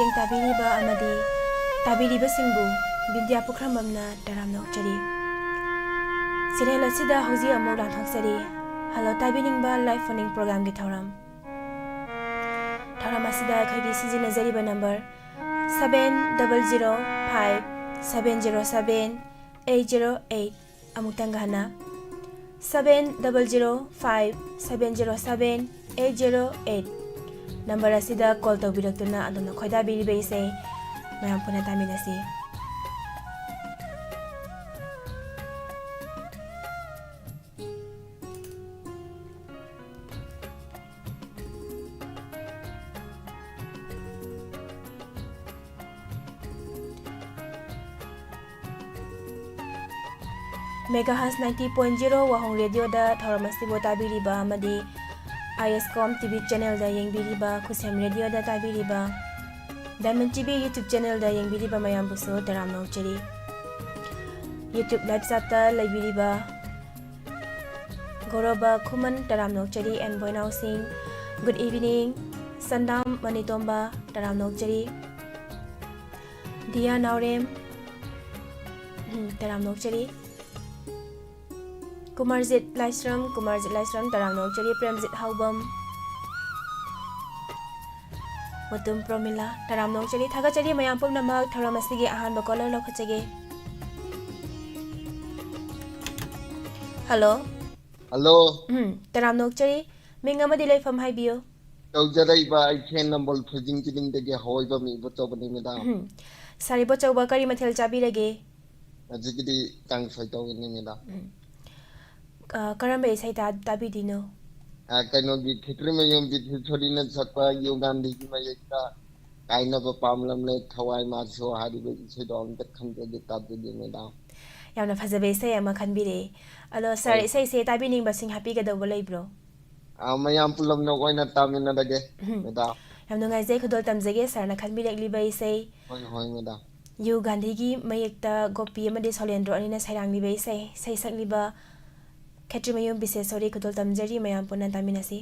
Meeting ताबीरिबा अमदी ताबीरिबा सिंबु विद्या पुखरममना तरामना उच्चरी serial असिदा हौजी अमुक लांथाक्सरी hello ताबीनिंगबा live phoning programme की थौराम असिदा अखोगी सिजिनजरीबा number 7005707808 अमुक्तंग हना 7005707808 नंबर असिदा कॉल तौबिरक्तुना अदुना खोइदाबिरिबे इसे मयाम पुना तामिनसी मेगाहर्ट्ज 90.0 वाहोंग रेडियो दा थौरमसिबो ताबिरिबा अमदी ISCOM TV चैनल दा येंगबिरिबा खुसेम रेडियो दा ताबिरिबा डायमंड TV YouTube चैनल दा येंगबिरिबा मयामबुसो तरामना उच्चरी YouTube लाइव साता लाइबिरिबा गौरबा खुमन तरामना उच्चरी and Boinao Singh good evening Sandam Manitomba तरामना उच्चरी दिया नावरेम तरामना उच्चरी कुमारजित लाइस्रम तराम नौचरी प्रेमजित हाउबम मुतुम प्रोमिला तराम नौचरी थागचरी मयाम पुनमक थरम असिगे अहानबा कॉलर लौखचगे हेलो तराम नौचरी मिंग अमदि लेफम हाइबियो तौजरैबा आइखेन नंबर फुजिंग चिलिंगदगे हौइबा मी बचौबने मेदा सारी बचौबा करी मथेल चाबिरगे अजिगिदि तांग सैतौगने मेदा करम्बे इसाई ताबिदिनो कइनोगी खित्री में यम बिथि छोरीन सकपा योगांधी की मयेका काइनब पामलमले थवाई मासो हारिबे इसेदो अमत खंदे ताबिदि मेदा यामना फजबे इसाई अमा खनबिरे अलो सर इसाई से ताबिनिंग बसिंग हैप्पी गदब लेब्रो मयाम पुलमनो ओइना तामिना दगे मेदा याम नुंगाइजे खुदोल तमजगे सरना खनबिरेक्लिबा इसाई होय मेदा यु गांधी की मयेकता गोपी अमदि सोलेंद्रो अनिना सैरांगलिबा इसाई सैसकलिबा खेत्रिमयुम बिसेसोरी खुदोल तमजरी मयाम पुना तामिनसी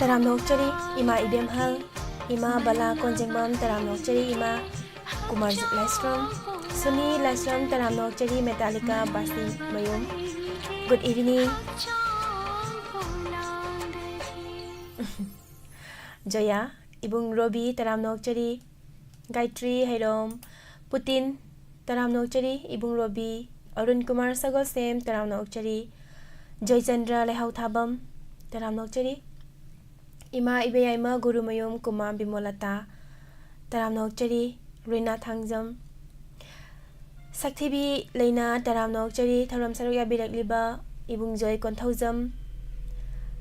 taram nokchari ima ibem hal ima bala konjengbam taram nokchari ima kumar laistrom suni laistrom taram nokchari metallica basi mayum good evening Jaya ibung Robi taram nokchari Gayatri Hairom Putin taram nokchari ibung Robi Arun Kumar Sagol Sem taram nokchari Joy Chandra Lehau Thabam taram nokchari Ima Ibeyaima Guru Mayum Kumar Bimolata taram nokchari Rina Thangjam Saktibi Leina taram nokchari Tharam Saruya Birakliba ibung Joy Konthaujam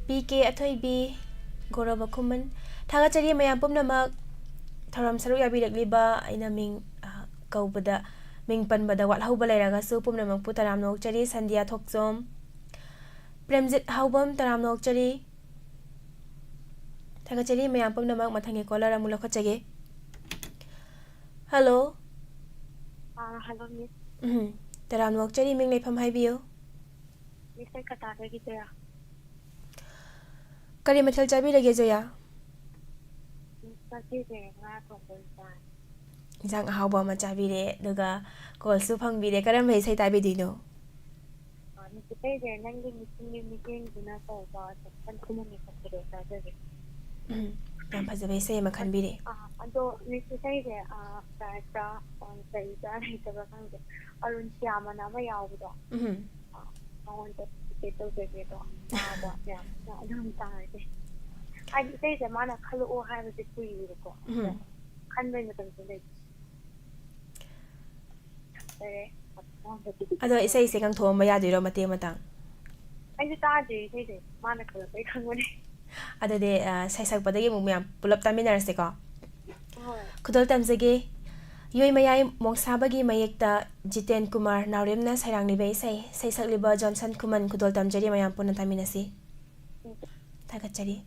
PK Athoibi Goraba Kuman Thagachari mayam pumnamak Tharam Saruya Birakliba aina ming kaubada ming panbada walhauba lairagasu pumnamak pu taram nokchari Sandia Thokjom Premjit Haubam taram nokchari Thagachari mayam pumnamak mathangi kolar amula khochage Hello Hello Miss taram nokchari ming lepham haibiyo Miss ay katagagi Jaya Kari mathal chabi lage Jaya Kasi nga tungkol Isang ahawba ma chabire duga call su phangbire karam bhai sai tabi dino Miss Tay nangi meeting guna ko ba tan kumuni ko pero sa jage yam phajabai sai ma khanbire ado Miss Tay sa on sai da rai ta ba kang arun syama na ma yaw do on to to jage do ba ya na dam ta ai Ay Tay mana khalo o ha ba kui ko kan bai na tan sai ado isai se kang thom ba ya diro mate matang ai ta je sai mana khala bai khang wani ado de sai sak padagi mu myam pulap taminar se ko khudol tamjage yoi mayai mongsabagi mayekta Jiten Kumar Nauremna sairang libai sai sak liba Johnson Kuman khudol tamjari mayam puna taminasi thagachari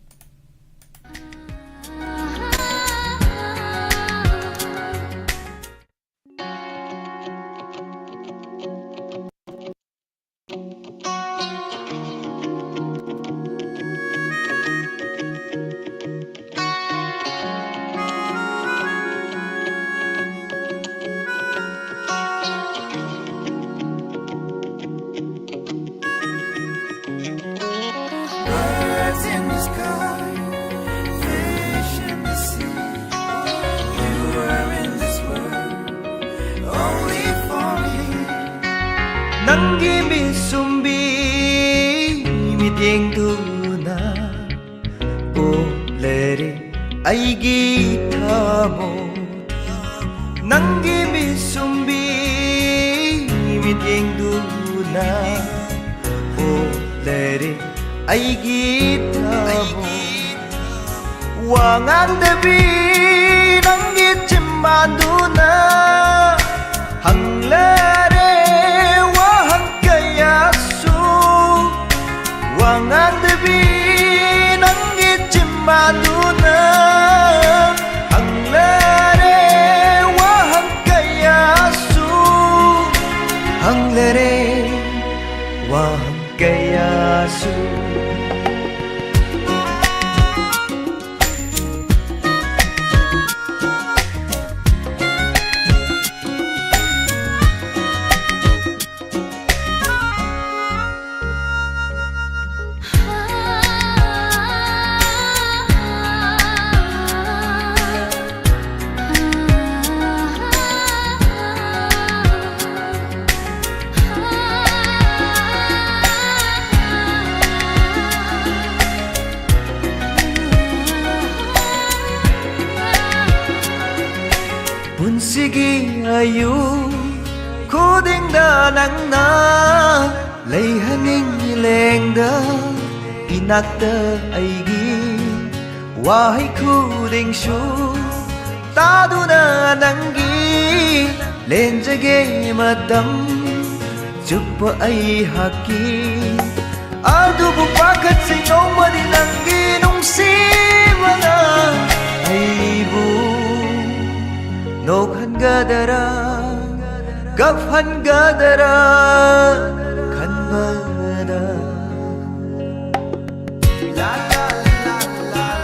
Nanggi misumbi miting tuna Polere aigi thamo Nanggi misumbi miting tuna Polere aigi thamo Wangan debi nanggi cimbanduna Hanglere Wangan debi nanggi cimbanduna Hanglere wahang kayasu Hanglere wahang kayasu Punsigi ayu khudingda nangna leihaning lengda inakta aigi wahai khuding shu taduna nangi lenjage matam chuppa ai haki adubu pakhat sing nomadi nangi nungsi wala aibu Nokhan gadara, gafhan gadara, khanbada. La la la la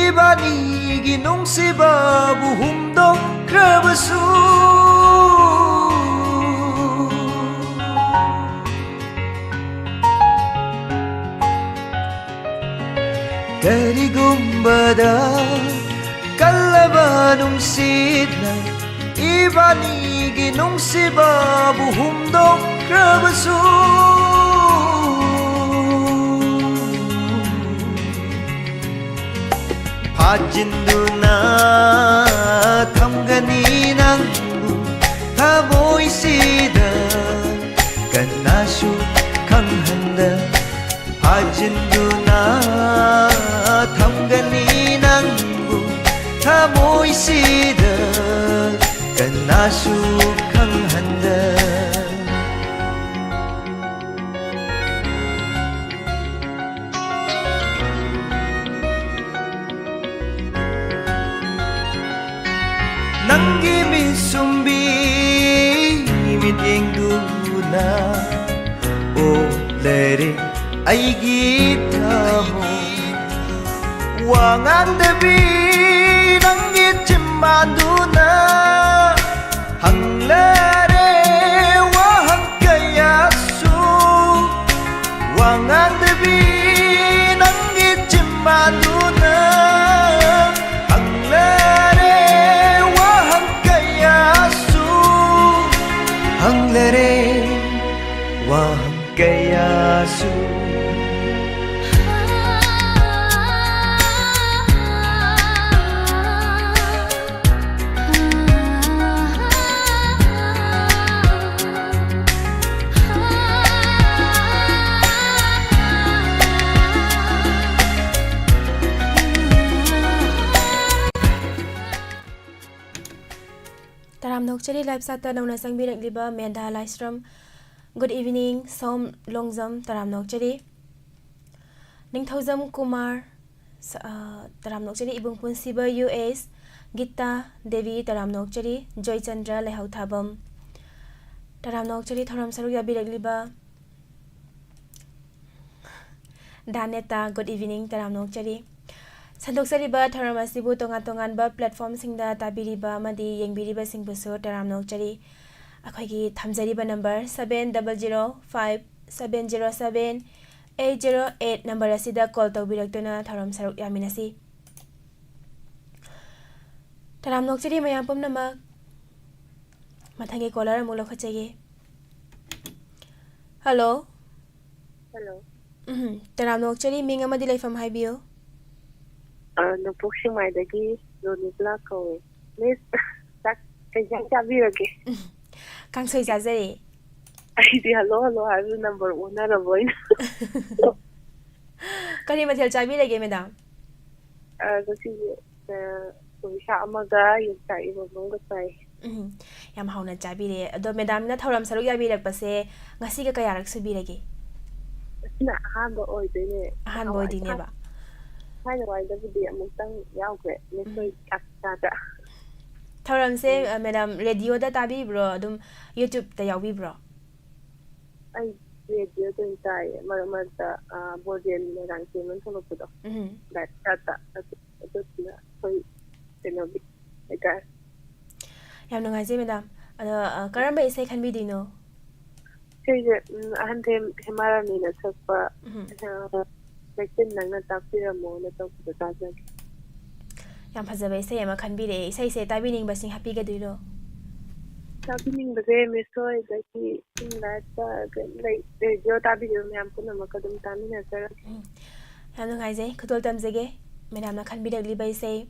이바니기 농시바 부훔도 크라바수 Karigumbada kalaba nungsidna Ibanigi nungsiba buhumdok krabasu Pajinduna thamgani nangbu thamoisida Kanasu kanghanda Pajinduna thamgani nangbu thamoisida Kanasu kanghanda Nanggi misumbi mityengduna O lere aigi thamo Wangandabi nanggi chimbanduna Hanglare wahang kayasu Wangandabi nanggi chimbanduna Hanglare wahang kayasu Hanglare wahang kayasu Taramnokchari live sata nongna sangbirak liba Menda Livestream. Good evening, Som Longzam Taramnokchari. Ningthauzam Kumar Taramnokchari Ibung Punsiba US. Gita Devi Taramnokchari. Joy Chandra Lehau Thabam. Taramnokchari Thoram Saruk Yabirak liba Daneta. Good evening, Taramnokchari. Sandoksariba Thoramasibu Tongan-tonganba platform singda tabiriba amadi yengbiriba singbusu Taramnokchari. Akhoi thamjariba number 7007070808 number asida call tawbiraktuna thoram saruk yaminasi. Taramnokchari mayam pumnamak mathangi caller amuk lokhachege. Hello. Hello. Taramnokchari ming amadi laifam haibiyo. Nupuk Singmaidagi Ronibla Kowe. Miss Tak Kajang Chabirage. Kang Soy Jazari. Idi hello I have number 1 na boy. Kani mathel chabirage madam. Kasi Sha Amaga Yuka Ibonga Sai. Yam hauna chabire. Ado madam na thoram saruk yabirak pase ngasi ka kayarak subirage. Na hamba oidine. Han boy dine ba. Hai wai da budi amutang yaukre. Nesoi akta. Thoram se madam radio da tabi bro dum YouTube ta yawi bro. Ai radio to tai marmata bodian rang semen tholo pudo. That kata itu soi tenobi. Eka. Yam nungai se madam. Ada karamba isai khanbi dino. Sige ahan hemara ni na sakpa. Section nang na tapira mo na to pudo ta. Yam phajaba isai ama khanbire isai se tabining basing happy ga duiro. Tabining bage mesoi da ki inlata like radio tabiyo me am kuna makadum tani na sir. Yam nungai je khutol tamjege madam na khanbirak liba isai.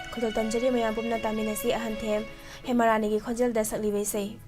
Khutol tamjari mayam pumna taminasi ahan them hemarani gi khonjal da saklibe isai.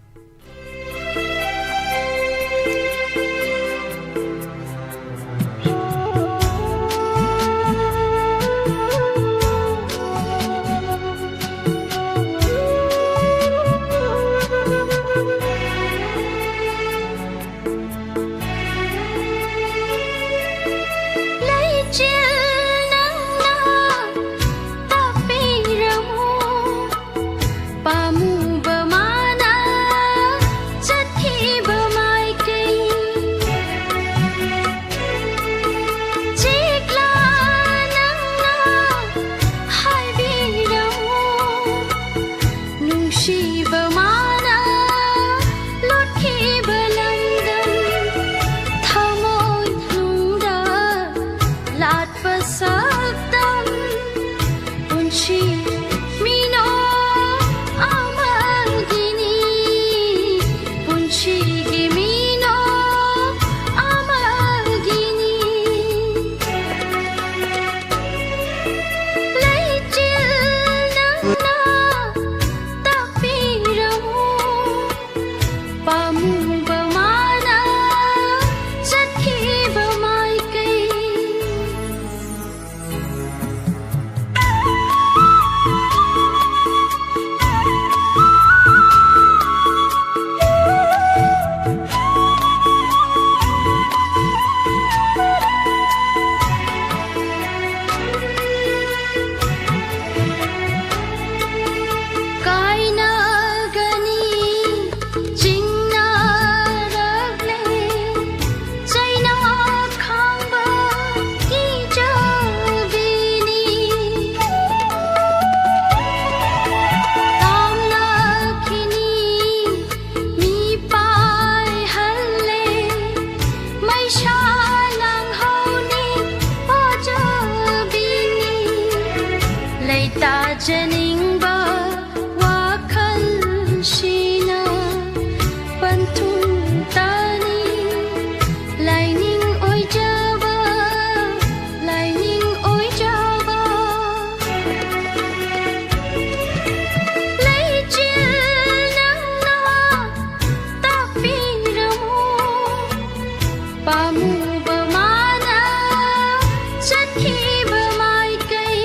Pamu bermana ꯊꯥꯖꯅꯤꯡꯕ ꯋꯥꯈꯜꯁꯤꯅ ꯄꯟꯊꯨꯡ ꯇꯥꯅꯤ ꯂꯥꯏꯅꯤꯡ ꯑꯣꯏꯖꯕ ꯂꯥꯏꯅꯤꯡ ꯑꯣꯏꯖꯕ ꯂꯩꯆꯤꯜ ꯅꯪꯅ ꯇꯥꯛꯄꯤꯔꯝꯃꯨ ꯄꯥꯝꯃꯨꯕ ꯃꯥꯅ ꯆꯠꯈꯤꯕ ꯃꯥꯏꯀꯩ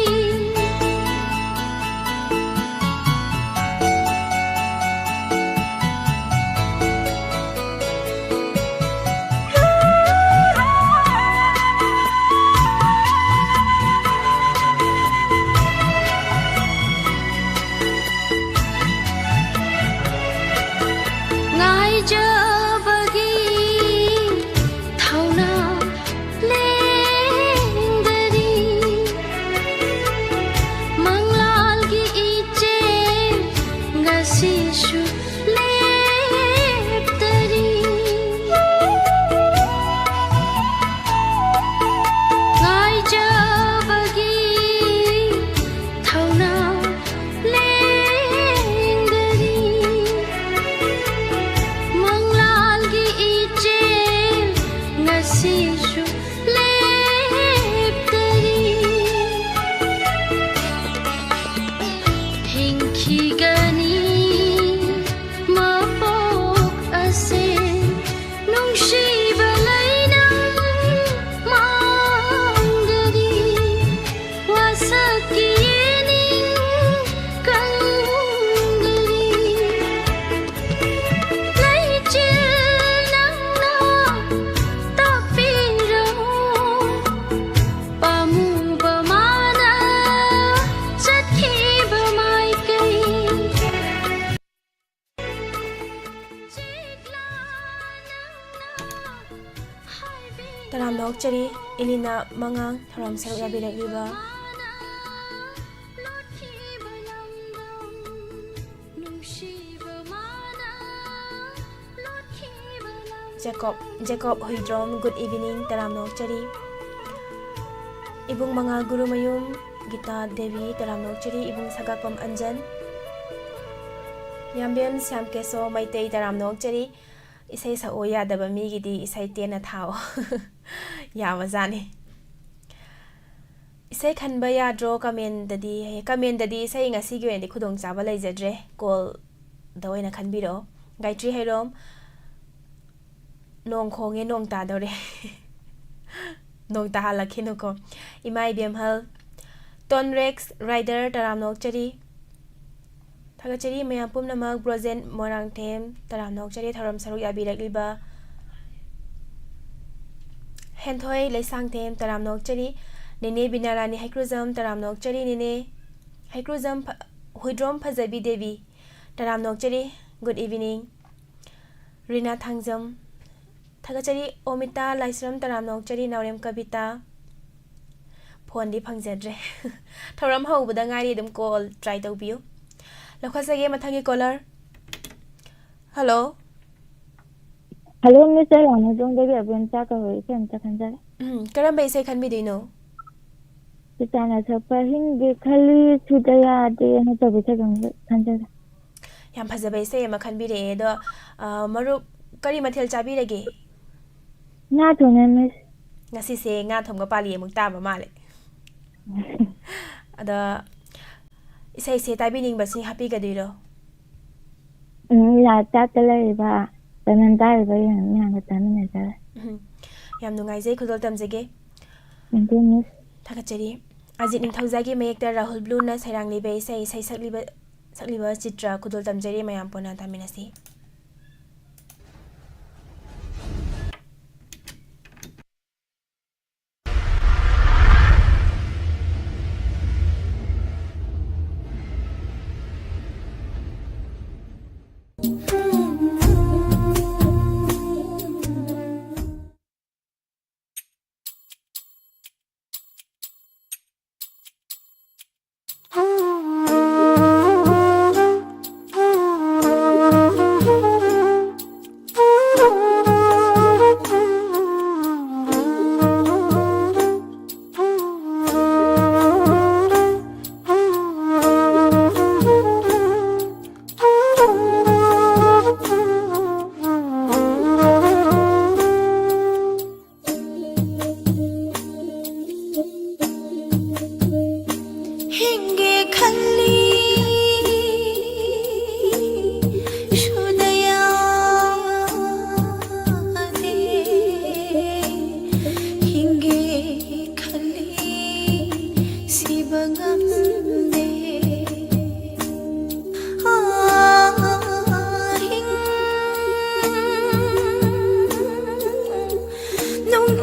ꯉꯥꯏꯖꯕꯒꯤ ꯊꯧꯅꯥ ꯂꯦꯡꯗꯔꯤ ꯃꯪꯂꯥꯜꯒꯤ ꯏꯆꯦꯜ ꯉꯁꯤꯁꯨ ꯂꯦꯞꯇꯔꯤ ꯉꯥꯏꯖꯕꯒꯤ ꯊꯧꯅꯥ ꯂꯦꯡꯗꯔꯤ ꯃꯪꯂꯥꯜꯒꯤ ꯏꯆꯦꯜ ꯉꯁꯤꯁꯨ ꯂꯦꯞꯇꯔꯤ ꯍꯤꯡꯈꯤꯒꯅꯤ ꯃꯄꯣꯛ ꯑꯁꯦ ꯅꯨꯡꯁꯤꯕ ꯂꯩꯅꯝ ꯃꯥꯡꯗꯔꯤ ꯋꯥꯁꯛꯀꯤ ꯌꯦꯅꯤꯡ ꯀꯪꯗꯔꯤ ꯂꯩꯆꯤꯜ ꯅꯪꯅ ꯇꯥꯛꯄꯤꯔꯝꯃꯨ ꯄꯥꯝꯃꯨꯕ ꯃꯥꯅ ꯆꯠꯈꯤꯕ ꯃꯥꯏꯀꯩ ꯆꯤꯛꯂꯥ ꯅꯪꯅ ꯍꯥꯏꯕꯤ ꯇꯔꯥꯝꯅ ꯑꯣꯛꯆꯔꯤ ꯏꯂꯤꯅꯥ ꯃꯉꯥꯡ ꯊꯧꯔꯝ ꯁꯔꯨꯛ ꯌꯥꯕꯤꯔꯛꯂꯤꯕ ꯂꯣꯠꯈꯤꯕ ꯂꯝꯗꯝ ꯅꯨꯡꯁꯤꯕ ꯃꯥꯅ ꯂꯣꯠꯈꯤꯕ ꯂꯝꯗꯝ ꯖꯦꯀꯣb ꯍꯨꯏꯗ꯭ꯔꯣꯝ ꯒꯨꯗ 이브닝 ꯇꯔꯥꯝꯅ ꯑꯣꯛꯆꯔꯤ 이붕 망아 구루마윰 기타 데비 तरामना ओक्चरी इबुंग सगापम अंजन याम्बेम श्यामकेसो मैतै तरामना ओक्चरी इसै सओ यादब मीगिदी इसै तेना थाओ यावजाने इसै खनबा याद्रो कमेंददी इसै ngasiगी ओइनदि खुदोंग चाबा लैजद्रे कॉल दवैना खनबिरो गायत्री हैरोम नोंग खोंगे नोंग तादोरे नोंग ताहालखिनुको इमाई बेमहल टोनरेक्स राइडर तरामना ओक्चरी थागचरी मयाम पुमनमक ब्रोजेन मोरांगथेम तरामना ओक्चरी थरम सरुक याबिरक्लिबा हेंथोय लेसांगथेम तरामना ओक्चरी नेने बिनारानी हैक्रुजम तरामना ओक्चरी नेने हैक्रुजम हुइड्रोम फजबी देवी तरामना ओक्चरी गुड इवनिंग रीना थांगजम थागचरी ओमिता लाइसरम तरामना ओक्चरी नावरेम कविता फोन दी फंगजद्रे थौरम हौबदा ngairi dum call try tawbiu लखसगे मथंगी caller hello hello mister Rana जोंदगी अबेन चा का होई से हमचा खंजर करम बेसे खनबिदिनो चाना छपा हिंगे खली छुदया दे न तबे से खंजर याम फजबे से म खनबिरे दो मरु करी मथेल चाबिरगे ना थोने miss ngasi se nga thomga pali amuk ta ba male ada isai se tabining basi happy gadiro ला ता तले बा तनन ता बा yang ga tamin ne sa yam nungai jai khudol tamjege thank you miss thakachari ajit ning thaujagi mayekta rahul blue na sairang libe isai sakliba chitra khudol tamjari mayam pona taminasi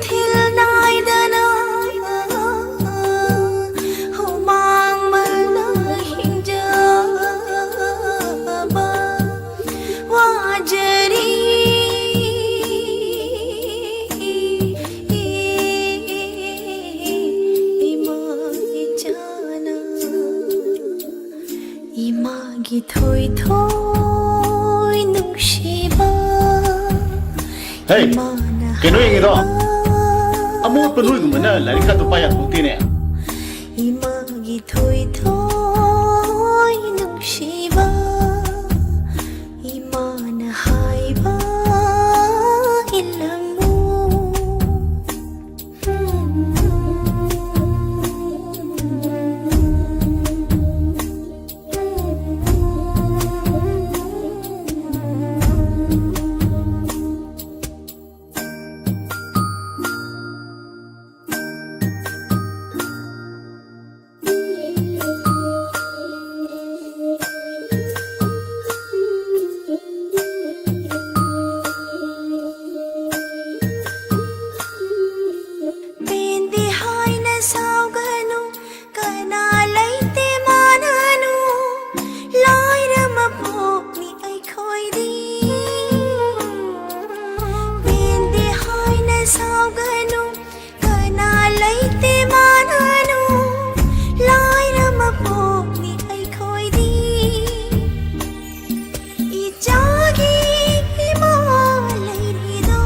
thil nai da na ho mang mal na hing ja ba wa jari imagi thoi thoi nungsiba Hey, keno yung ito? Amo panuloy mo na, lari ka ito pa yan kung tine. imagi thoi thoi nungsiba imana haiba ilang mo Bendi hai na sauganu kana laite mananu lai rama pokni ai khoi di Bendi hai na sauganu kana laite mananu lai rama pokni ai khoi di Ijagi himalai rido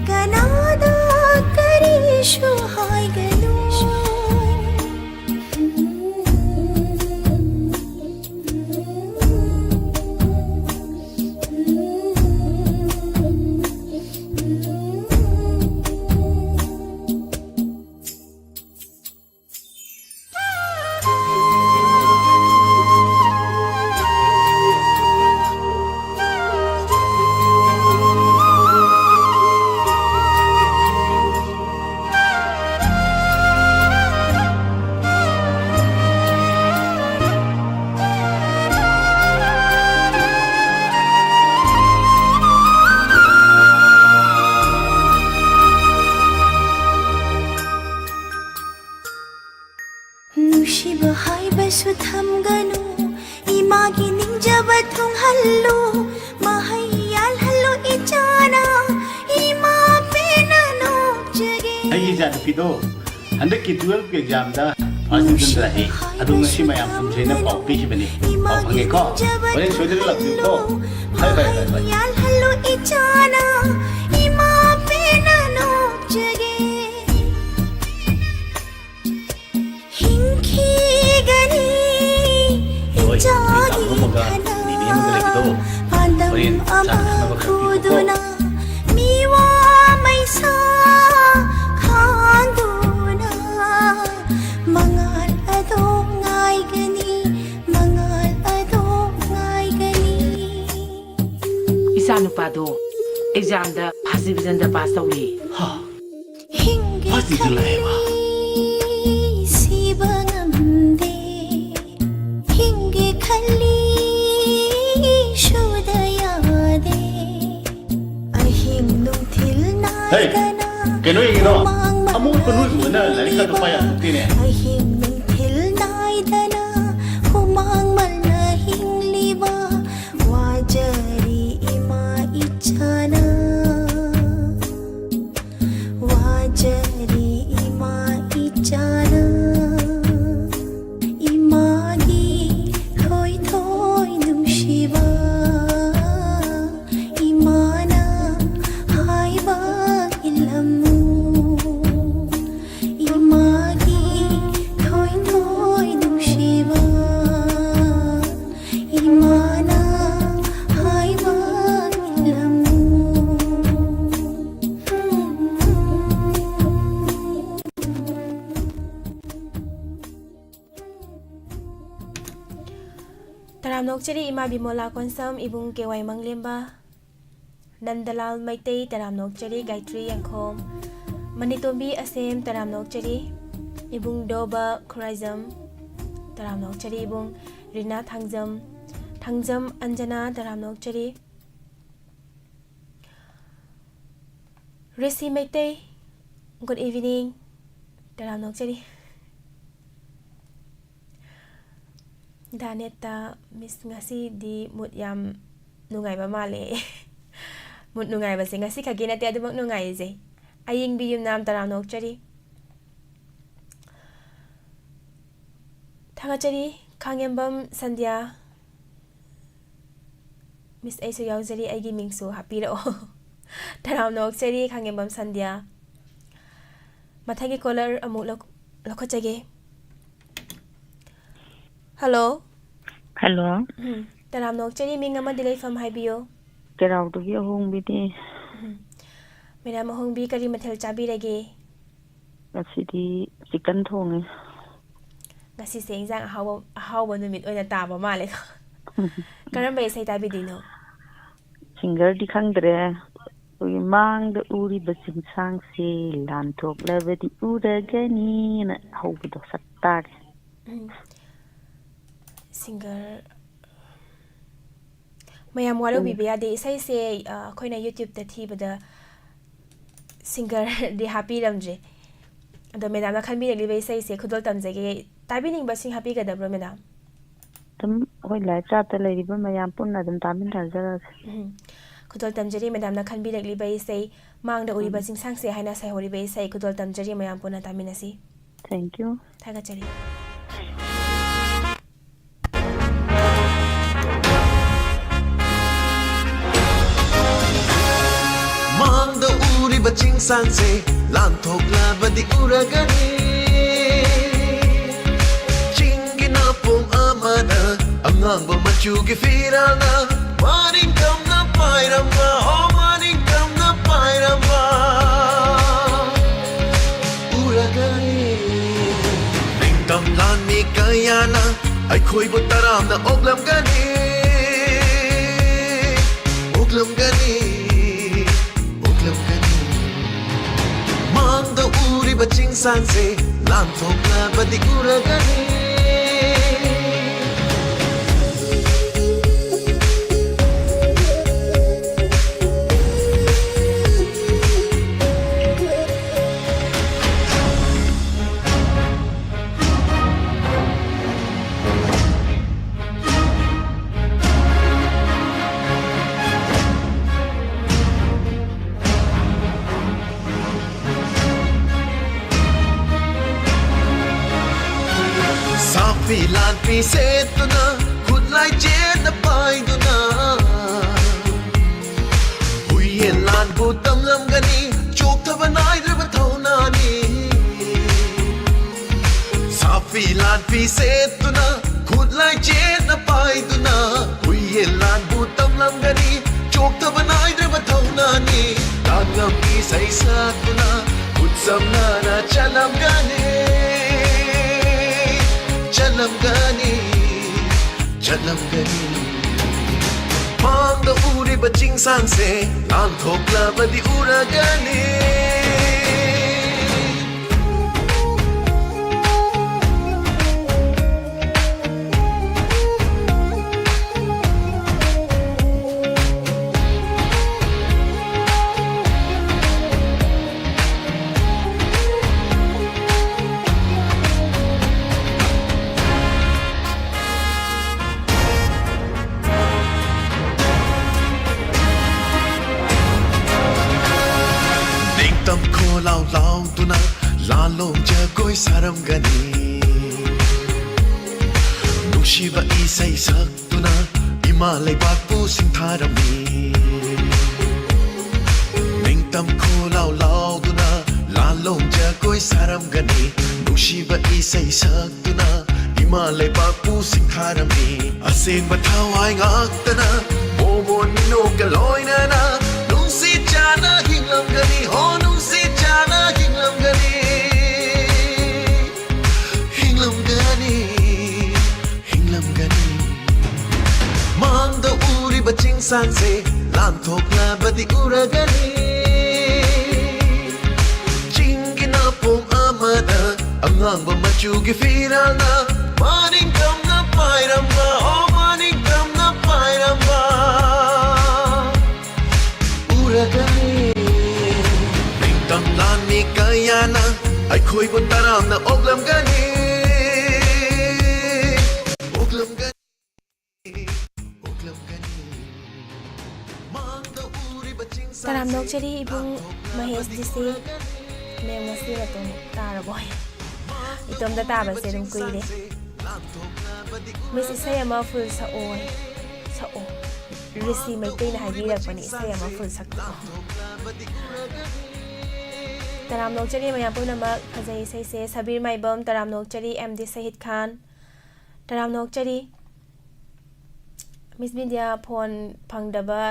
Kanada karishu hai ganu Nushiba hai basu thamganu imagi ningjaba thung hallu mahayal hallu ichana ima pena no jage Ay, isa na pito. Handa ki 12 ke exam da. First season rahi. Adung nasi mayam tumse na pau pishi bani. Pau pange ko. Wala soidere lagdu ko. Bye bye bye bye. mahayal hallu ichana ima pena no jage hinki gani Hoy, jagi ikaw mo mga nini mo galing ito. Pandam Orin, saan ka ama mabagkakito ko? kuduna miwa may sa kanduna mangal adong ngay gani mangal adong ngay gani Isa nupado exam da first division da pass tawri Ha, hingi first season lahi ba? siba ngamde hingi khali shudayade ahing nung thil na Hey, keno yung ito? Amo panuloy mo na, lari ka ito pa yan kung tine. ahing nung thil na dana humang malahing liba wajari ima ichana wajari ima ichana imagi thoi thoi nungsiba imana haiba ilamu imagi thoi thoi nungsiba imana haiba ilamu Taramnok chari ima bimola konsam ibung kewai manglemba Nandalal maitei taramnok chari Gayatri Yangkhom Manitombi asem taramnok chari ibung Doba Khuraizam taramnok chari ibung Rina Thangjam Anjana taramnok chari Resi Meitei Good evening ตารามนกเจดีดาเนตามิส ngasi di mood yam nungay ba mali mood nungay ba si ngasi kagi na tiada mag nungay ze aying biyum nam taraw nok chari thanga chari khangembam sandhya miss aiso yaw jari aigi mingsu happy ro taraw nok chari khangembam sandhya mathagi caller amuk lokho chage hello hello ตารามนกเจนี่มีงามาดิเลยฟอร์มไฮบิโอ เจ้าตัวกี้หงบีดี ไม่ได้มาหงบีกะริมาเทลจาบีได้เก ก็สิดีสิกันทงไง กะสิเสียงจังเฮาบ่นุมิดโอยตาบ่มาเลยค่ะกะรันเบใส่ตาบีดีเนาะ ซิงเกิลที่ขังเดรอุยมังเดอูริบสิงสังเซลานทกเลวดิอูเดกนีนะเฮาบ่ดสัตตาซิงเกิลมายามว่าเราบีเบียดีใส่เซค่อยใน YouTube แต่ที่บ่ได้ซิงเกิลดีแฮปปี้ลำเจอันเดอร์เมดามนะคันบีเด็กลีเบใส่เซคุดอลตำใจเกตาบีนิงบ่ซิงแฮปปี้กะดับโรเมดามตั้มโอ้ยหลายจัดแต่เลยดิบ่มายามปุ่นน่ะตั้มตามเป็นทางซะคุดอลตำจรีเมดามนะคันบีเด็กลีเบใส่มังเดออูริบ่ซิงสังเซให้นะใส่ฮอริเบใส่คุดอลตำจรีมายามปุ่นนะตามินะสิ thank you ทากะจรีMangda uri baching sanse lanthok la badi uragani chingina pom amana angang ba machu ge firana maring kam na pairamba oh maring kam na pairamba uragani ningtam lan mi kayana ai khoi bo taram na oglam gani Mangda uri baching sanse lanthok la badi uragani Filan pi setuna khut lai chen na pai duna huyen lan bu tam lam gani chok thabanai dra ba thona ni sa filan pi setuna khut lai chen na pai duna huyen lan bu tam lam gani chok thabanai dra ba thona ni tan ngam ki sai sa tuna khut samna na chalam gani Chalam gani Mangda uri baching sanse lanthok la badi uragani lao tuna la lom ja koi saram gani nushiba isai sak tuna imalai bak pu sing tharami ningtam kho lao tuna la lom ja koi saram gani nushiba isai sak tuna imalai bak pu sing tharami aseng ba thawai ngak tana momon no kaloina na nungsi chana hinglam gani ho nungsi chana hinglam gani mangda uri baching sanse lanthok la badi uragani chingina pom amada angang ba machu ge firana maning kam na pairamba oh maning kam na pairamba uragani ai khoi bu taram na oglam gani oglam gani oglam gani mang da uri baching sa taram nok chari ibung mahesh disi nem ngasi la tum tar boy itom da ta ba se dum kui de miss isayama full sa o risi mai te na haji rak pani isayama full sak taram nok chari mayam puna mak khajai sai se sabir mai bom taram nok chari md sahid khan taram nok chari miss bindia phone phangdaba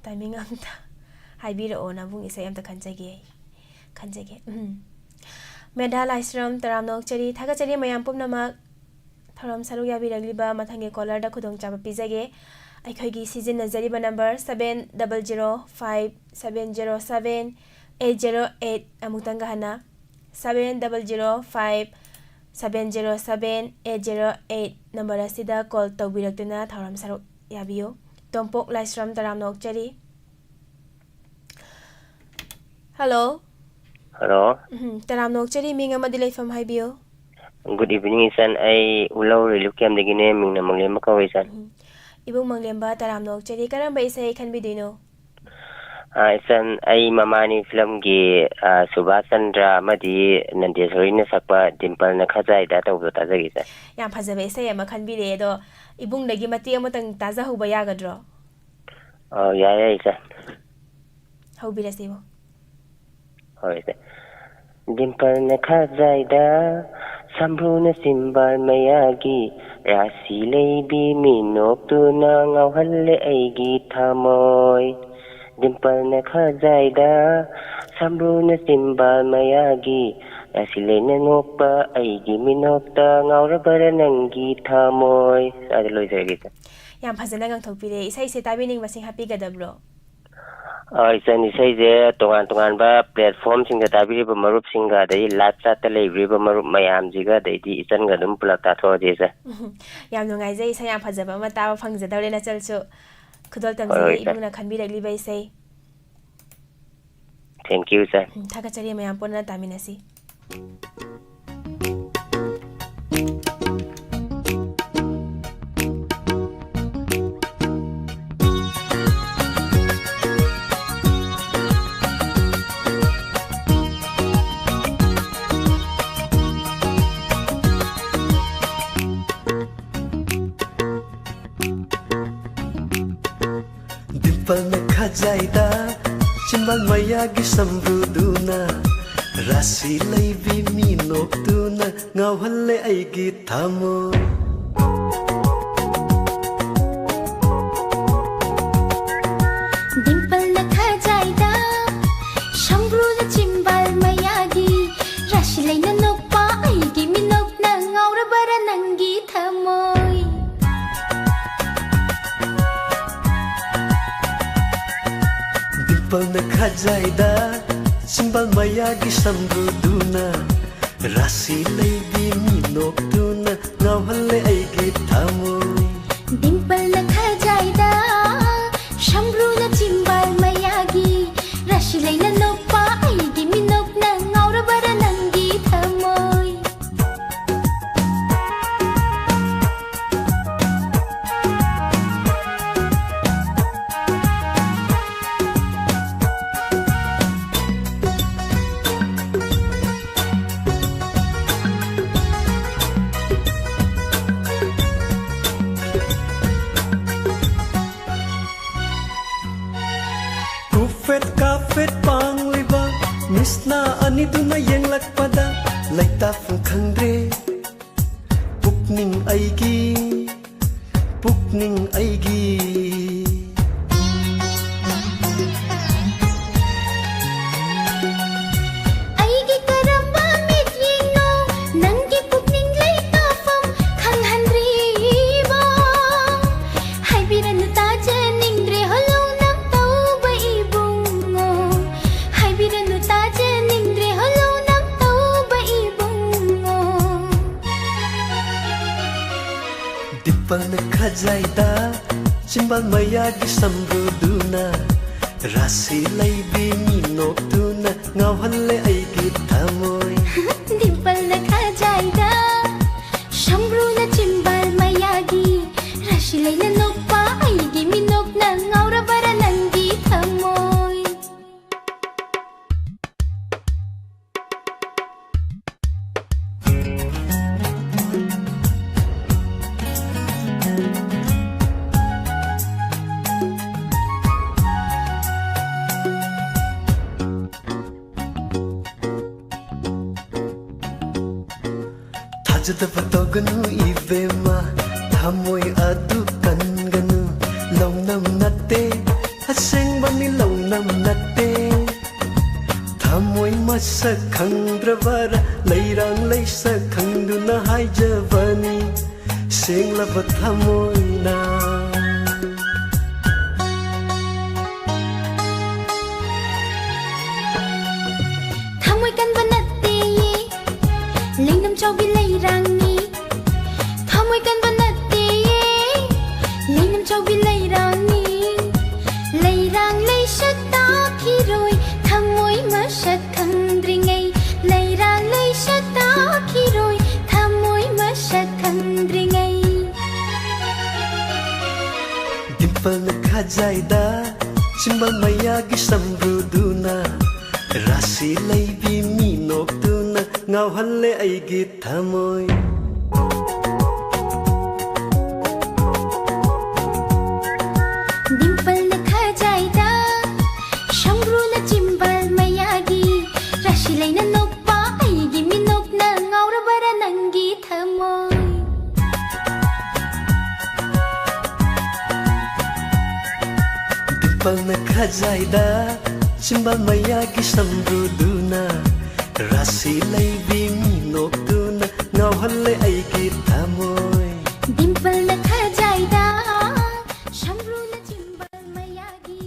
timing amta haibira ona bung isay amta khanjage meda laisram taram nok chari thaga chari mayam pumna mak thoram saru ya biragliba mathange caller da khudong chaba pizage aikhoi season nazari ba number 7005707808 amutanga hana 7005707808 number asida call tawbiraktuna thoram saru yabiyo tompok laisram taram nok chari hello taram nok chari ming amadi leifam haibiyo Good evening, Isan. I ulau relukiam degine ming na manglem ka Isan. Ibung manglemba taram nok chari karamba isay kan bidino. Isan ay mamani film gi Subhasandra amadi Nandeswari na sakpa Dimple na khajai da tawdo tajagi Isan. Yam phajabe isay ama kan bide do ibung dagi mati amatang taza huba yagadro. Ya Isan. How bilasibo. Isan. Dimple na khajai da Sambruna simbal mayagi Rasi leibi minok tu na ngawhalle aigi thamoy Dimple na khajai da Sambruna simbal mayagi Rasi lei na nokpa aigi minok ta ngawrabara nangi thamoy Sada loy saragita Yam phajana ngang thokpire isay se tabining masing happy gadabro Isan isay je tongan ba platform singa tabiri ba marup singa dai live chat ta leibri ba marup mayam jiga dai di isan ga dum pulak ta tho je sa yam nungai je isay yam phajaba ma ta phangjadawle na chalchu khudol tamje ibuna khanbiragli ba isay Thank you sir thaga chari mayam ponna taminasi Dimple khajaida chimbal mayagi samruduna rasi leibi minokduna ngawhalle aigi thamoy Dimple na khajaida samruna chimbal mayagi rasi leina nokpa aigi minok na ngawrabara nangi thamoy Dimple na khajaida chimbal mayagi samruduna rasi leibi minokduna ngawhalle aigi thamoy Dimple na khajaida samruna chimbal mayagi rasi leina nokpa aigi minok na ngawrabara nangi thamoy Kafet pangliba misna aniduna yenglakpada laita khangre pukning aigi aigi karamba mityino nangi pukning laita fam khanghanriba haibiranu taja ningre holo nang tauba ibungo haibiranu taja ningre holo nang tauba ibungo Dimple na khajaida chimbal mayagi samruduna rasi leibi minokduna ngawhalle aigi thamoy ꯊꯥꯖꯗꯕ ꯇꯧꯒꯅꯨ ꯏꯕꯦꯝꯃ ꯊꯃꯣꯏ ꯑꯗꯨ ꯀꯟꯒꯅꯨ ꯂꯧꯅꯝ ꯅꯠꯇꯦ ꯑꯁꯦꯡꯕ ꯃꯤ ꯂꯧꯅꯝ ꯅꯠꯇꯦ ꯊꯃꯣꯏ ꯃꯁꯛ ꯈꯪꯗ꯭ꯔꯕꯔ ꯂꯩꯔꯥꯡ ꯂꯩꯁꯛ ꯈꯪꯗꯨꯅ ꯍꯥꯏꯖꯕꯅꯤ ꯁꯦꯡꯂꯕ ꯊꯃꯣꯏꯅ ꯊꯃꯣꯏ ꯀꯟꯕ ꯅꯠꯇꯦ ꯂꯩꯅꯝ ꯆꯥꯎꯕꯤ ꯂꯩꯔꯥꯡꯅꯤ ꯊꯃꯣꯏ ꯀꯟꯕ ꯅꯠꯇꯦ ꯂꯩꯅꯝ ꯆꯥꯎꯕꯤ ꯂꯩꯔꯥꯡꯅꯤ ꯂꯩꯔꯥꯡ ꯂꯩꯁꯛ ꯇꯥꯈꯤꯔꯣꯏ ꯊꯃꯣꯏ ꯃꯁꯛ ꯈꯪꯗ꯭ꯔꯤꯉꯩ ꯂꯩꯔꯥꯡ ꯂꯩꯁꯛ ꯇꯥꯈꯤꯔꯣꯏ ꯊꯃꯣꯏ ꯃꯁꯛ ꯈꯪꯗ꯭ꯔꯤꯉꯩ ꯗꯤꯝꯄꯜꯅ ꯈꯖꯥꯏꯗ ꯆꯤꯝꯕꯥꯜ ꯃꯌꯥꯒꯤ ꯁꯝꯕ꯭ꯔꯨꯗꯨꯅ ꯔꯥꯁꯤ ꯂꯩꯕꯤ ꯃꯤꯅꯣꯛꯇꯨꯅ ꯉꯥꯎꯍꯜꯂꯦ ꯑꯩꯒꯤ ꯊꯃꯣꯏ ꯗꯤꯝꯄꯜꯅ ꯈꯖꯥꯏꯗ ꯁꯝꯕ꯭ꯔꯨꯅ ꯆꯤꯝꯕꯥꯜ ꯃꯌꯥꯒꯤ ꯔꯥꯁꯤ ꯂꯩꯅ ꯅꯣꯛꯄ ꯑꯩꯒꯤ ꯃꯤꯅꯣꯛꯅ ꯉꯥꯎꯔꯕꯔ ꯅꯪꯒꯤ ꯊꯃꯣꯏ ꯗꯤꯝꯄꯜꯅ ꯈꯖꯥꯏꯗ ꯆꯤꯝꯕꯥꯜ ꯃꯌꯥꯒꯤ ꯁꯝꯕ꯭ꯔꯨꯗꯨꯅ ꯔꯥꯁꯤ ꯂꯩꯕꯤ ꯃꯤꯅꯣꯛꯇꯨꯅ ꯉꯥꯎꯍꯜꯂꯦ ꯑꯩꯒꯤ ꯊꯃꯣꯏ ꯗꯤꯝꯄꯜꯅ ꯈꯖꯥꯏꯗ ꯁꯝꯕ꯭ꯔꯨꯅ ꯆꯤꯝꯕꯥꯜ ꯃꯌꯥꯒꯤ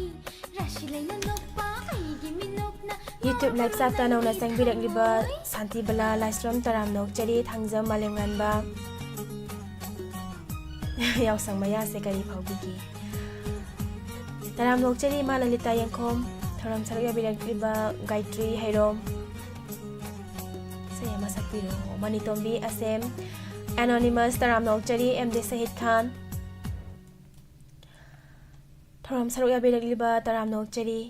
ꯔꯥꯁꯤ ꯂꯩꯅ ꯅꯣꯛꯄ ꯑꯩꯒꯤ ꯃꯤꯅꯣꯛꯅ YouTube live chat nongna sangbirakliba Santibala Livestream taram nokchari thangjam malemganba yausang maya se kari phawbigi taram nokchari malalita yangkhom thoram sarya birakliba Gayatri Hairom saya masak piro Manitombi Asem Anonymous taram nokchari MD Sahid Khan thoram sarya birakliba taram nokchari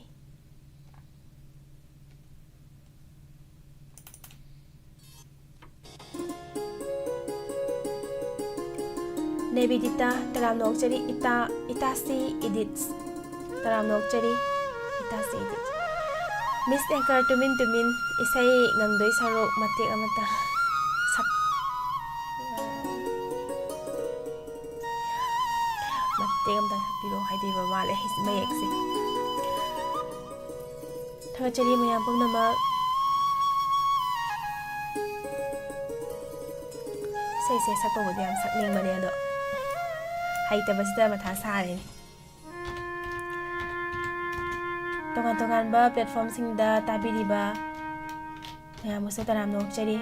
Nebidita taram nokchari Itasi Edits taram nokchari Itasi Edits Miss Anchor tumin isai ngangdoi sarok matik amata sak matik amata sapiro haideba male his mayekse thagachari mayam pumnamak sai sakpa bodi am sakning mane ado haitabasida matha sare tongan ba platform singda tabiriba mayam musa taram nokchari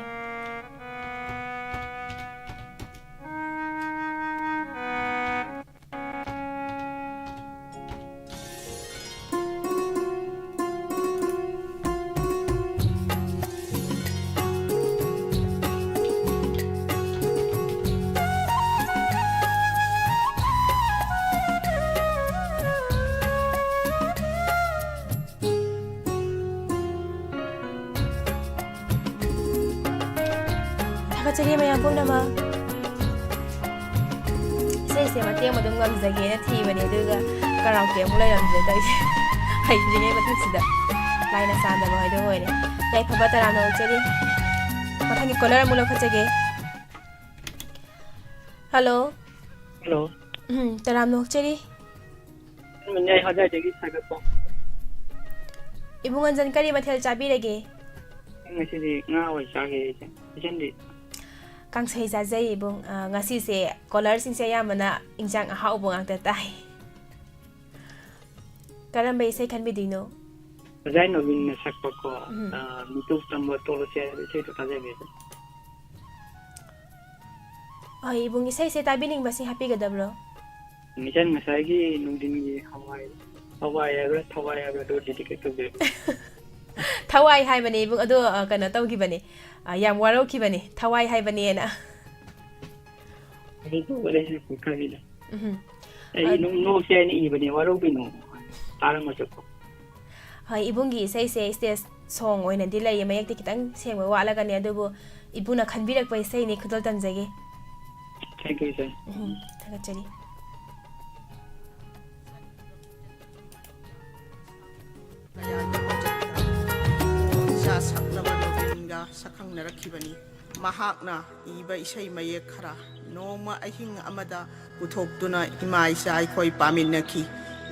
Kachari mayam pumnamak se mateng madum ngamjage na thibani aduga karaoke amuk lairamjre taise haidringai mathaksida laina sandaba hoido hoine yai phaba taram nokchari mathangi caller amuk lokhachage hello taram nokchari Nyai Hajajagi Sagatpo Ibung anjan kari mathel chabirage Ngasidi nga oi chage jendi kangsai jajai ibung ngasi se caller sing se yamana ingjang ahau bung angta tai karam bai sai khan bidino Jai no bin sakpo ko mitu tambo tolo se to taje be ai ibung isai se tabining basi happy gadabro Nijan ngasagi nungdingi hawai agra do dedicate to be Thawai hai bani ibung ado kana tawgibani yam warokibani thawai hai bani ena Riku wale se kukavila Ai no se ni ibani warobinu tarang masako hai ibungi sai se stage song oina dilai mayakti kitang sengwa wala gani adubu ibuna khanbirak pai sai ni khudal tamjage Thank you sir thagachari Sa sakna ba no nga sakang narakibani mahakna iba isay mayek khara noma ahing amada puthokduna ima isa akhoi paminaki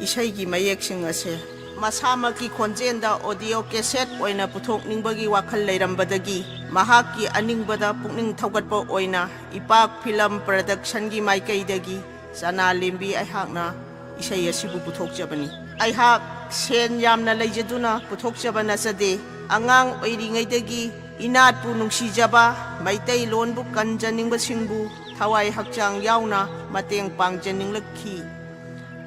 isay gi mayek sing ase masamaki khonjenda audio cassette oina puthokningbagi wakhal leirambadagi mahakki aningbada pukning thaugatpa oina ipak film production gi maikaidagi sana lembi aihakna isay asibu puthokjabani aihak sen yamna leijaduna puthokjabana sade angang oiringaidagi inat pu nungsijaba maitai lon bu kanjaningba singbu thawai hakchang yauna mateng pangjaninglakhi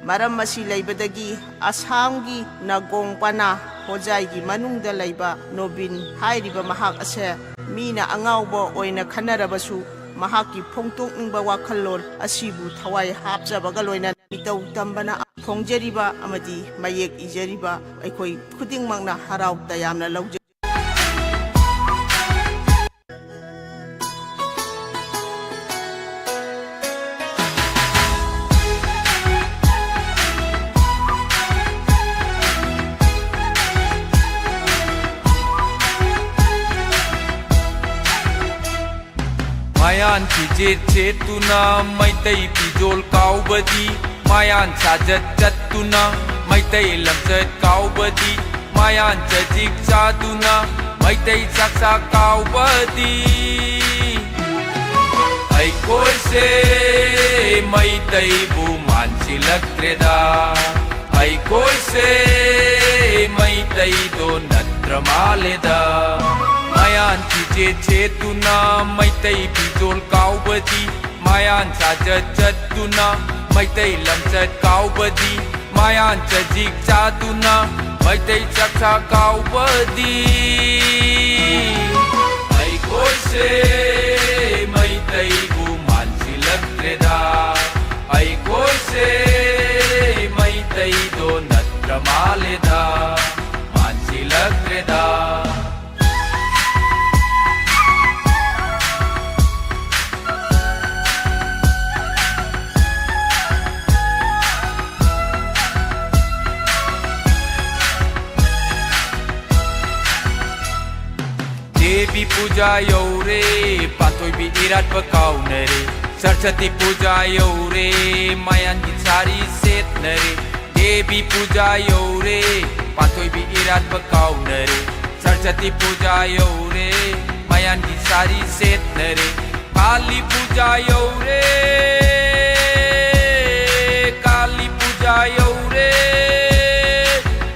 maram masi leibadagi asamgi nagong pana hojai gi manungda leiba nobin hairiba mahak ase mina angaubo oina khanarabasu mahaki phongtokningba wakhallon asibu thawai hapjabaga loina mitau tambana phongjariba amadi mayek ijariba aikoi khudingmakna harau tayamna lawje Mayan pijit chetuna maitai pijol kaubadi Mayan sajat jatuna maitai lamjat kaubadi Mayan jajik chaduna maitai saksa kaubadi Ai koi se maitai bu mansilaktreda Ai koi se maitai do natramaleda Mayan chije chetuna maitai pijol kaubadi Mayan sajat jatuna maitai lamjat kaubadi Mayan jajik chaduna maitai saksa kaubadi Ai koi se maitai bu mansilaktreda Ai koi se maitai do natramaleda mansilaktreda Devi puja yaure patoi bi irat bakau nare Saraswati puja yaure mayan di sari set nare Devi puja yaure patoi bi irat bakau nare Saraswati puja yaure mayan di sari set nare Kali puja yaure Kali puja yaure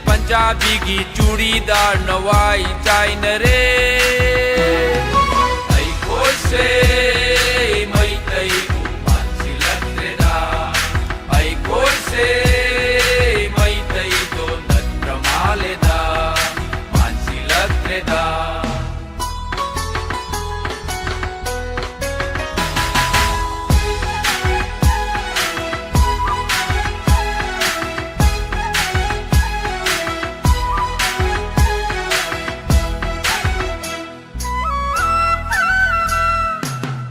Punjabi gi churidar nawai chai nare Ai koi se maitai bu mansilaktreda Ai koi se maitai do natramaleda mansilaktreda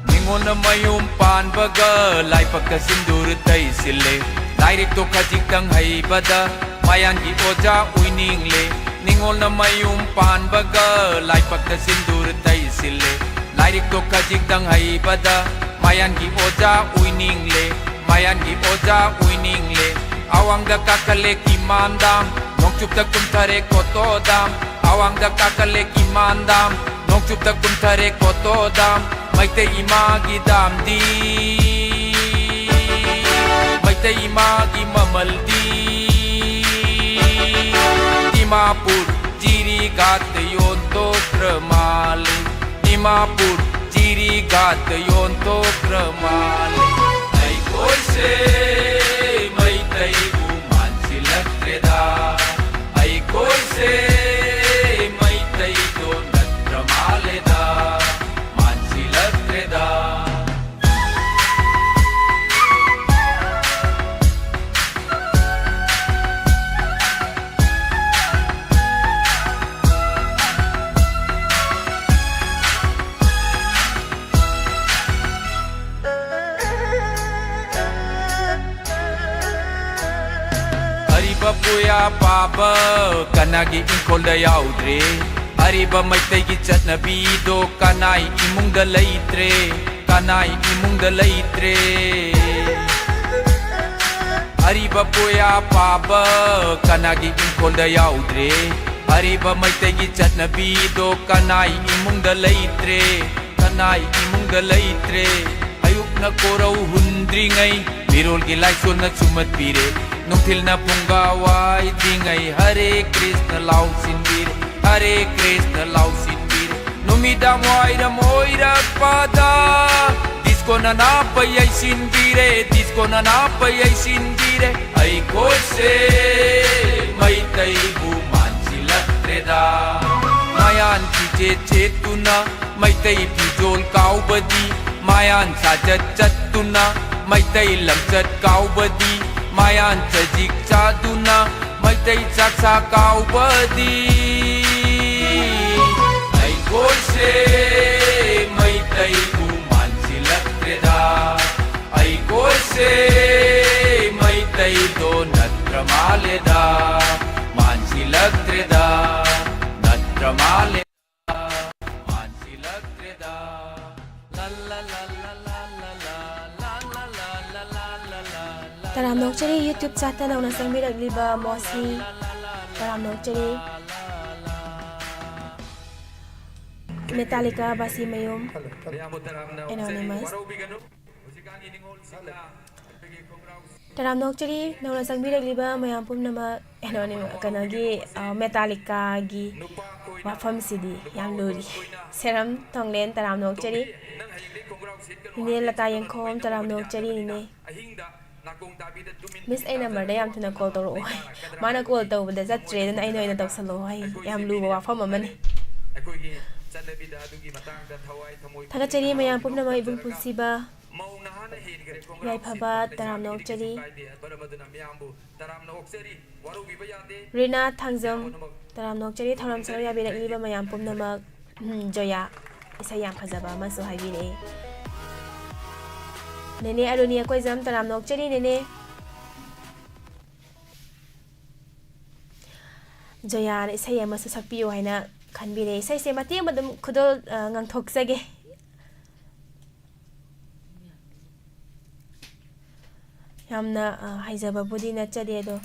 Ningon mayum pan baga lai pakka sindur tai sile Direct to khajik tang hai bada mayan gi oja uining le Ningon mayum pan baga lai pakka sindur tai sile Direct to khajik tang hai bada mayan gi oja uining le Mayan gi oja uining le Awang da kakale ki mandam Nong chup tak kum thare koto dam Awang da kakale ki mandam Nong chup tak kum thare koto dam Maitai ima gi dam di Maitai ima gi mamal di Dimapur jiri gat yon to kramale Dimapur jiri gat yon to kramale Ai koi se maitai bu mansilaktreda Ai koi se maitai do natramaleda mansilaktreda Puya papa kanagi inkol da yaudre ꯑꯔꯤꯕ ꯃꯩꯇꯩꯒꯤ ꯆꯠꯅꯕꯤꯗꯣ ꯀꯅꯥꯏ ꯏꯃꯨꯡꯗ ꯂꯩꯇ꯭ꯔꯦ ꯀꯅꯥꯏ ꯏꯃꯨꯡꯗ ꯂꯩꯇ꯭ꯔꯦ ꯑꯔꯤꯕ ꯄꯣꯌꯥ ꯄꯥꯕ ꯀꯅꯥꯒꯤ ꯏꯪꯈꯣꯜꯗ ꯌꯥꯎꯗ꯭ꯔꯦ ꯑꯔꯤꯕ ꯃꯩꯇꯩꯒꯤ ꯆꯠꯅꯕꯤꯗꯣ ꯀꯅꯥꯏ ꯏꯃꯨꯡꯗ ꯂꯩꯇ꯭ꯔꯦ ꯀꯅꯥꯏ ꯏꯃꯨꯡꯗ ꯂꯩꯇ꯭ꯔꯦ ꯑꯌꯨꯛꯅ ꯀꯣꯔꯧ ꯍꯨꯟꯗ꯭ꯔꯤꯉꯩ ꯃꯤꯔꯣꯜꯒꯤ ꯂꯥꯏꯁꯣꯟꯅ ꯆꯨꯝꯃꯠꯄꯤꯔꯦ ꯅꯨꯡꯊꯤꯜꯅ ꯄꯨꯡꯒꯥ ꯋꯥꯏꯗ꯭ꯔꯤꯉꯩ ꯍꯔꯦ ꯀ꯭ꯔꯤꯁꯅ ꯂꯥꯎꯁꯤꯟꯕꯤꯔꯦ हरे कृष्ण लाउसिनबीर नुमिदाम वाइरम ओइरकपदा दिसको नना पयैसिनबीरे दिसको नना पयैसिनबीरे अइकोसे मैतैबु मानसिलक्त्रेदा मायान खिचे चेतुना मैतै फिजोल काउबदी मायान साजत चत्तुना मैतै लमचत काउबदी मायान चजिक चादुना मैतै चाचा काउबदी Aikoise maitaibu mansilaktreda Aikoise maitaido natramaleda Mansilaktreda natramaleda Mansilaktreda La la la la la la la la la la la la la la Taram nokchari YouTube chata na unasang miragliba mosi Taram nokchari Metallica Basi Mayum Anonymous Taram nokchari na unasang miragliba mayam pumnama Anonymous kanagi Metallica gi wafam sidi yam lori Seram tonglen taram nokchari Nine lata yangkhom taram nokchari nine Miss ay number da yam tuna call toro oi mana call taw bada jatre na ay noy na taw salo oi yam lu wa fam man Thagachari mayam pumna mai bung pusiba Yai phaba taram nokchari Rina Thangjam taram nokchari thoram sar ya birak liba mayam pumna ma joya isa yam phajaba maso haibire Nene arunia koizam taram nokchari nene Joya isa yam maso sakpiyo haina khanbire sai se mati madam khudol ngang thoksage yamna haijaba budi na chade do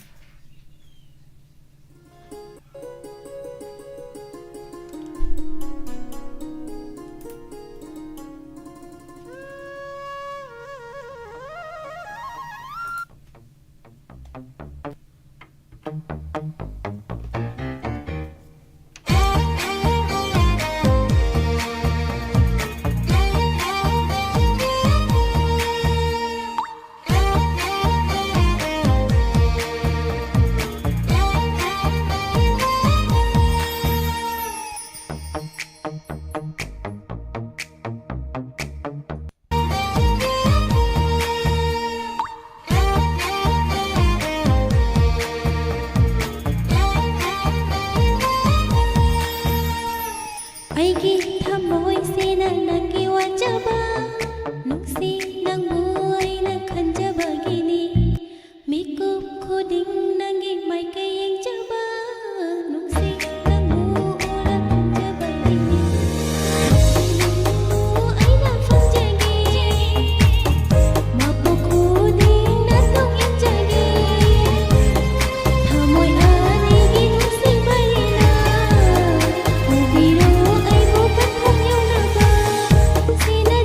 Sina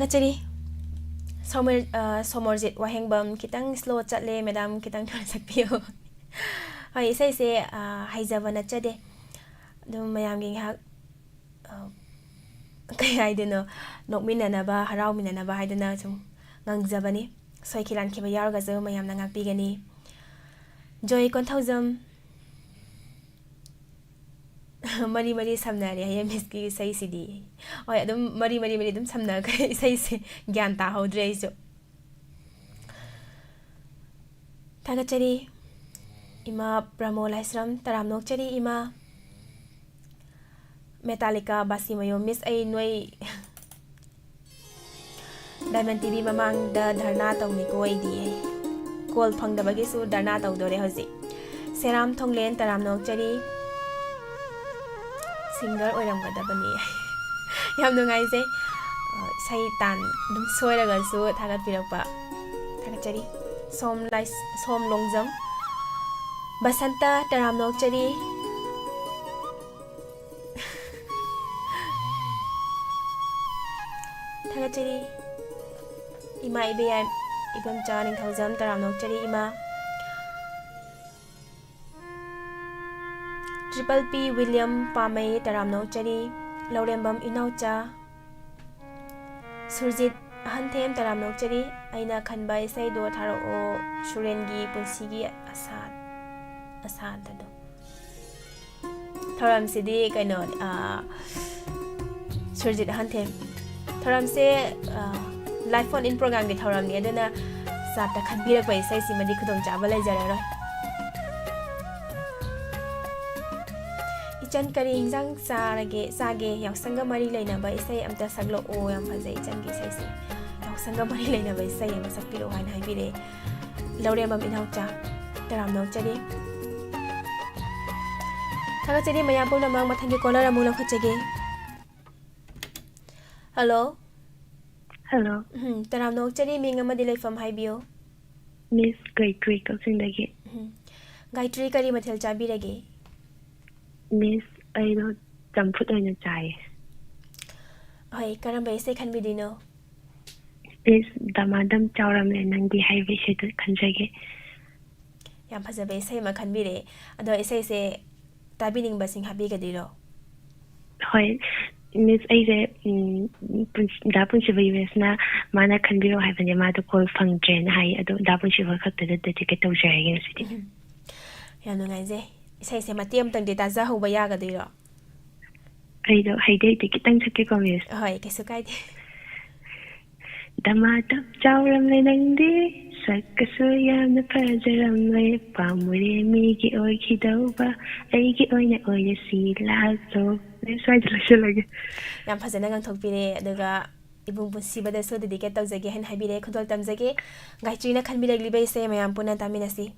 ꯊꯥꯒꯠꯆꯔꯤ ꯁꯣꯃꯣꯔꯖꯤꯠ ꯋꯥꯍꯦꯡꯕꯝ ꯈꯤꯇꯪ slow ꯆꯠꯂꯦ madam ꯈꯤꯇꯪ ꯊꯨꯅ ꯁꯛꯄꯤꯌꯨ ꯍꯣꯏ ꯏꯁꯩꯁꯦ ꯍꯩꯖꯕ ꯅꯠꯆꯗꯦ ꯑꯗꯨꯝ ꯃꯌꯥꯝꯒꯤ ꯉꯥꯏꯍꯥꯛ ꯀꯩ ꯍꯥꯏꯗꯣꯏꯅꯣ ꯅꯣꯛꯃꯤꯟꯅꯅꯕ ꯍꯔꯥꯎꯃꯤꯟꯅꯅꯕ ꯍꯥꯏꯗꯨꯅ ꯁꯨꯝ ꯉꯪꯖꯕꯅꯤ ꯁꯣꯏꯈꯤ ꯂꯥꯟꯈꯤꯕ ꯌꯥꯎꯔꯒꯁꯨ ꯃꯌꯥꯝꯅ ꯉꯥꯛꯄꯤꯒꯅꯤ ꯖꯣꯏ ꯀꯣꯟꯊꯧꯖꯝ ꯃꯔꯤ ꯃꯔꯤ ꯁꯝꯅꯔꯦ ꯍꯌꯦꯡ ꯃꯤꯁꯀꯤ ꯏꯁꯩꯁꯤꯗꯤ ꯍꯣꯏ ꯑꯗꯨꯝ ꯃꯔꯤ ꯑꯗꯨꯝ ꯁꯝꯅꯈ꯭ꯔꯦ ꯏꯁꯩꯁꯦ ꯒ꯭ꯌꯥꯟ ꯇꯥꯍꯧꯗ꯭ꯔꯦ ꯑꯩꯁꯨ ꯊꯥꯒꯠꯆꯔꯤ ꯏꯃꯥ ꯄ꯭ꯔꯃꯣ ꯂꯥꯏꯁ꯭ꯔꯝ ꯇꯔꯥꯝꯅꯣꯛꯆꯔꯤ ꯏꯃꯥ ꯃꯦꯇꯥꯂꯤꯀꯥ ꯕꯥꯁꯤꯃꯌꯣ ꯃꯤꯁ ꯑꯩ ꯅꯣꯏ ꯗꯥꯏꯃꯟ ꯇꯤꯚꯤ ꯃꯃꯥꯡꯗ ꯙꯔꯅꯥ ꯇꯧꯅꯤꯀꯣ ꯑꯩꯗꯤ ꯀꯣꯜ ꯐꯪꯗꯕꯒꯤꯁꯨ ꯙꯔꯅꯥ ꯇꯧꯗꯣꯔꯦ ꯍꯧꯖꯤꯛ ꯁꯦꯔꯥꯝ ꯊꯣꯡꯂꯦꯟ ꯇꯔꯥꯝꯅꯣꯛꯆꯔꯤ ꯁꯤꯡꯒꯔ ꯑꯣꯏꯔꯝꯒꯗꯕꯅꯤ ꯌꯥꯝ ꯅꯨꯡꯉꯥꯏꯖꯩ ꯏꯁꯩ ꯇꯥꯟ ꯑꯗꯨꯝ ꯁꯣꯏꯔꯒꯁꯨ ꯊꯥꯒꯠꯄꯤꯔꯛꯄ ꯊꯥꯒꯠꯆꯔꯤ ꯁꯣꯝ ꯂꯣꯡꯖꯝ ꯕꯁꯟꯇ ꯇꯔꯥꯝꯅꯣꯛꯆꯔꯤ ꯊꯥꯒꯠꯆꯔꯤ 이마 이베야 이범자 닝타우잠 따라노ꯛꯆꯔꯤ 이마 ट्रिपल पी विलियम पामई तारामनौचरी लौरेंबम इनौचा सुरजित अहंथेम तारामनौचरी अइना खनबा इसैदो थारओ सुरेनगी पुंसीगी असाददो थौरामसिदी कइनो सुरजित अहंथेम थौरामसे लाइफ फोन इन प्रोग्राम की थौरामनी अदुना साता खनबिरकबा इसैसिमदि खुदोंग चाबा लेजररोय इचन करी हिंजांग सागे यावसंगा मरी लेनबा इसै अमता सगलो ओ याम फजे इचन की इसैसे यावसंगा मरी लेनबा इसै याम सकपिरो हाइन हाइबिरे लौरेमम इनौचा तरामनौचरी थागचरी मयाम पुनमंग मथंगी कॉलर अमु लखचगे हेलो हेलो तरामनौचरी मिंग अमदि लेफम हाइबियो मिस गायत्री कौसिंदगी गायत्री करी मथल चाबिरगे मिस अइनो चंफुत ओइना चाय होय करंबा इसे खनबिदिनो मिस दमादम चावरामले नंगी हाइवे से खनजगे याम फजबे इसे म खनबिरे अदो इसे से ताबिनिंग बसिंग हाबिगदिरो होय मिस अइजे दा पुंसिबा यूएसना माना खनबिरो हाइबने मादो कॉल फंगड्रेन हाइ अदो दा पुंसिबा खत्तदे टिकेट तौजरगे नसिदि याम नुंगाइजे इसे मतेम तंग डेटा जा होबा यागदिरो अइदो हाइदे टिकेटंग सके कॉमिस होय केसु काइदे दमादम चावरामले नंदी सकसु याम फजरमले पामुरे मीगी ओय खिदौबा अइगी ओइना ओय सिलासो स्वाइदलसलगे याम फजना गंथोकपिरे अदुगा इबुंग पुंसिबदा सो डेडिकेट तौजगे हन हाइबिरे खुदोल तमजगे गायत्रीना खनबिरगलिबे इसे मयाम पुना तामिनसी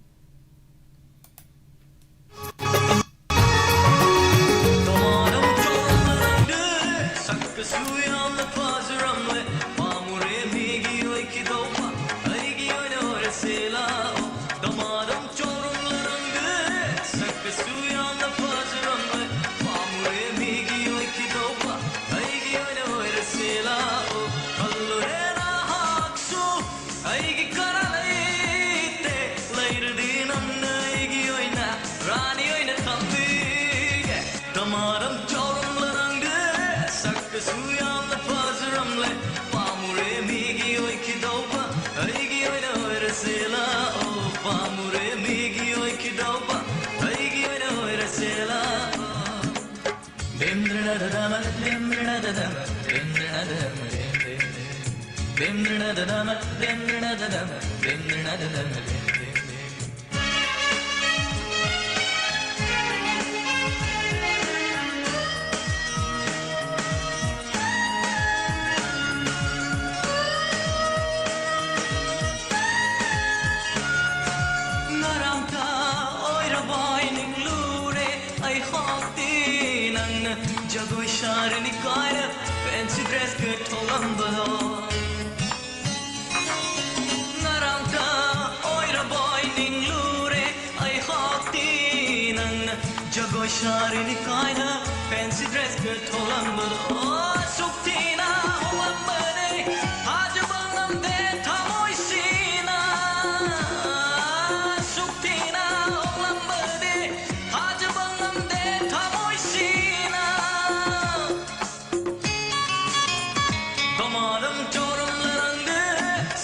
जगोई शारनी कायरा फैंसी ड्रेस के ठोलंबलो नरंका ओइरा बॉय निंगलूरे आई हाती नंग जगोई शारनी कायरा फैंसी ड्रेस के ठोलंबलो सुक्तीना हुआ मरे ꯅꯨꯡꯁꯤꯅ ꯗꯃꯥꯗꯝ ꯆꯥꯎꯔꯝꯂꯦ ꯅꯪꯗꯤ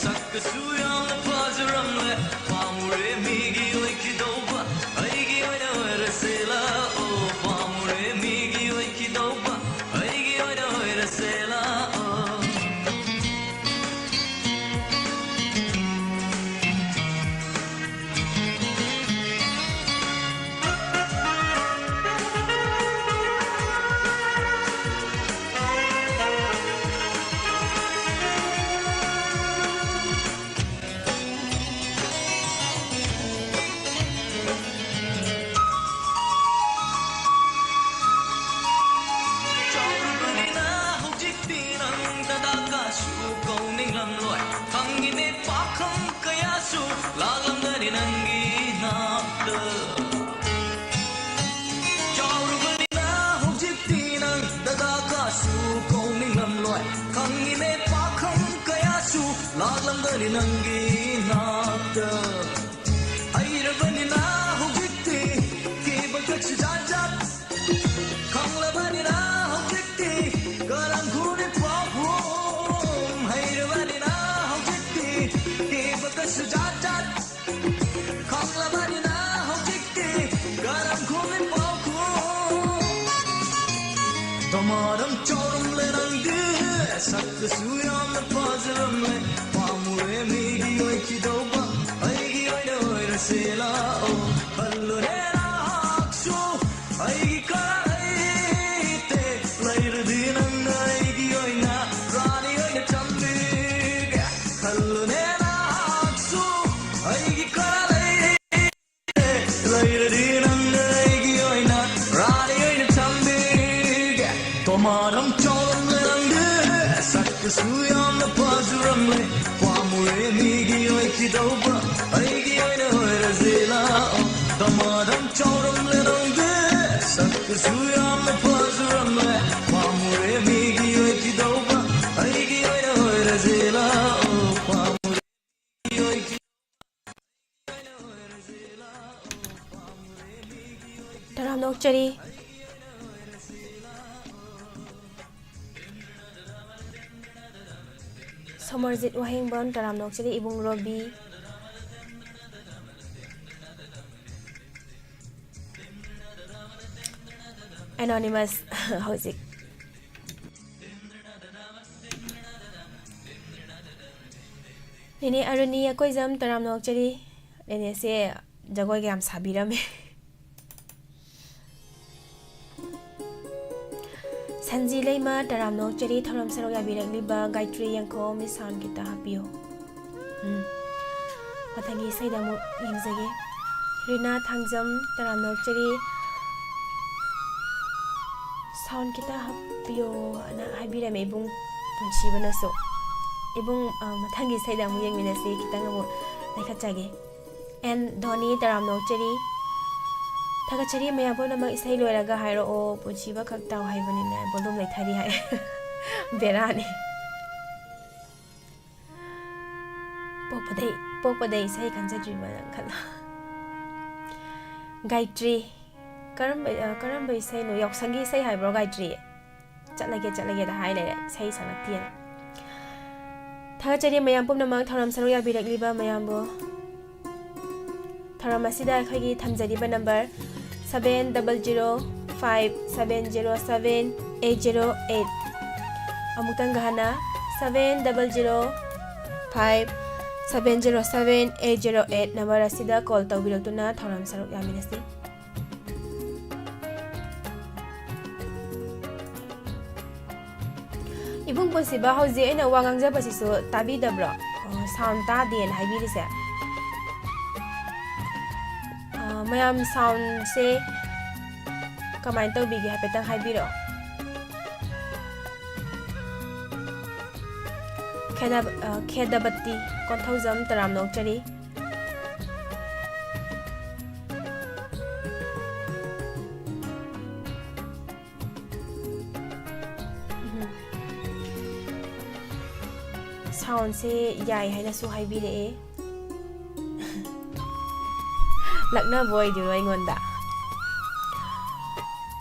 ꯁꯛꯀꯁꯨ ꯌꯥꯝꯅ ꯐꯖꯔꯝꯂꯦ ꯄꯥꯝꯃꯨꯔꯦ ꯃꯤꯒꯤ ꯑꯣꯏꯈꯤꯗꯧꯕ ꯑꯩꯒꯤ ꯑꯣꯏꯅ ꯑꯣꯏꯔꯁꯦ ꯂꯥꯛꯑꯣ ꯄꯥꯝꯃꯨꯔꯦ ꯃꯤꯒꯤ ꯑꯣꯏꯈꯤꯗꯧꯕ ꯑꯩꯒꯤ ꯑꯣꯏꯅ ꯑꯣꯏꯔꯁꯦ ꯂꯥꯛꯑꯣ Nangi naakta Airabanina hujikti Kibagak sijajat Kanglabanina hujikti Garang khune pahum Airabanina hujikti Kibagak sijajat Kanglabanina hujikti Garang khune pahum Damaram chorum le nangi Sakkasu yamna pajaram le Pamure migi oikidauba Aigi oida oirase lao Hallu ne raaksu Aigi karaite Lairadi nanga aigi oina Rani oina chambiga Hallu ne raaksu Aigi karaite Lairadi nanga aigi oina Rani oina chambiga Tomaram cholam le nanga Sakkasu yamna pajuram le Pamure migi oikidauba Aigi oina oirase lao Damaram choram le nanga Sakkasu yamna pajuram le Pamure migi oikidauba Aigi oina oirase lao Pamure migi oikidauba Taram nok chari Somerjit Wahingban Taram nok chari Ibung Robi Anonymous Hauzik Nene Aruni Akoizam Taram nok chari Nene se Jagoi gam sabirame Sanji Leima Taram nok chari Thoram Sarok Yabirakliba Gayatri Yanko Misan kita hapiyo Matangi Saida Muk Yengzage Rina Thangjam Taram nok chari Sound kita hapiyo Ana habirame ibung punchi banaso Ibung matangi Saida Muk Yengminase kita ngamu Naikachage And Dhoni Taram nok chari Thagachari maya bo namang isai loiraga hairo o puchiba khaktaw haibanina bolum leithari hai berani pokpadai isai kanjadri manang khala Gayatri karamba isai no yoksangi isai haibro Gayatri chatlage da hai le sai sanaktian Thagachari maya pum namang thoram saru ya birakliba maya bo Thoram asida khagi thamjariba number 7005707 Amutang gahana 7005707 number asida call tawbirakuna thoram saruk yaminasi Ibung posiba hauji aina wangangja pasisu tabi dabro sound ta den haibirise Mayam sound se kamain tau bigi hapetang haibiro Khedabati Konthaujam Taram nok chari sound se yai haina su haibire lakna boy diro ingonda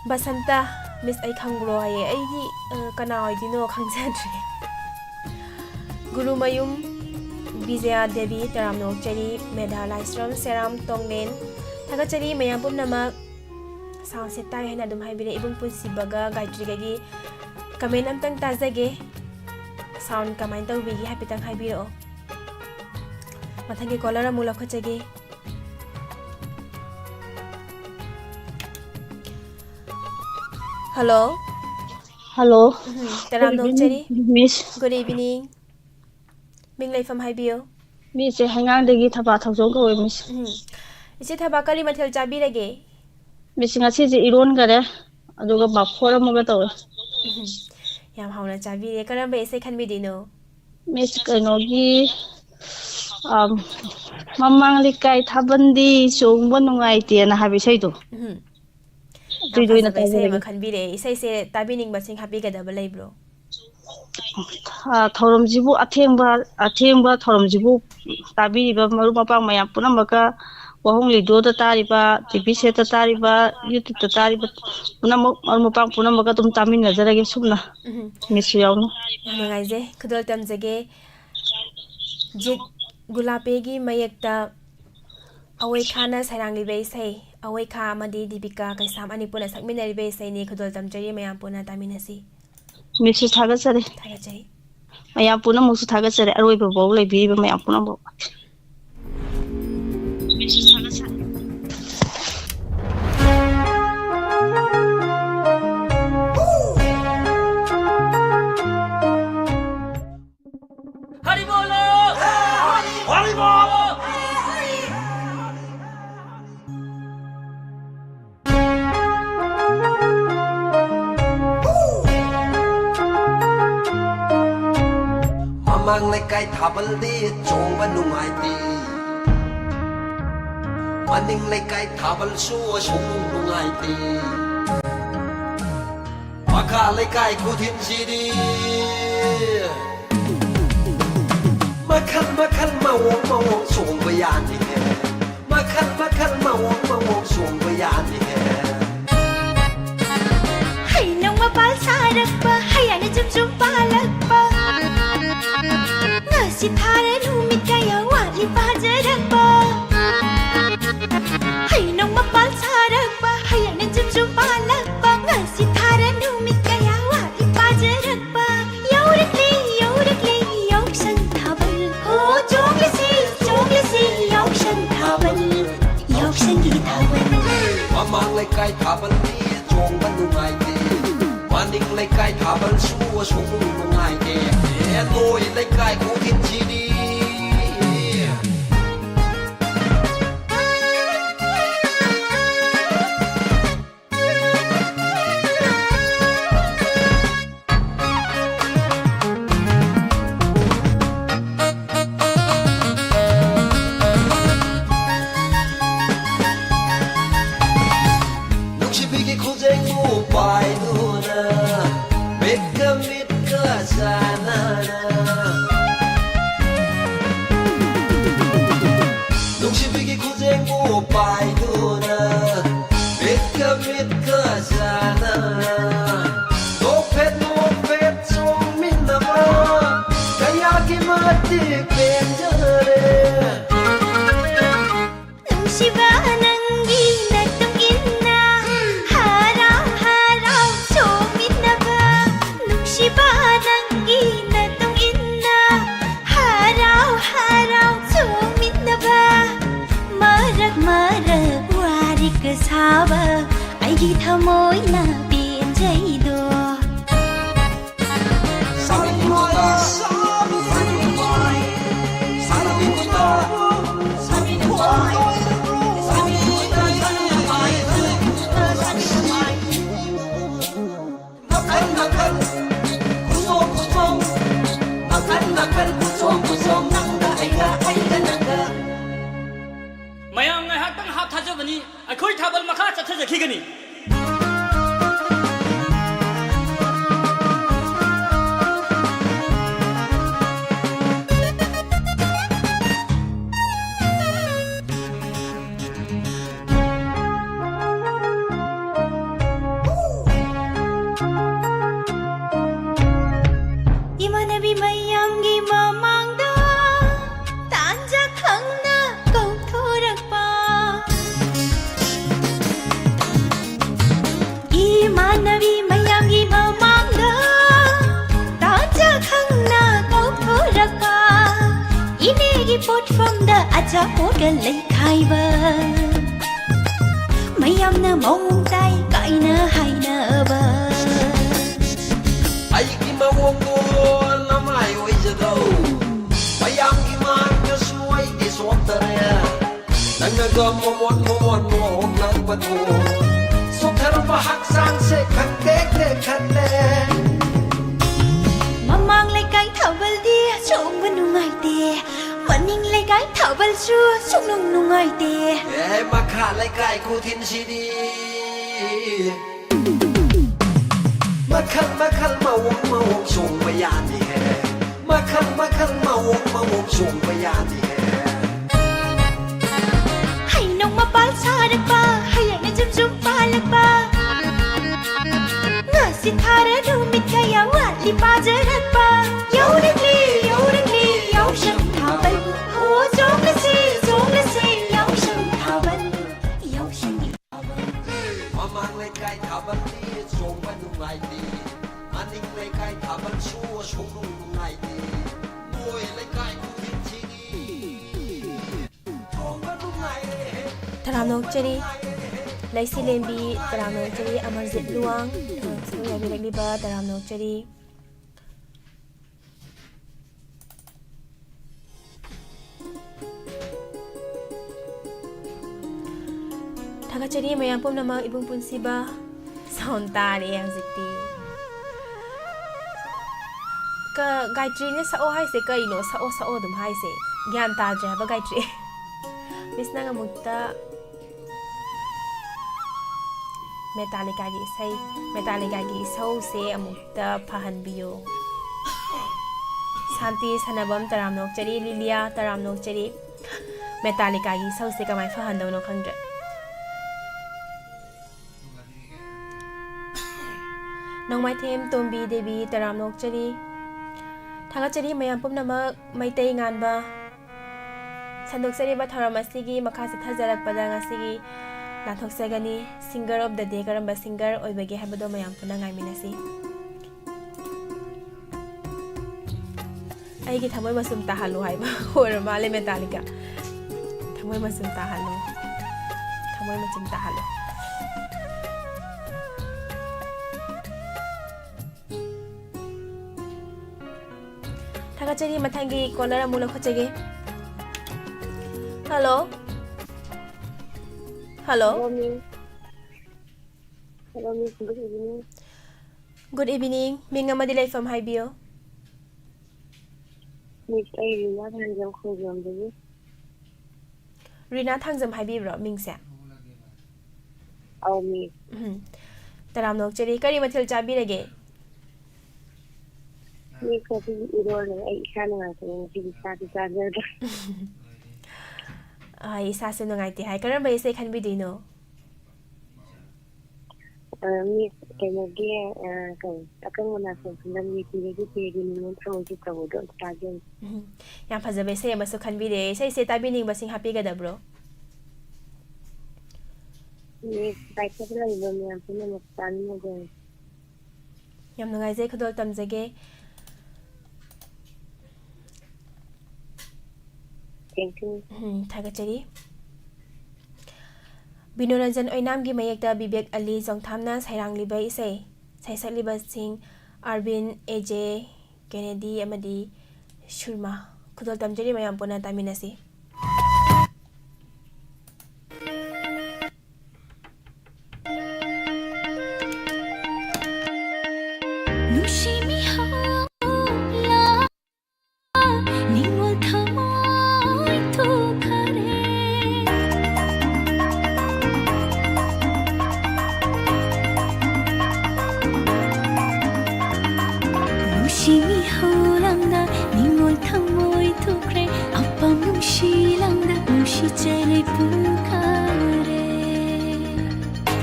Basanta Miss ay khangro ay di kana di no khangsadre Guru Mayum Bizaya Devi Taramno Chari Medha Laisram Seram Tongnen Thagachari mayam pumnamak sound set tai haina dum haibire ibung punsibaga gaitri gagi comment amtang tajage sound kamain tawbigi hapitang haibiro mathangi caller amula khachage Hello Hello Taramno Chari Miss Good evening Ming lai from haibio Miss hangang degi thaba thawjong ko Miss Ise thaba kali mathel chabi rage Miss ngasi je iron gare aduga bafora moga taw Yam hauna chabi re karam ba ise khanbi dino Miss kanogi mamang likai thabandi chongbo nungai te na habi sei to Tuidoina ta ise ma khanbi re ise se tabi ning ba sing happy ga da ba lei bro Thoramjibu athengba thoramjibu tabi ba maru mapang mayam punamaka wahong lido ta tariba TV set ta tariba YouTube ta tariba punamuk maru mapang punamaka tum tamin nazarage sumna Miss yaunu Nungaije khudol tamjage jit gulapegi mayekta awai khana sairangli be sai awai kha amadi dipika kaisam ani puna sakminari be sai ni khudol tamjari mayam puna taminasi Miss thagasare mayam puna musu thagasare aroi ba bau le bi ba mayam puna bo Miss thagasare Hari bolo Hari bolo Mamang lekai thabal di chongba nungai ti Maning lekai thabal su sung nungai ti Maka lekai kutin sidi Makan mawong sung bayan ni he Makan mawong sung bayan ni he Hay nong mapal sarak pa hayang na jum palak pa Ngasi tharen humit kaya wali pajarak pa Hay nong mapal sarak pa hayang na jum palak pa Ngasi tharen humit kaya wali pajarak pa Yaurak li yauk sang thabal Oh chong lisi yauk sang thabal Yauk sang gi thabal Mamang lekai thabal di chongba nungai ti Maning lekai thabal su sung nungai ti Loi lekai kutin sidi Nuksibigi kuzengu pai duna Mitka sanana Nuksibigi kuzengu pai duna Mitka sanana Nopet song minama Kaya kimatik benjare Nungsiba nanggi natong inna Haraw sumit na ba Nungsiba nanggi natong inna Haraw sumit na ba Marag wari kasaba Ay di thamoy na pinjaydo Sabi mo ta mayam ngai hatang hap thajabani akhoi thabal makha chathajaki gani 이만나비 마양기 마망다 단자 강나 꽁토락바 이만나비 마양기 마망다 단자 강나 꽁토락바 이내기 potfamda aja pogal lay khaiba mayamna mongtai kaina haina ba aiki mawongo lamai oijado mayam gi man ka suai di sotare nangna ga momon nang patu sothar pa hak sang se khatte ke khatte mamang lay kai thawal di chung ba nungai te maning lay kai thawal chu chung nungai te makha lai kai ku thin si di makhal mawong chung bayani he makhal mawong chung bayani he hay nong mapal sarak ba hayang na jum palak ba nga si thara dumit kaya wali pa jarak ba yaw rangli yaw shang thawal ho jong la si yaw shang thawal mamang lai kai thawal ni chung ba nungai di maning lai kai thawal chu chung nungai di boy lai kai ku thin chi di chung ba nungai Taramnok Cheri Laisi Lembi Taramnok Cheri Amarjit Luang Suya Bilagliba Taramnok Cheri Thagachari mayam pumnamang ibung punsiba sound tare hangziti ka Gayatri ne sao hai se kai no sao dum hai se gyan ta je ba Gayatri bisna nga mutta Metallica gi sau se amukta phahan biyo Santi Sanabam Taramnok Cheri Lilia Taramnok Cheri Metallica gi sau se kamai phahan do no khangdre Nongmai Them Tombi Devi Taramnok Cheri Thagachari mayam pumnamak maitai nganba Sandok Seriba Tharamasi makha se thajarakpada ngasigi Nathoksagani Singer of the Day karamba singer oibagi habado mayam puna ngaiminasi Aigi thamoy masum tahalu haiba or male Metallica Thamoy masum tahalu Thagachari mathangi kolara mula khochege Hello Hello Miss, good evening. Good evening minga madilay from Haibio Miss Rina Thangjam Khojam Devi Rina Thangjam Haibibro mingse Aw Miss Taramnok Cheri kari mathil chabirage Miss ko irol ai kana na si sa charger Ay isa sa nungai ti hai karamba isay khanbi dino Miss kenoge kan akan muna so sunan mi pili pili nun promote ko do charger Yang fazabe say maso khanbi de say tabi ning basing happy ga da bro Miss baita la ibo mi am pina mo tan mo go Yam nungai zay khodol tamjage Thank you. Thagachari Binoranjan Oinam gi mayekta Bibek Ali Jongthamna sairang liba isai saisat liba sing Arvin AJ Kennedy amadi Shurma khudol tamjari mayam puna taminasi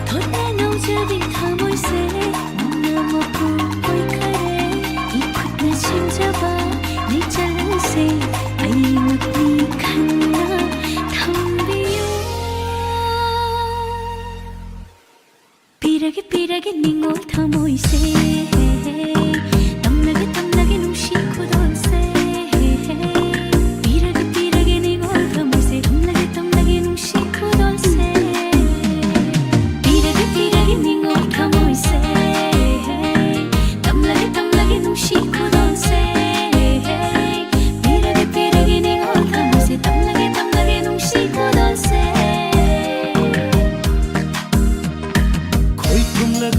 Thốt nè nâu chưa bị thả môi xế 삐라게 닝올 타모이세 땀나게 땀나게 눈시 굳어세 삐라게 삐라게 닝올 타모이세 땀나게 땀나게 눈시 굳어세 삐라게 삐라게 닝올 타모이세 땀나게 땀나게 눈시 굳어세 삐라게 삐라게 닝올 타모이세 땀나게 땀나게 눈시 굳어세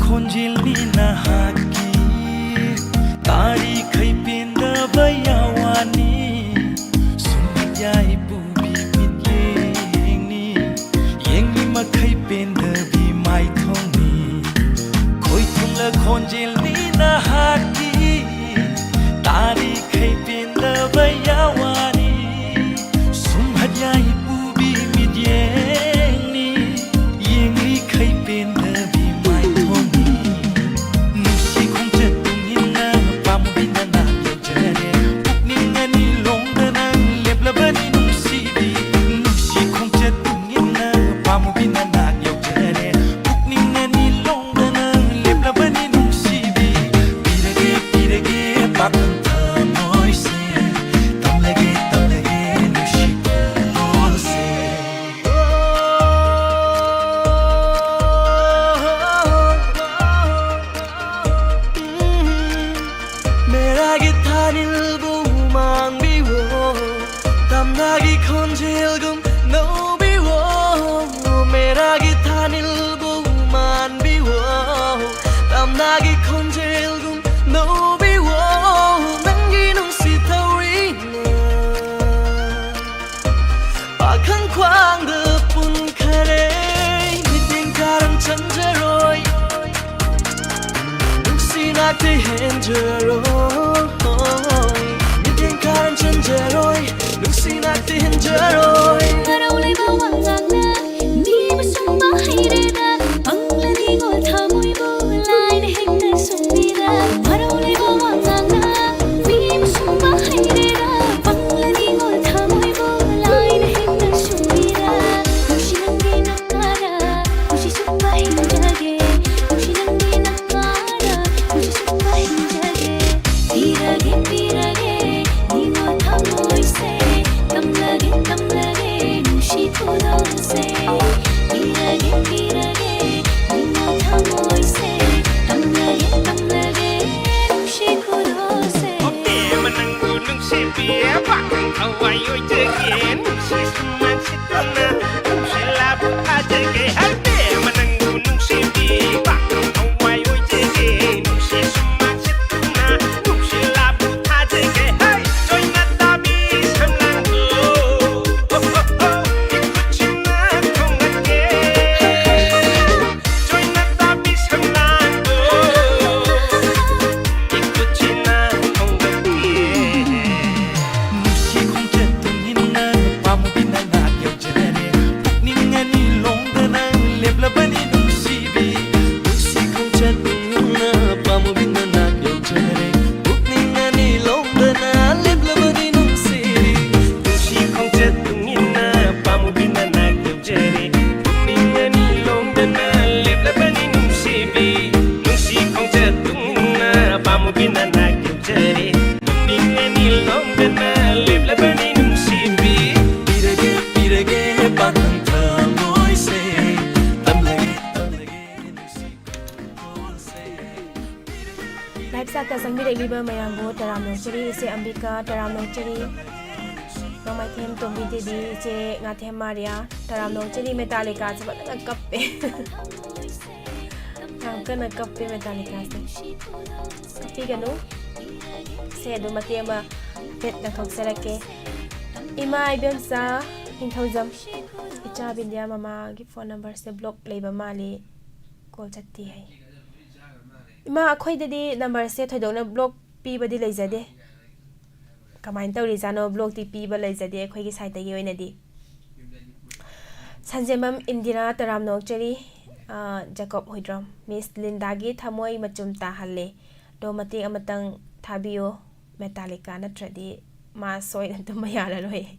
Konjilina haki tari khai pinda bayawani sumya ibu bibitni yengi makai pinda bi mai thongni koi thumla konjilina haki tari khai pinda bayawani sumya ibu bibitni yengi khai pinda Maria, Taramno Chili Metallica, but a copy. I'm gonna copy Metallica. Figano said the Matema Pet the Toxerake. Ima Bensa in Tozam. It's a bit the Mama give phone numbers the block labor Mali call at tea. Ima quite the day number set I don't block people the laser day. Come on, Torizano block the people laser day, quick side the unity. Sanjemam Indira Taramno Cherry Jacob Hoydrum Miss Lindagi Tamoi Machum Tahale Domati Amatang Tabio Metallica Natradi Ma soy and Mayala way.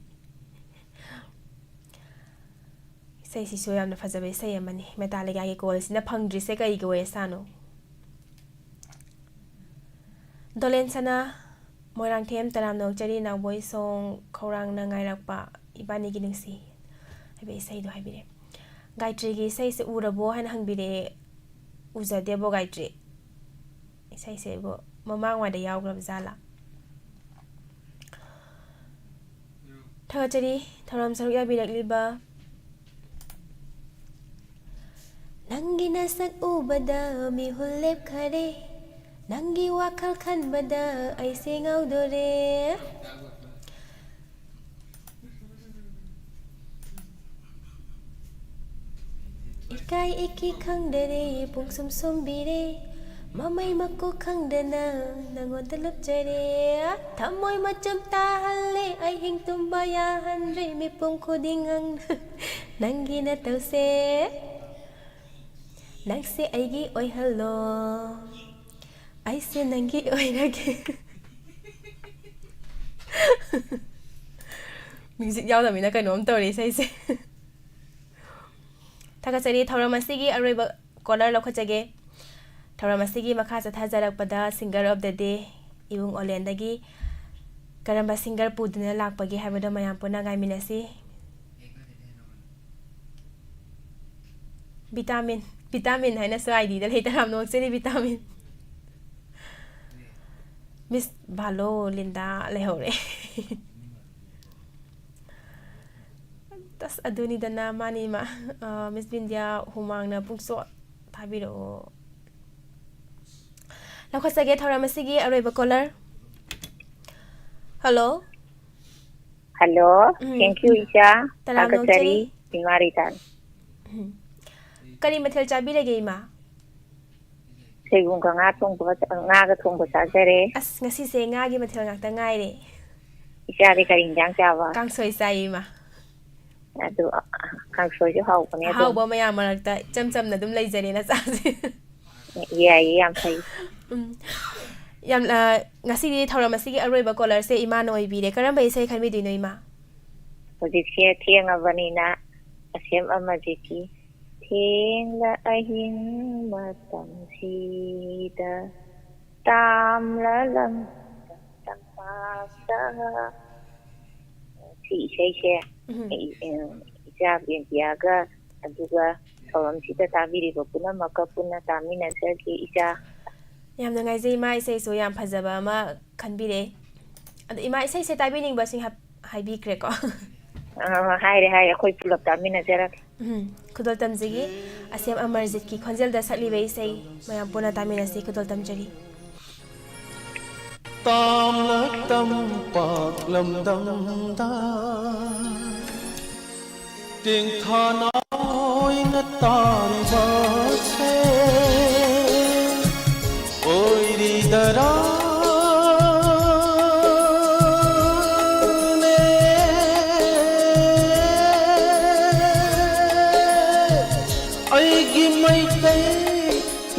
이ꯁꯩꯁꯤꯁꯨ ꯌꯥꯝꯅ ꯐꯖꯕ ꯏꯁꯩ ꯑꯃꯅꯤ ꯃꯦꯇꯥꯂꯤꯀꯥꯒꯤ ꯀꯣꯜꯁꯤꯅ ꯐꯪꯗ꯭ꯔꯤꯁꯦ ꯀꯩꯒꯤ ꯑꯣꯏꯔꯁꯥꯅꯣ ꯗꯣꯂꯦꯟ ꯁꯅꯥ ꯃꯣꯏꯔꯥꯡꯊꯦꯝ ꯇꯔꯥꯝꯅꯧꯆꯔꯤ ꯅꯥꯎꯕꯣꯏ ꯁꯣꯡ ꯈꯧꯔꯥꯡꯅ ꯉꯥꯏꯔꯛꯄ ꯏꯕꯥꯅꯤꯒꯤ ꯅꯨꯡꯁꯤ ꯍꯥꯏꯕ ꯏꯁꯩꯗꯣ ꯍꯥꯏꯕꯤꯔꯦ ꯒꯥꯏꯇ꯭ꯔꯤꯒꯤ ꯏꯁꯩꯁꯦ ꯎꯔꯕꯣ ꯍꯥꯏꯅ ꯍꯪꯕꯤꯔꯛꯑꯦ ꯎꯖꯗꯦꯕꯣ ꯒꯥꯏꯇ꯭ꯔꯤ ꯏꯁꯩꯁꯦꯕꯨ ꯃꯃꯥꯡꯋꯥꯏꯗ ꯌꯥꯎꯈ꯭ꯔꯕ ꯖꯥꯠꯂꯥ ꯊꯥꯒꯠꯆꯔꯤ ꯊꯧꯔꯝ ꯁꯔꯨꯛ ꯌꯥꯕꯤꯔꯛꯂꯤꯕ ꯅꯪꯒꯤ ꯅꯁꯛ ꯎꯕꯗ ꯃꯤꯍꯨꯜ ꯂꯦꯞꯈꯔꯦ ꯅꯪꯒꯤ ꯋꯥꯈꯜ ꯈꯟꯕꯗ ꯑꯩꯁꯦ ꯉꯥꯎꯗꯣꯔꯦ 이까이 이키 ꯈꯪꯗꯔꯦ ꯄꯨꯡꯁꯨꯝ ꯁꯨꯝꯕꯤꯔꯦ ꯃꯃꯩ ꯃꯀꯣꯛ ꯈꯪꯗꯅ ꯅꯪꯉꯣꯟꯗ ꯂꯨꯞꯆꯔꯦ ꯊꯃꯣꯏ ꯃꯆꯨꯝ ꯇꯥꯍꯜꯂꯦ ꯑꯍꯤꯡ ꯇꯨꯝꯕ ꯌꯥꯍꯟꯗ꯭ꯔꯦ ꯃꯤꯄꯨꯝ ꯈꯨꯗꯤꯡ ꯅꯪꯒꯤ ꯅꯇꯧꯁꯦ ꯅꯪꯁꯦ ꯑꯩꯒꯤ ꯑꯣꯏꯍꯜꯂꯣ ꯑꯩꯁꯦ ꯅꯪꯒꯤ ꯑꯣꯏꯔꯒꯦ ꯃ꯭ꯌꯨꯖꯤꯛ ꯌꯥꯎꯗꯕꯅꯤꯅ ꯀꯩꯅꯣꯝ ꯇꯧꯔꯤ ꯏꯁꯩꯁꯦ ꯊꯥꯒꯠꯆꯔꯤ ꯊꯧꯔꯝ ꯑꯁꯤꯒꯤ ꯑꯔꯣꯏꯕ ꯀꯣꯂꯔ ꯂꯧꯈꯠꯆꯒꯦ ꯊꯧꯔꯝ ꯑꯁꯤꯒꯤ ꯃꯈꯥ ꯆꯠꯊꯖꯔꯛꯄꯗ ꯁꯤꯡꯒꯔ ꯑꯣꯐ ꯗ ꯗꯦ ꯏꯕꯨꯡ ꯑꯣꯂꯦꯟꯗꯒꯤ ꯀꯔꯝꯕ ꯁꯤꯡꯒꯔ ꯄꯨꯗꯨꯅ ꯂꯥꯛꯄꯒꯦ ꯍꯥꯏꯕꯗꯣ ꯃꯌꯥꯝ ꯄꯨꯟꯅ ꯉꯥꯏꯃꯤꯟꯅꯁꯤ ꯚꯤꯇꯥꯃꯤꯟ ꯍꯥꯏꯅꯁꯨ ꯑꯥꯏꯗꯤꯗ ꯂꯩ ꯇꯔꯥꯝꯅꯣꯛꯆꯔꯤ ꯚꯤꯇꯥꯃꯤꯟ ꯃꯤꯁ ꯚꯥꯂꯣ ꯂꯤꯟꯗꯥ ꯂꯩꯍꯧꯔꯦ ꯇꯁ ꯑꯗꯨꯅꯤꯗꯅ ꯃꯥꯅꯤ ꯃꯤꯁ ꯕꯤꯟꯗꯤꯌꯥ ꯍꯨꯃꯥꯡꯅ ꯄꯨꯡꯁꯣꯠ ꯊꯥꯕꯤꯔꯛꯑꯣ ꯂꯧꯈꯠꯆꯒꯦ ꯊꯧꯔꯝ ꯑꯁꯤꯒꯤ ꯑꯔꯣꯏꯕ colour hello hello thank you ꯏꯆꯥ ꯊꯥꯒꯠꯆꯔꯤ ꯇꯔꯥꯝꯅꯣꯛꯆꯔꯤ ꯏꯃꯥ ꯔꯤꯇꯥ ꯀꯔꯤ ꯃꯊꯦꯜ ꯆꯥꯕꯤꯔꯒꯦ ꯏꯃꯥ ꯁꯣꯏꯕꯨꯝꯒ ꯉꯥꯒ ꯊꯣꯡꯕ ꯆꯥꯖꯔꯦ ꯑꯁ ꯉꯁꯤꯁꯦ ꯉꯥꯒꯤ ꯃꯊꯦꯜ ꯉꯥꯛꯇ ꯉꯥꯏꯔꯦ ꯏꯆꯥꯗꯤ ꯀꯔꯤ ꯏꯟꯖꯥꯡ ꯆꯥꯕ ꯀꯥꯡꯁꯣꯏ ꯆꯥꯏ ꯏꯃꯥ ꯑꯗꯨ ꯀꯥꯡꯁꯣꯏꯁꯨ ꯍꯥꯎꯕꯅꯦ ꯑꯗꯨꯝ ꯑꯍꯥꯎꯕ ꯃꯌꯥꯝ ꯃꯔꯛꯇ ꯏꯆꯝ ꯆꯝꯅ ꯑꯗꯨꯝ ꯂꯩꯖꯔꯦꯅ ꯆꯥꯁꯦ ꯌꯥꯏꯌꯦ ꯌꯥꯝ ꯐꯩ ꯌꯥꯝ ꯉꯁꯤꯗꯤ ꯊꯧꯔꯝ ꯑꯁꯤꯒꯤ ꯑꯔꯣꯏꯕ ꯀꯣꯂꯔꯁꯦ ꯏꯃꯥꯅ ꯑꯣꯏꯕꯤꯔꯦ ꯀꯔꯝꯕ ꯏꯁꯩ ꯈꯟꯕꯤꯗꯣꯏꯅꯣ ꯏꯃꯥ ꯍꯧꯖꯤꯛꯁꯦ ꯊꯦꯡꯉꯕꯅꯤꯅ ꯑꯁꯦꯝ ꯑꯃꯖꯤꯠꯀꯤ ꯊꯦꯡꯂ ꯑꯍꯤꯡ ꯃꯇꯝꯁꯤꯗ ꯇꯥꯝꯂ ꯂꯝꯇꯝꯄꯥꯛꯇ ꯁꯤ ꯏꯁꯩꯁꯦ ꯏꯆꯥ ꯕꯦꯟꯇꯤꯌꯥꯒ ꯑꯗꯨꯒ ꯊꯧꯔꯝꯁꯤꯗ ꯇꯥꯕꯤꯔꯤꯕ ꯄꯨꯝꯅꯃꯛꯀ ꯄꯨꯟꯅ ꯇꯥꯃꯤꯟꯅꯖꯒꯦ ꯏꯆꯥ ꯌꯥꯝꯅ ꯉꯥꯏꯖꯩ ꯏꯃꯥ ꯏꯁꯩꯁꯨ ꯌꯥꯝ ꯐꯖꯕ ꯑꯃ ꯈꯟꯕꯤꯔꯦ ꯑꯗꯣ ꯏꯃꯥ ꯏꯁꯩꯁꯦ ꯇꯥꯕꯤꯅꯤꯡꯕꯁꯤꯡ ꯍꯥꯏꯕꯤꯈ꯭ꯔꯦꯀꯣ ꯍꯥꯏꯔꯦ ꯑꯩꯈꯣꯏ ꯄꯨꯂꯞ ꯇꯥꯃꯤꯟꯅꯖꯔꯒꯦ ꯈꯨꯗꯣꯜ ꯇꯝꯖꯒꯤ ꯑꯁꯦꯝ ꯑꯃꯔꯖꯤꯠꯀꯤ ꯈꯣꯟꯖꯦꯜꯗ ꯁꯛꯂꯤꯕ ꯏꯁꯩ ꯃꯌꯥꯝ ꯄꯨꯟꯅ ꯇꯥꯃꯤꯟꯅꯁꯤ ꯈꯨꯗꯣꯜ ꯇꯝꯖꯔꯤ ꯇꯥꯝꯂꯛ ꯇꯝꯄꯥꯛ ꯂꯝꯗꯝꯗ ꯇꯦꯡꯊꯥꯅ ꯑꯣꯏꯅ ꯇꯥꯔꯤꯕꯁꯦ ꯑꯣꯏꯔꯤꯗꯔꯥ ꯑꯩꯒꯤ ꯃꯩꯇꯩ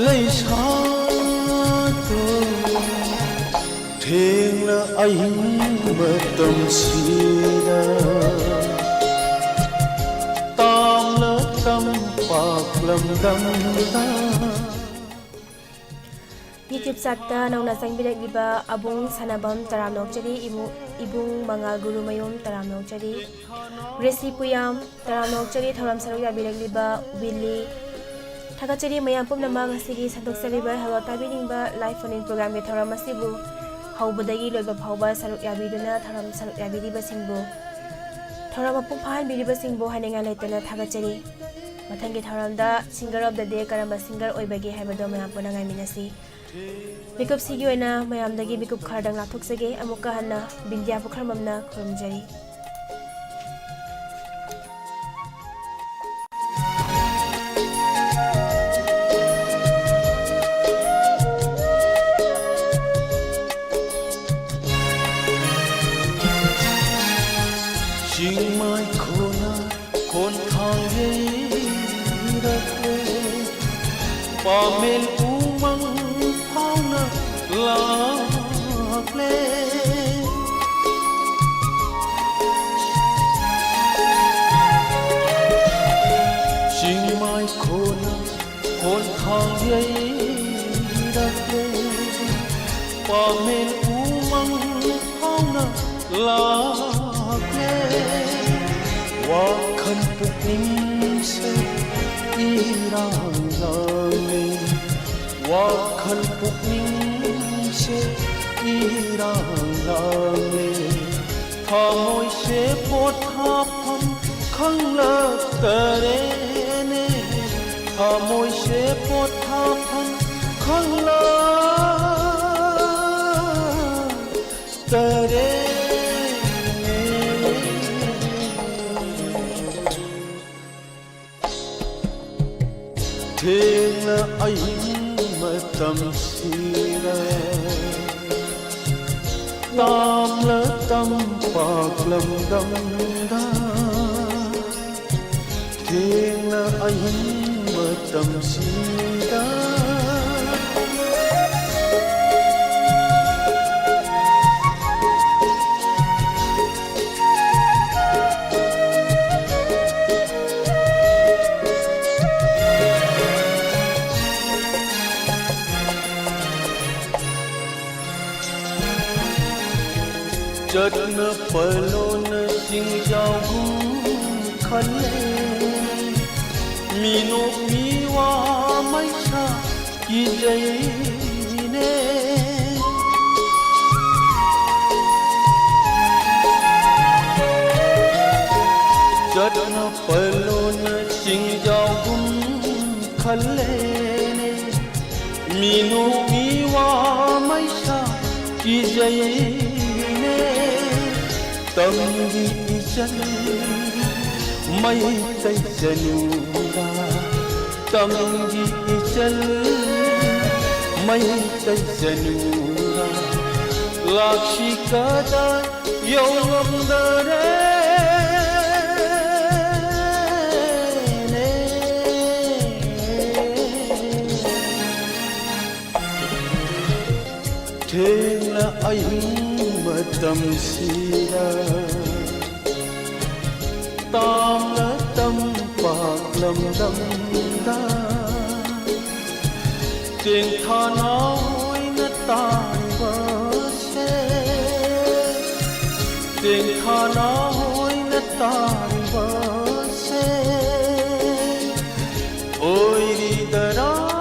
ꯂꯩꯁꯥꯗꯣ ꯊꯦꯡꯅ ꯑꯍꯤꯡ ꯃꯇꯝꯁꯤꯗ ꯇꯥꯝꯂ ꯇꯝꯄꯥꯛ ꯂꯝꯗꯝꯗ ꯌꯨꯇ꯭ꯌꯨꯕ ꯆꯥꯠꯇ ꯅꯧꯅ ꯆꯪꯕꯤꯔꯛꯂꯤꯕ ꯑꯕꯨꯡ ꯁꯥꯅꯕꯝ ꯇꯔꯥꯝꯅꯣꯛꯆꯔꯤ ꯏꯕꯨꯡ ꯃꯉꯥꯜ ꯒꯨꯔꯨꯃꯌꯨꯝ ꯇꯔꯥꯝꯅꯣꯛꯆꯔꯤ ꯔꯦꯁꯤ ꯄꯨꯌꯥꯝ ꯇꯔꯥꯝꯅꯣꯛꯆꯔꯤ ꯊꯧꯔꯝ ꯁꯔꯨꯛ ꯌꯥꯕꯤꯔꯛꯂꯤꯕ ꯋꯤꯜꯂꯤ ꯊꯥꯒꯠꯆꯔꯤ ꯃꯌꯥꯝ ꯄꯨꯝꯅꯃꯛ ꯉꯁꯤꯒꯤ ꯁꯟꯗꯣꯛꯆꯔꯤꯕ ꯍꯦꯜꯂꯣ ꯇꯥꯕꯤꯅꯤꯡꯕ ꯂꯥꯏꯚ ꯐꯣꯟ ꯏꯟ ꯄ꯭ꯔꯣꯒ꯭ꯔꯥꯝꯒꯤ ꯊꯧꯔꯝ ꯑꯁꯤꯕꯨ ꯍꯧꯕꯗꯒꯤ ꯂꯣꯏꯕ ꯐꯥꯎꯕ ꯁꯔꯨꯛ ꯌꯥꯕꯤꯗꯨꯅ ꯊꯧꯔꯝ ꯁꯔꯨꯛ ꯌꯥꯕꯤꯔꯤꯕꯁꯤꯡꯕꯨ ꯊꯧꯔꯝ ꯃꯄꯨꯡ ꯐꯥꯍꯟꯕꯤꯔꯤꯕꯁꯤꯡꯕꯨ ꯍꯥꯏꯅꯤꯡꯉꯥꯏ ꯂꯩꯇꯅ ꯊꯥꯒꯠꯆꯔꯤ ꯃꯊꯪꯒꯤ ꯊꯧꯔꯝꯗ ꯁꯤꯡꯒꯔ ꯑꯣꯐ ꯗ ꯗꯦ ꯀꯔꯝꯕ ꯁꯤꯡꯒꯔ ꯑꯣꯏꯕꯒꯦ ꯍꯥꯏꯕꯗꯣ ꯃꯌꯥꯝ ꯄꯨꯟꯅ ꯉꯥꯏꯃꯤꯟꯅꯁꯤ ꯃꯤꯀꯨꯞꯁꯤꯒꯤ ꯑꯣꯏꯅ ꯃꯌꯥꯝꯗꯒꯤ ꯃꯤꯀꯨꯞ ꯈꯔꯗꯪ ꯂꯥꯞꯊꯣꯛꯆꯒꯦ ꯑꯃꯨꯛꯀ ꯍꯟꯅ ꯕꯤꯟꯗꯤꯌꯥ ꯄꯨꯈ꯭ꯔꯃꯝꯅ ꯈꯨꯔꯨꯝꯖꯔꯤ ꯆꯤꯡꯃꯥꯏ ꯈꯣꯅ ꯈꯣꯟꯊꯥꯡ ꯌꯩꯔꯛꯂꯦ ꯄꯥꯃꯦꯜ ꯎꯃꯪ ꯐꯥꯎꯅ ꯂꯥꯛꯂꯦ 이렇게 밤엔 우망하나 라게 와칸 북닝새 이랑랑네 와칸 북닝새 이랑랑네 타모이새 보타팜 강락다레네 타모이새 보타팜 강락다레네 Thena ayim matam sira tam la tam pak lam dam da Thena ayim matam sira chợt nở palo nở sinh giao khăn mi no mi wa mai sa ki jai ne chợt nở palo nở sinh giao khăn mi no mi wa mai sa ki jai tâm đi chân mây tây chân tâm đi chân mây tây chân lakshi kada yêu ngâm đờ thế là anh tâm sira tam la tâm bạc lâm đâm đa tiếng tha nói nó tai vỡ xe tiếng tha nói nó tai vỡ xe ôi đi ta đó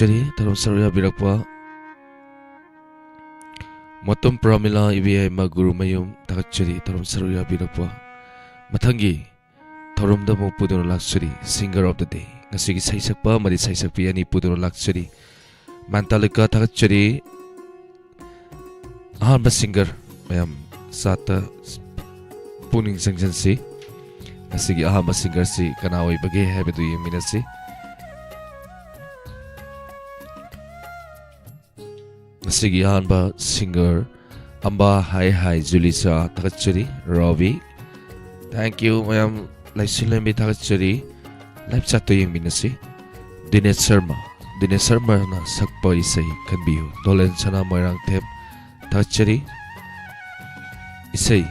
Jadi dalam sarya birakwa motom pramila ibi ma guru mayum takachari dalam sarya birakwa mathangi tharumda mo pudono laksuri singer of the day ngasigi saisakpa mari saisakpi ani pudono laksuri mantalika takachari ahanba singer mayam sata puning sangjansi ngasigi ahanba singer si kana oi bage habedu yeminasi ngasigi ahanba singer amba hai julisa takachari Ravi thank you mayam laisilembi takachari live chat to yeminasi Dinesh Sharma na sakpa isai kanbiu dolen chana moirang them takachari isai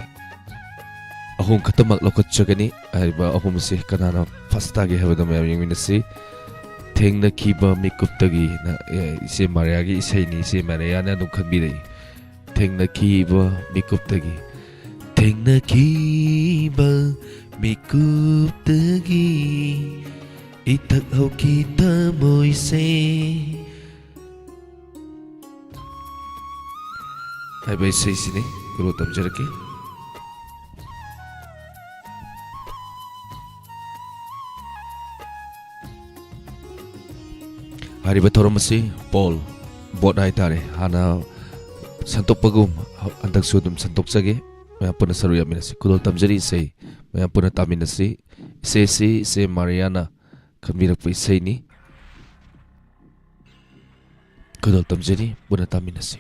ahum khatamak lokachagani aiba ahum se kanana fasta ge habada mayam yeminasi thengna kiba mikuptagi na ise mariagi isai ni ise mariana dum khanbirei thengna kiba mikuptagi thengna kiba mikuptagi itak hau kita moise aiba isai sini guru tamjaraki hari batorom si Paul bot hai tare hana santok pagum antak sudum santok sage maya puna saruya minasi kudol tamjari sei maya puna taminasi se Mariana kamirak pa isay ni kudol tamjari puna taminasi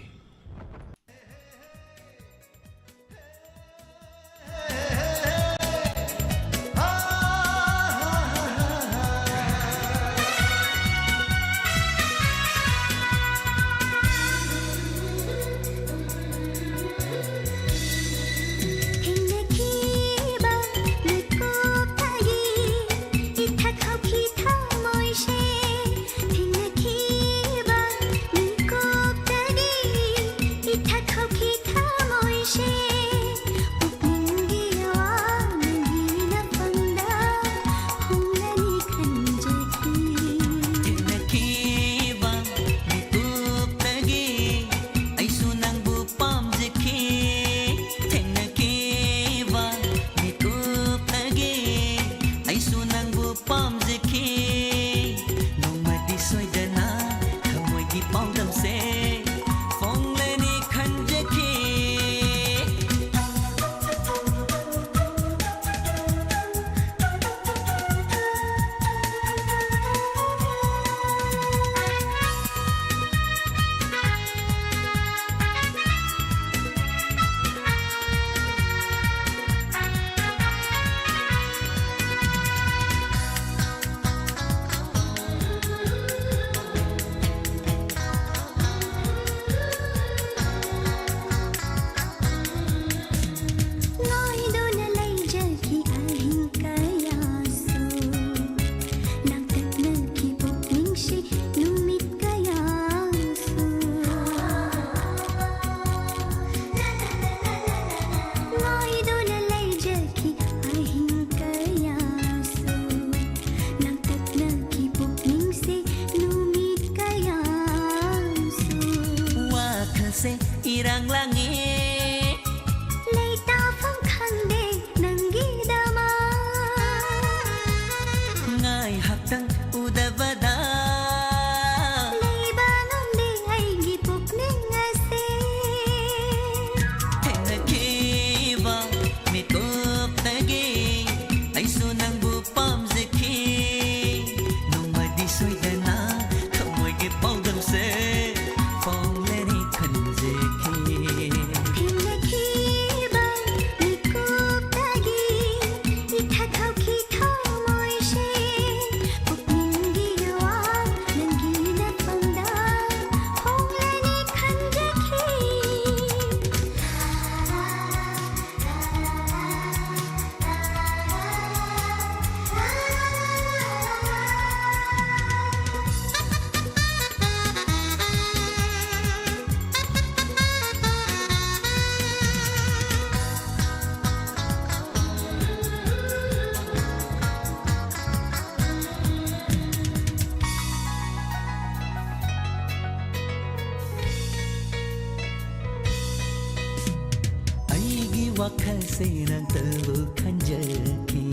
nang tabu khanjaki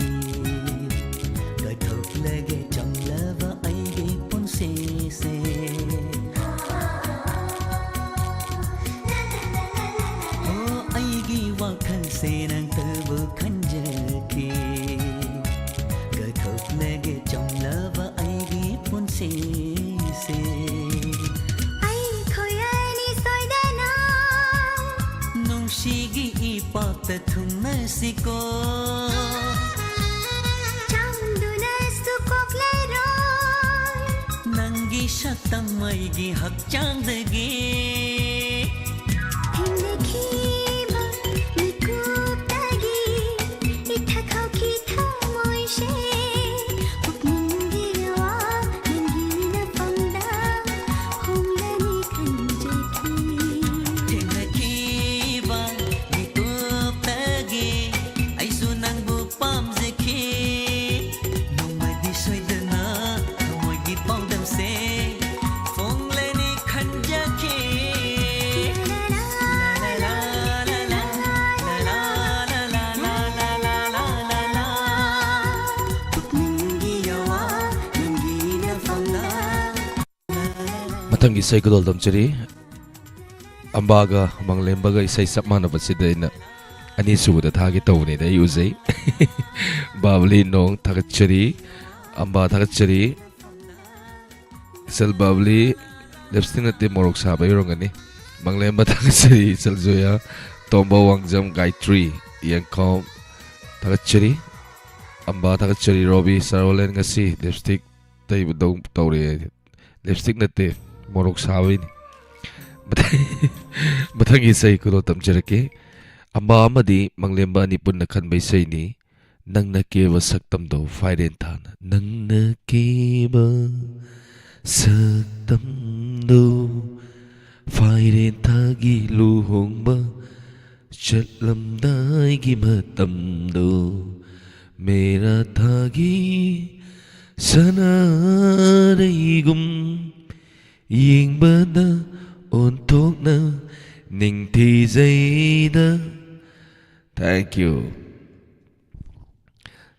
gathok lage changlava aige punse se oh aigi wakhan se nang tabu khanjaki gathok lage changlava aige punse se Shigi ipakta thumna siko Chamduna sukok leroy Nangi shaktam maigi hakchang dagi Hindekhiba mikup dagi Ithakau ki thamoy she Pukmungiwa nangina pangda Homlani kanjaki Matanggi isay ko doldam chiri ambaga manglembaga isay sapmana basidayna ani suda thagi tawni da usay babli nong thagachari amba thagachari sel babli lipstick nate morok sabay rongani manglemba thagachari sel joya tomba wangjam gayatri yangkom thagachari amba thagachari robi sarolen ngasi lipstick tay budong tawri lipstick nate morok sawi ni batang isay ko tamjarake amba amadi manglemba ni pun nakhan bai sai ni nang na keba saktam do fairen than nang na keba saktam do fairen thagi lu hongba chatlam dai gi matam do mera thagi sana gum yingbada onthokna ningthi zaida. Thank you.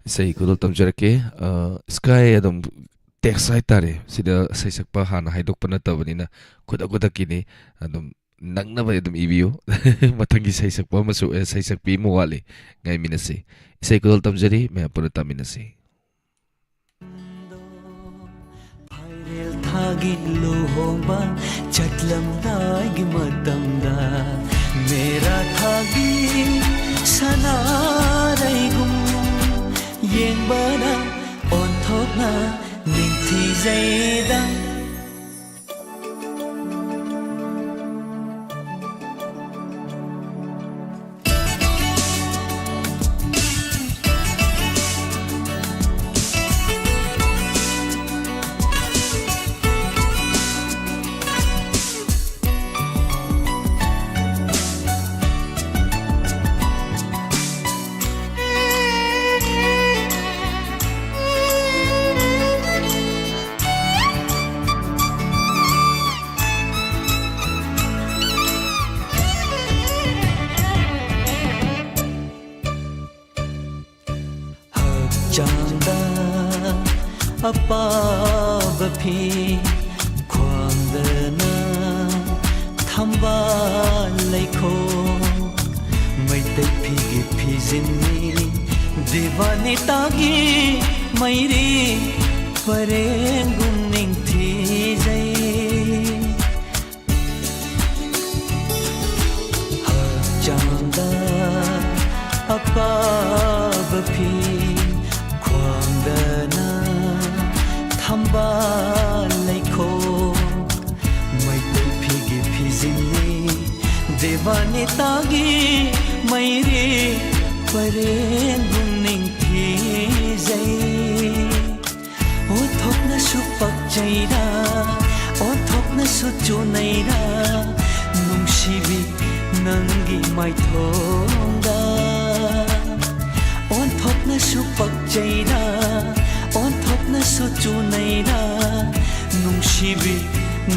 Say ko tamjarake sky adam text tare sida say sakpa hana haidok pa natabani na kuda kini adam nangna ba adam ibio matangi say sakpa masu say sakpi mo wali ngai minase say ko tamjari me apurata minase Thagi lohomba chatlam dagi matamda mera thagi sanarai gum yengbana onthokna ningthi zaida Above a pea, Kwandana, Tamba Lako, my piggy peas in me, Divani Tagi, Mairi, Parenguning Tizay, Janda, above a pea, Kwandana. Hamba laiko mai to phigi phizini devani tagi mai re pare gunning phizai o thokna su pak chaira o thokna su chunaira nungsibi nangi mai thonga o thokna su pak chaira on thokna su chunaira nungsibi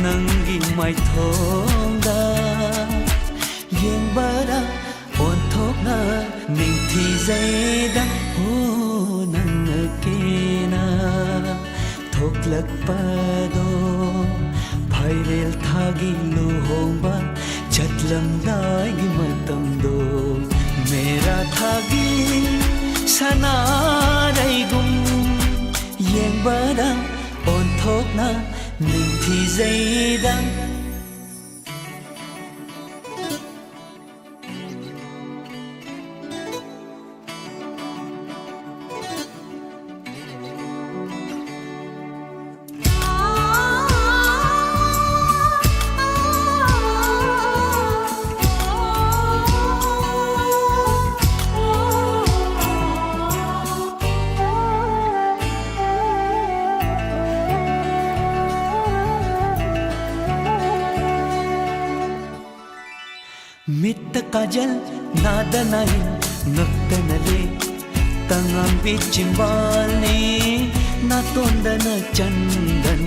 nangi mai thonga yengbara on thokna ning ꯅꯤꯡꯊꯤꯖꯩꯗ ꯍꯣ ꯅꯪꯅ ꯀꯦꯅ ꯊꯣꯛꯂꯛꯄꯗꯣ ꯐꯥꯏꯔꯦꯜ ꯊꯥꯒꯤ ꯂꯨꯍꯣꯡꯕ ꯆꯠꯂꯝꯗꯥꯏꯒꯤ ꯃꯇꯝꯗꯣ ꯃꯦꯔꯥ ꯊꯥꯒꯤ ꯁꯅꯥꯔꯩꯒꯨꯝ ꯌꯦꯡꯕꯗ ꯑꯣꯟꯊꯣꯛꯅ ꯅꯤꯡꯊꯤꯖꯩꯗ मित्त काजल नाद नाई नक्तनले तंगांबी चिंबालने नातोंदन चंदन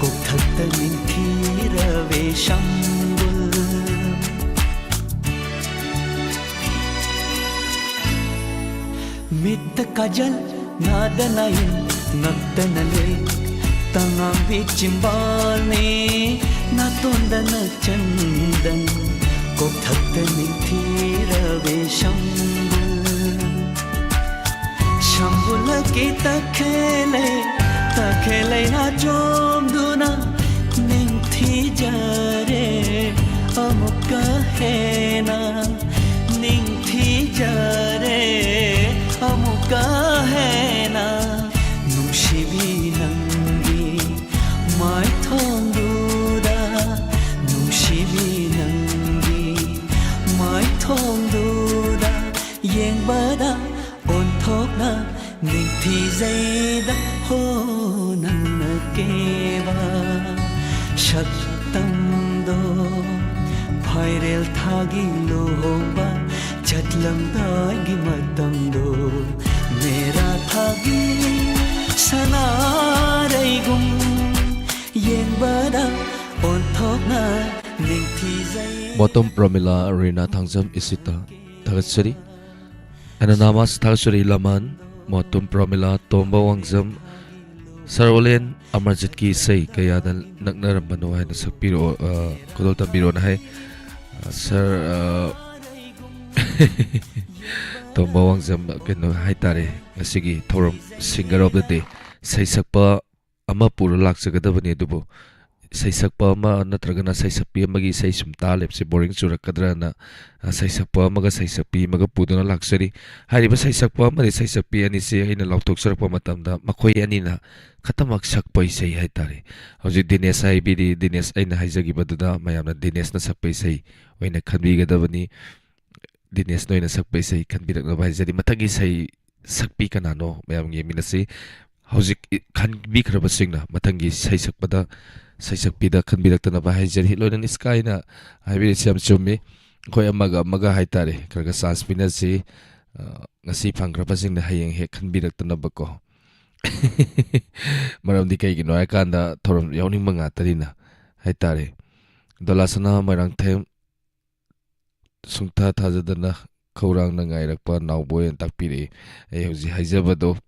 कोठत्त निंथीरवे शंबुल मित्त काजल नाद नाई नक्तनले तंगांबी चिंबालने नातोंदन चंदन कोठत्त निंथीरवे शंबुल शंबुल की तखेले ना जोमदुना निंथीजरे अमुक्का हेना निंथीजरे अमुक्का हेना नुशिबी नंगी माय थोंदुदा नुशिबी थोंदुदा येंबदा ओंथोकना निंथीजैदा हो नन्ना केवा शक्तंदो फाइरेल थागी लोहोंबा चटलंदागी मतंदो मेरा थागी सनारैगुम येंबदा ओंथोकना निंथीजै Bottom Pramila Arena Thangjam Isita Thagatsari Ananamas Thagatsari Laman Motum Pramila Tomba Wangjam Sarolen Amarjit ki sei kayada naknaram bano hai na sakpiro kodol tambiro na hai sir Tomba Wangjam keno hai tare ngasigi thorom singer of the day sei sakpa ama pura laksagadabani dubo sei sakpa ama natragana sei sakpi amagi sei sumta lepse boring churakkadrana sei sakpa amaga sei sakpi maga puduna laksari hariba sei sakpa amari sei sakpi ani se aina lautok sarakpa matamda makhoi ani na khatamak sakpai sei hai tare hoji Dinesh ai bidi Dinesh aina haijagi baduda mayamna Dinesh na sakpai sei oina khanbi gadabani Dinesh noina sakpai sei khanbirakna baijari matagi sei sakpi kanano mayam ngi minasi hoji khanbi khraba singna matangi sei sakpada Saisakpida khanbirakna bahajari loinan iskaina haibiri siam chummi khoi amaga haitare karga sanspina si ngasi phangrapa singna hayeng he khanbirakna bako maramdi kai gino akanda thorom yawning manga tarina haitare dolasana marang them sungtha thajadana khaurang na ngairakpa nawboy takpiri ai hoji haijabado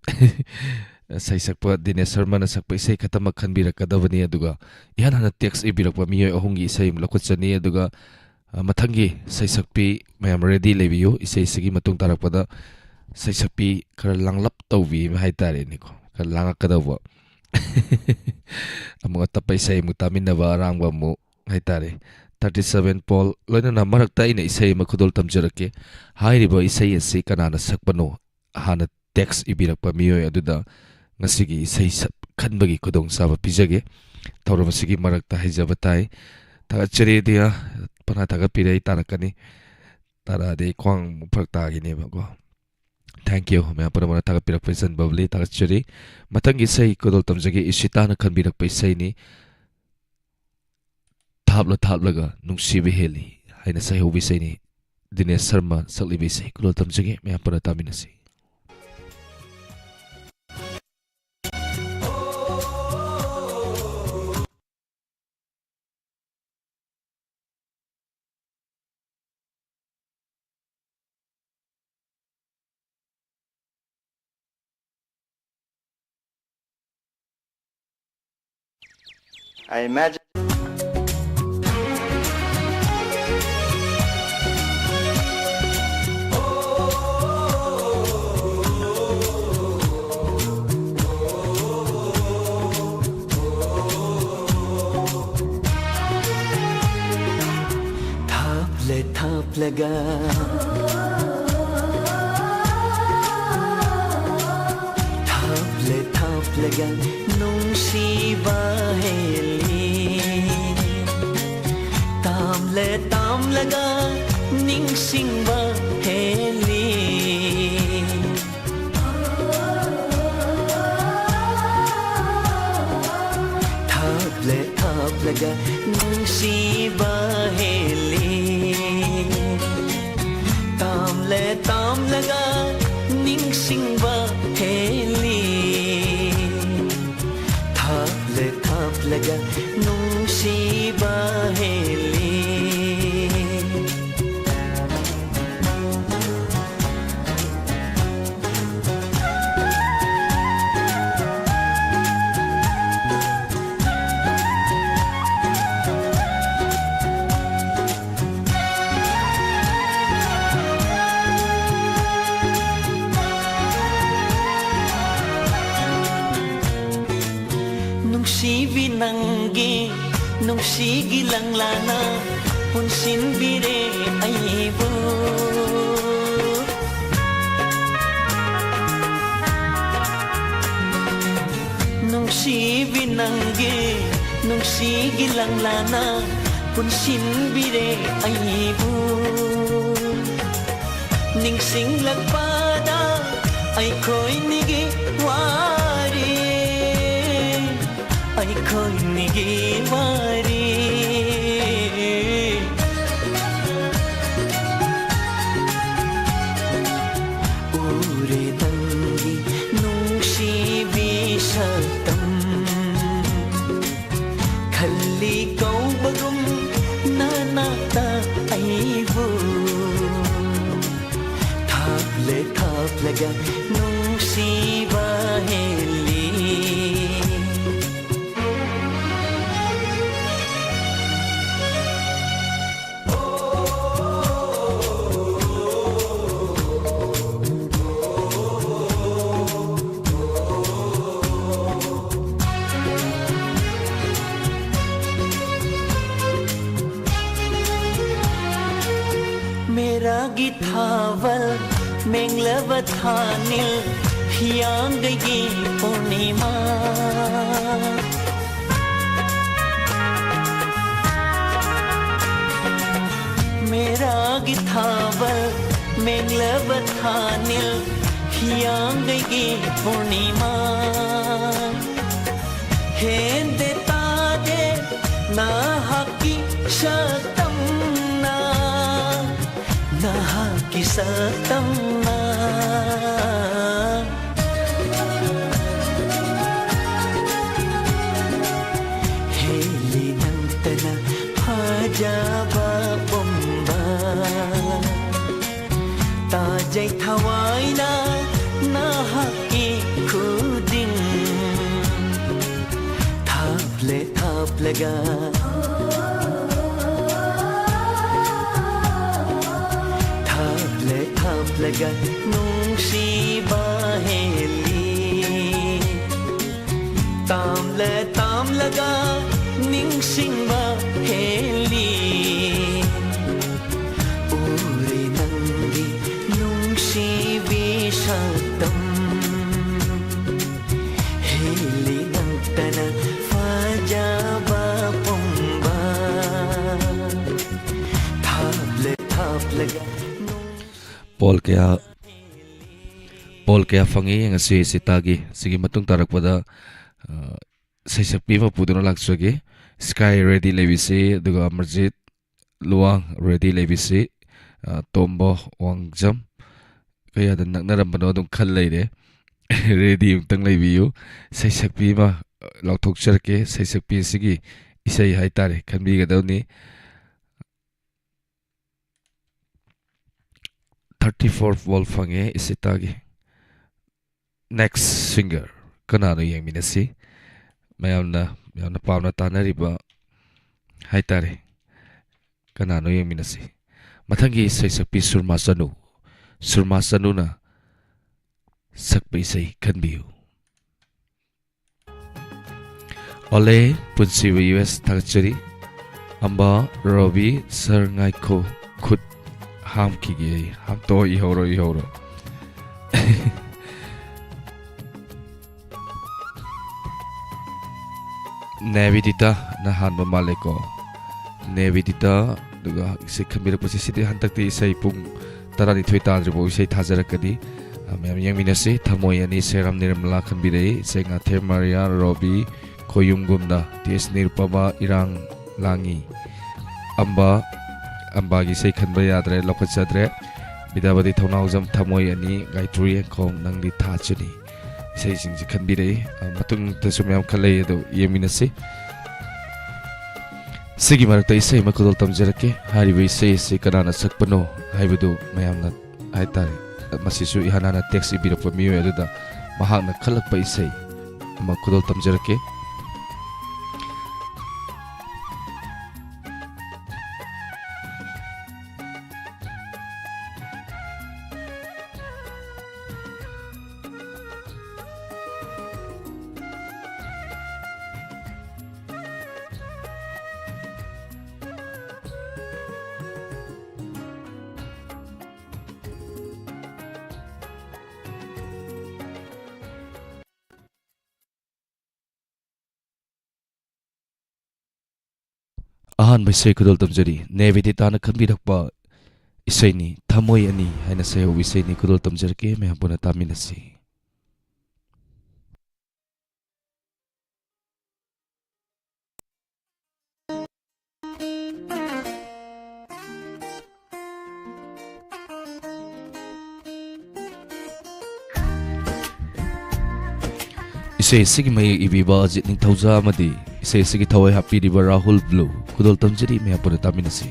sei sakpa Dinesh Sharma na sakpa isai khatama khanbirakadabani aduga ihan hana text ibirakpa miyoi ahungi isai mulakhutchani aduga mathangi sei sakpi mayam ready lebiyo isai sigi matung tarakpada sei sakpi khara langlap tawbi hai tare niko khara langakadawa amu tapai sai mutaminaba arangba mu hai tare 37 Paul loina na marakta ina isai makhudol tamjarake hairiba isai asi kanana sakpano hana text ibirakpa miyoi aduda ngasigi isai khanbagi khudong saba pijage thauramsigi marakta haijaba tai thagachari dia pana thagapirai tarakani tara de kwang phakta gine bago thank you me apara thagapirak paisan babli thagachari matangi sai khudol tamjage isitana khanbirak paisai ni thapla nungsibe heli haina sai hobi sai ni Dinesh Sharma saklibi sai khudol tamjage me apara taminasi I imagine. Thaplaga thaplaga nungsiba heli tamlaga ningsingba heli thaplaga nungsiba heli tamlaga ningsingba heli thaplaga nungsiba heli Nungsi nungsigi lang lana punsin bire aibo nungsi binangge nungsigi lang lana punsin bire aibo ningsing lagpada ay ko'y nigi wari ay ko'y nigi wari ure tangi nungsi bisatam khalli kau bagum nanata aibu thaplaga nungsi baheli githawal menglaba thanil hiang gagi purnima mera githawal menglaba thanil hiang gagi purnima hende tade na haki shatam kisatamna heli nantana hajaba bomba tajai thawaina nahaki khuding thaplaga thaplaga nungsi baheli tamlaga ningsing baheli uri nangi nungsi bisatam heli nantana fajaba pomba thaplaga Paul kaya fangi yang si sitagi sige matung tarak pada sesakpi ma puduna laksagi sky ready lebisi duga masjid luang ready lebisi tombo wangjam kaya dan nak naram pano dum khal leide ready yung tang lebiyu sesakpi ma lauthok charke sesakpi sige isai hai tare khanbi gadawni 34th wall fange isitagi next singer kanano yang minasi mayamna ꯌꯥꯝꯅ ꯄꯥꯝꯅ ꯇꯥꯅꯔꯤꯕ ꯍꯥꯏꯇꯥꯔꯦ ꯀꯅꯥꯅꯣ ꯌꯦꯡꯃꯤꯟꯅꯁꯤ ꯃꯊꯪꯒꯤ ꯏꯁꯩ ꯁꯛꯄꯤ ꯁꯨꯔꯃꯥ ꯆꯅꯨꯅ ꯁꯛꯄ ꯏꯁꯩ ꯈꯟꯕꯤꯌꯨ ꯑꯣꯂꯦ ꯄꯨꯟꯁꯤꯕ US ꯊꯥꯒꯠꯆꯔꯤ ꯑꯝꯕꯥ ꯔꯣꯕꯤ ꯁꯔ ꯉꯥꯏꯈꯣ ꯈꯨꯠ ꯍꯥꯝꯈꯤꯒꯦ ꯍꯥꯝꯇꯣꯛ 이হꯧꯔꯣ 네비디타 나 한번 말레고 네비디타 누가 이세 컴비르 시디 한딱대 이세 뿡 따라니 트위터드리보 이세 타자라까디 ਮੈਮ ਯੰਗਮਿਨਸੀ ਥਮੋਯਨੀ ਸੇਰਮ ਨਿਰਮਲਾ ਖੰਬਿਰੇ ਸੇਗਾ ਥੇਮਾਰੀਆ ਰੋਬੀ ਕੋਯੁਮਗੁਮਦਾ ਤੀਸ ਨਿਰਪਮਾ ਇਰਾਂਗ ਲਾਂਗੀ ਅੰਬਾਗੀ ਸੇ ਖੰਬ 야드레 lokhatsadre bidabadi thonawjam thamoyani gaitri khom nangdi thachuni sei singji khanbire matung tasu myam khalai do yeminasi sigi marakta isei makudol tamjarake haribi isei se kanana sakpano haibadu mayamna haitare masisu ihanana taxi birakpa miyo aduda mahakna khalakpa isei makudol tamjarake ꯑꯍꯥꯟꯕ ꯏꯁꯩ ꯈꯨꯗꯣꯜ ꯇꯝꯖꯔꯤ ꯅꯦꯕꯤꯗꯤꯇꯥꯅ ꯈꯟꯕꯤꯔꯛꯄ ꯏꯁꯩꯅꯤ ꯊꯃꯣꯏ ꯑꯅꯤ ꯍꯥꯏꯅ ꯁꯩꯍꯧꯕ ꯏꯁꯩꯅꯤ ꯈꯨꯗꯣꯜ ꯇꯝꯖꯔꯛꯀꯦ ꯃꯌꯥꯝ ꯄꯨꯟꯅ ꯇꯥꯃꯤꯟꯅꯁꯤ इसे सिगी मय इबीबा अजित निथौजा अमदी इसे सिगी थवै हापीरिबा राहुल ब्लू कुदोल तमजरी मे पुर तामिनसी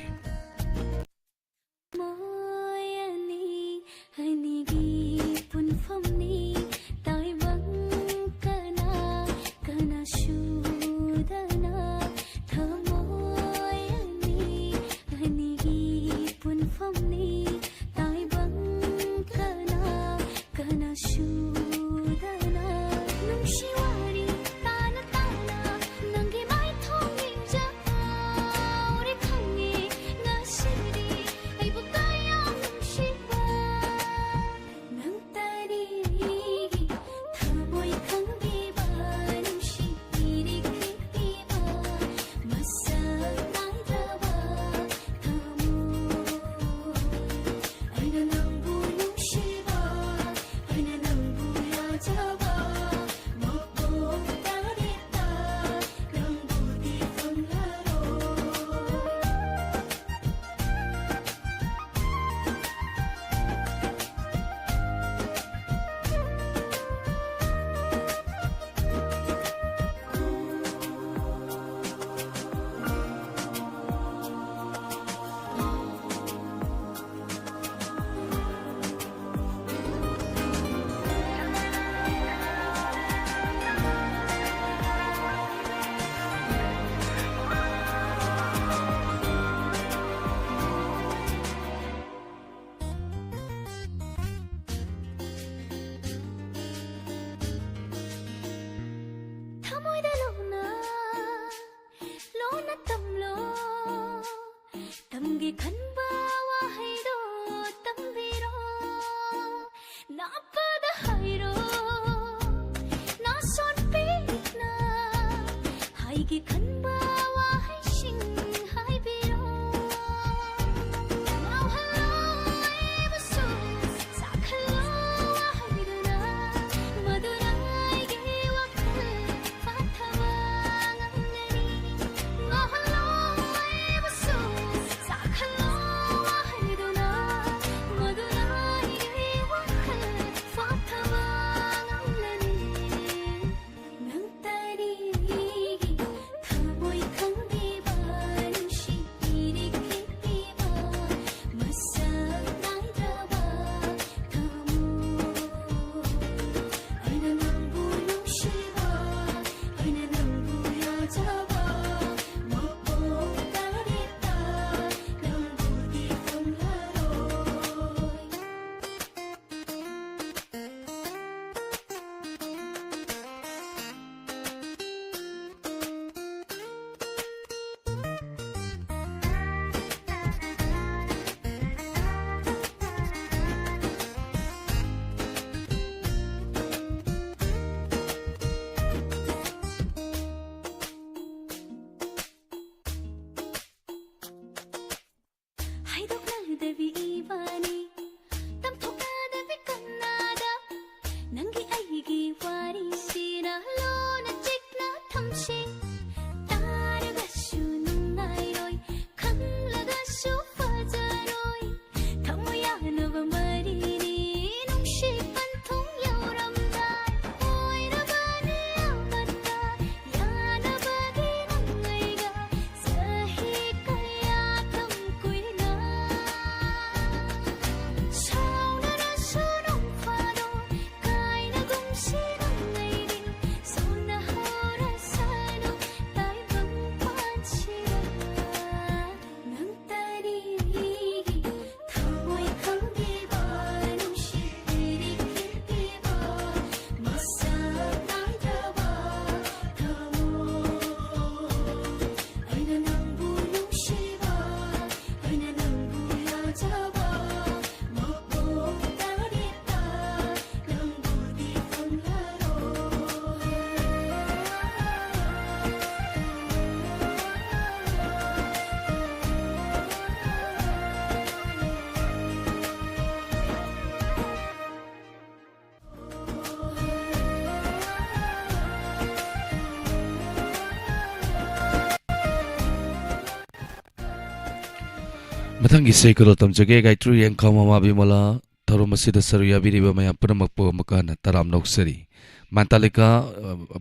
ꯃꯊꯪꯒꯤ ꯏꯁꯩ ꯈꯨꯗꯣꯜ ꯇꯝꯖꯒꯦ ꯒꯥꯏꯇ꯭ꯔꯤ ꯌꯦꯡꯈꯥ ꯃꯃꯥ ꯕꯤꯃꯂꯥ ꯊꯧꯔꯝ ꯑꯁꯤꯗ ꯁꯔꯨꯛ ꯌꯥꯕꯤꯔꯤꯕ ꯃꯌꯥꯝ ꯄꯨꯝꯅꯃꯛꯄꯨ ꯑꯃꯨꯛꯀ ꯍꯟꯅ ꯇꯔꯥꯝ ꯅꯣꯛꯆꯔꯤ ꯃꯥꯟꯇꯥꯂꯤꯀꯥ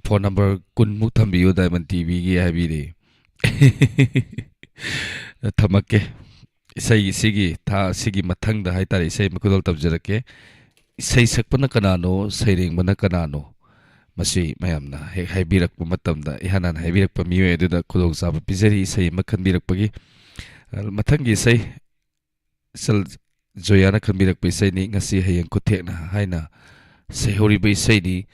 ꯐꯣꯟ ꯅꯝꯕꯔ 20ꯃꯨꯛ ꯊꯝꯕꯤꯌꯨ ꯗꯥꯏꯃꯟ ꯇꯤꯚꯤꯒꯤ ꯍꯥꯏꯕꯤꯔꯤ ꯊꯝꯃꯛꯀꯦ ꯏꯁꯩ ꯁꯤꯒꯤ ꯊꯥ ꯑꯁꯤꯒꯤ ꯃꯊꯪꯗ ꯍꯥꯏꯇꯥꯔꯦ ꯏꯁꯩ ꯈꯨꯗꯣꯜ ꯇꯝꯖꯔꯛꯀꯦ ꯏꯁꯩ ꯁꯛꯄꯅ ꯀꯅꯥꯅꯣ ꯁꯩꯔꯦꯡꯕꯅ ꯀꯅꯥꯅꯣ ꯃꯁꯤ ꯃꯌꯥꯝꯅ ꯍꯦꯛ ꯍꯥꯏꯕꯤꯔꯛꯄ ꯃꯇꯝꯗ ꯏꯍꯥꯟ ꯍꯥꯟꯅ ꯍꯥꯏꯕꯤꯔꯛꯄ ꯃꯤꯑꯣꯏ ꯑꯗꯨꯗ ꯈꯨꯗꯣꯡꯆꯥꯕ ꯄꯤꯖꯔꯤ ꯏꯁꯩ ꯑꯃ ꯈꯟꯕꯤꯔꯛꯄꯒꯤ ꯃꯊꯪꯒꯤ ꯏꯁꯩ ꯏꯆꯜ ꯖꯣꯌꯥꯅ ꯈꯟꯕꯤꯔꯛꯄ ꯏꯁꯩꯅꯤ ꯉꯁꯤ ꯍꯌꯦꯡ ꯈꯨꯠꯊꯦꯛꯅ ꯍꯥꯏꯅ ꯁꯩꯍꯧꯔꯤꯕ ꯏꯁꯩꯅꯤ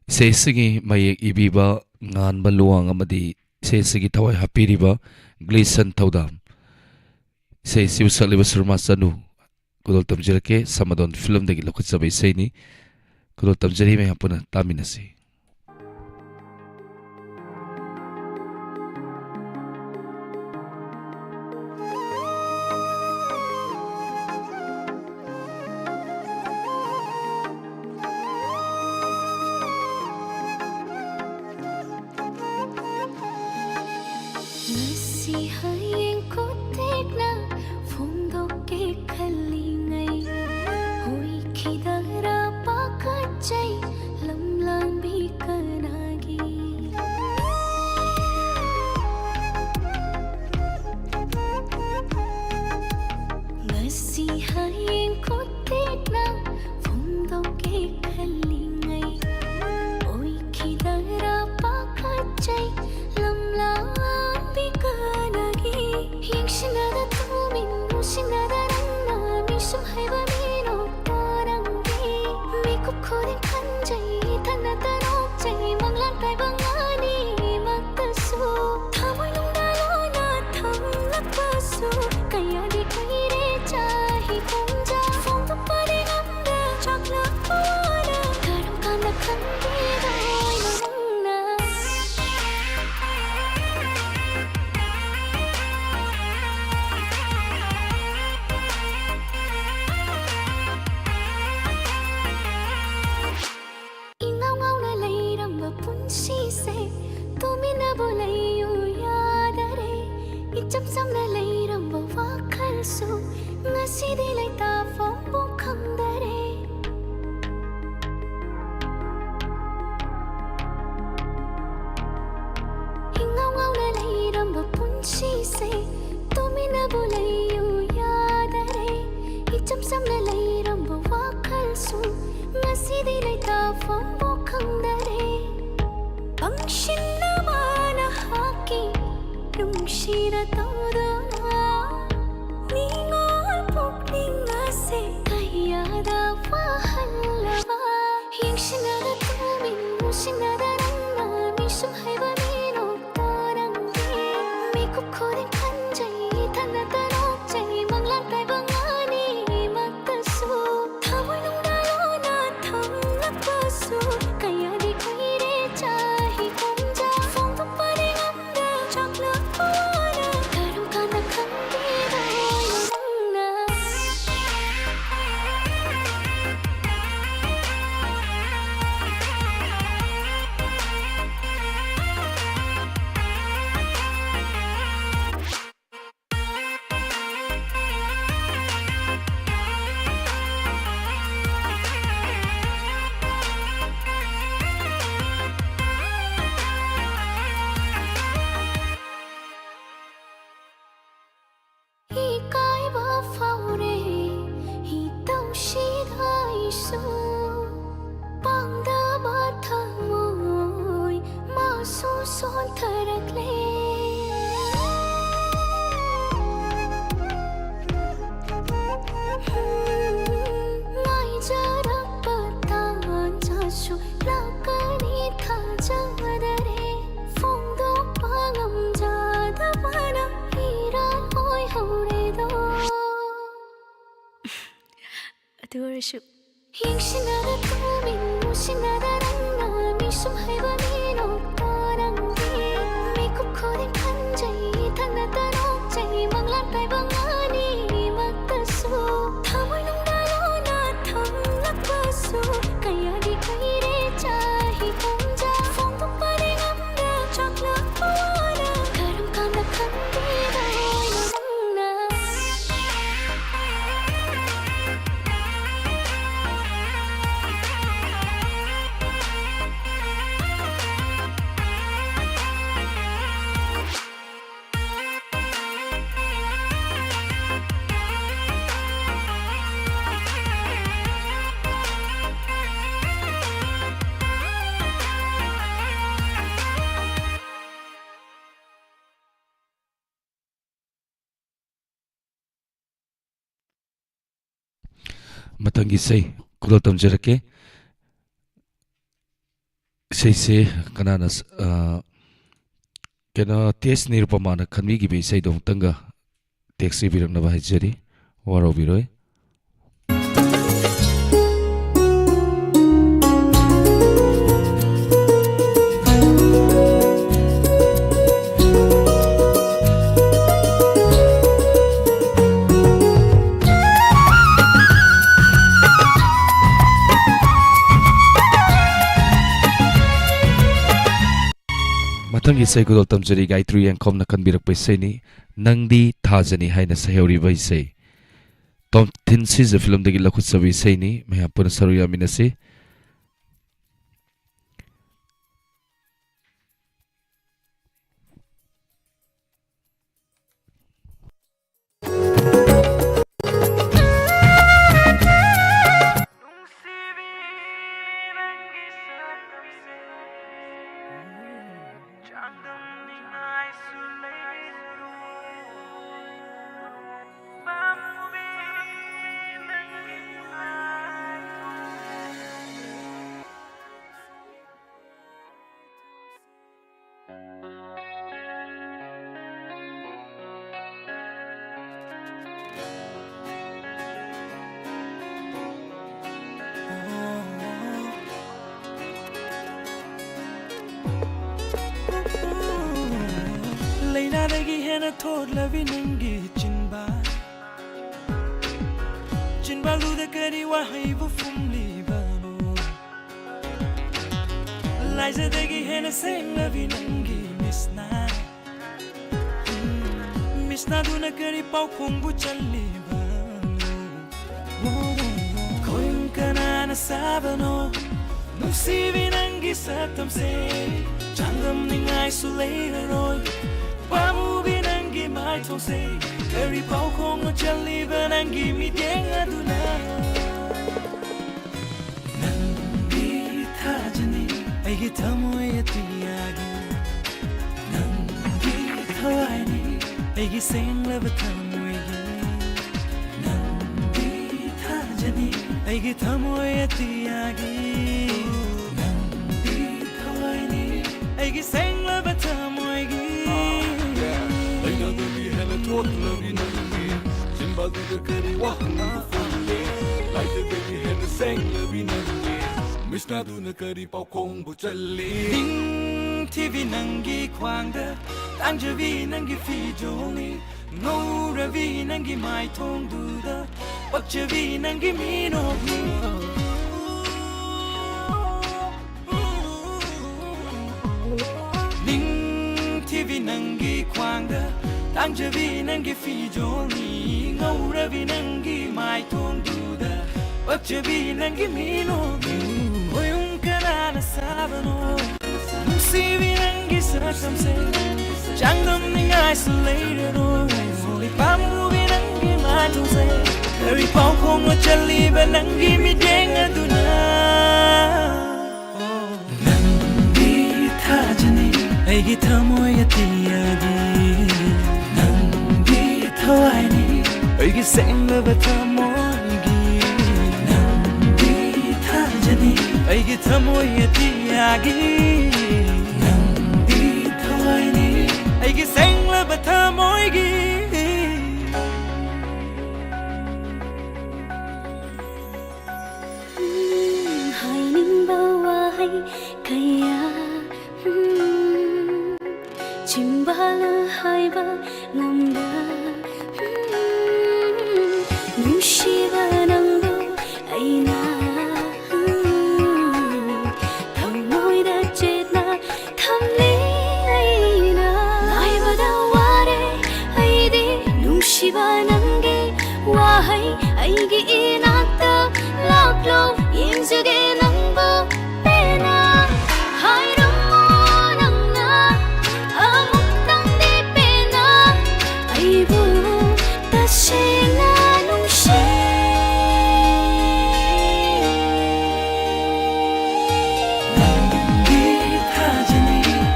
ꯏꯁꯩ ꯑꯁꯤꯒꯤ ꯃꯌꯦꯛ ꯏꯕꯤꯕ ꯉꯥꯟꯕ ꯂꯨꯋꯥꯡ ꯑꯃꯗꯤ ꯏꯁꯩ ꯑꯁꯤꯒꯤ ꯊꯋꯥꯏ ꯍꯥꯞꯄꯤꯔꯤꯕ ꯒ꯭ꯂꯤꯁꯟ ꯊꯧꯗꯥꯝ ꯏꯁꯩ ꯑꯁꯤꯕꯨ ꯁꯛꯂꯤꯕ ꯁꯨꯔꯃꯥ ꯆꯅꯨ ꯈꯨꯗꯣꯜ ꯇꯝꯖꯔꯛꯀꯦ ꯁꯃꯗꯣꯟ ꯐꯤꯂꯝꯗꯒꯤ ꯂꯧꯈꯠꯆꯕ ꯏꯁꯩꯅꯤ ꯈꯨꯗꯣꯜ ꯇꯝꯖꯔꯤ ꯃꯌꯥꯝ ꯄꯨꯟꯅ ꯇꯥꯃꯤꯟꯅꯁꯤ ngasi hayeng ko tekna phongdoke khallingai hoi khidara pakachai lamlang bi kanagi ngasi hayeng ko tekna phongdoke khallingai hoi khidara pakachai lamlang kanagi yingsinada tumin musinada ranna misum haiba mino tarangi mikup khorin khanjai thana tarok jai manglang tai bangani maktasu thamoi lungdalona thamlakpasu kayadi kaire chahi kumja phongdu pare ngamda chaklakwana karam kana khandidai nangna chăm chăm na lay ram ba wa khal su ngasi de lay ta phong bu kham dare ngau ngau na lay ram ba punchi se to mi na bu lay yu ya dare chăm chăm na lay ram ba wa khal su ngasi de lay ta phong bu kham dare pangshin na mana haki nungshira tawdona ningal pukninga se kayada wahallava yingsinada tumin musinada ranna misum haiba mino tarangi mikup khorin khanjai thana tarok jai manglang tai bangani maktasu thamoi lungdalona thamlakpasu kayadi kaire chahi kumja phongdu pare ngamda chaklakwana karam kana khandidai nangna ikaiba faure hi taushidai su pangda ba thamoi masu son tharakle ngai jarak patan jasu lakani thajadare phongdo pangam jada bana iran hoi haure do adu orishu yingsinada tumin musinada ranna misum haiba mino tarangi mikup khorin khanjai thana tarok jai manglang tai bangani maktasu thamoi lungdalona thamlakpasu kayadi kaire chahi kumja phongdu pare ngamda chaklakwana karam kana khandidai nangna Matangi say kudal tamjarake say kanana kena tes nirupamana khanmi gi be say dong tanga taxi birang na bahai jari waro biroi Matang isay ko dol tamjari gaitru yang kom na kanbirak pa isay ni nangdi thajani hay na saheori ba isay tom tinsi za film dagi lakut sabi isay ni maya puna saruya minasi Lainadagi hena thod lavi nangi chinba luda kari wahai bu fumli bano laizadagi hena sing lavi nangi misna duna kari pau khong bu challi bano koin kana na sabano nusivi nangi satam se changam ningai sulera roy Bamu binangi mai thong say Kari pau khong mo chali banangi mi deng aduna Nangi thajani aigi thamoy atiyagi Nangi thawaini aigi seng lava thamoy Nangi thajani aigi thamoy atiyagi Nangi thawaini aigi seng lava thamoy Thod lavi nangi Simba duda kari wahna fulli Laita dagi hena sang lavi nangi Misna duna kari pau khong bu challi Ding TV nangi kwangda Tangjavi nangi fi joli No ravi nangi mai thong duda Pakjavi nangi mino Ding TV nangi kwangda Tangjavi nangi fi joli Ngauravi nangi mai thong duda Pakjavi nangi mino Oyung karana sabano Nusivi nangi sakam se Changdam ning isolated Oli pamuvi nangi mai thong se Kari pau khong mo chali ba nangi mi deng aduna Nangi thajani aigi thamoy atiyagi Hawaii, aigi seng lava thamoygi Nangi thajani, aigi thamoy atiyagi Nangi Hawaii, aigi seng lava thamoygi Hai ning bawa hai kaya Chimbala hai ba ngamda Shiva nangu aina Thamoy da chetna thamli aina Naibada ware aidi nung Shiva nange wahai aigi inakta laklo yinjage nangbo pena Hai ramo nangna amuk tangdi pena aibu tasena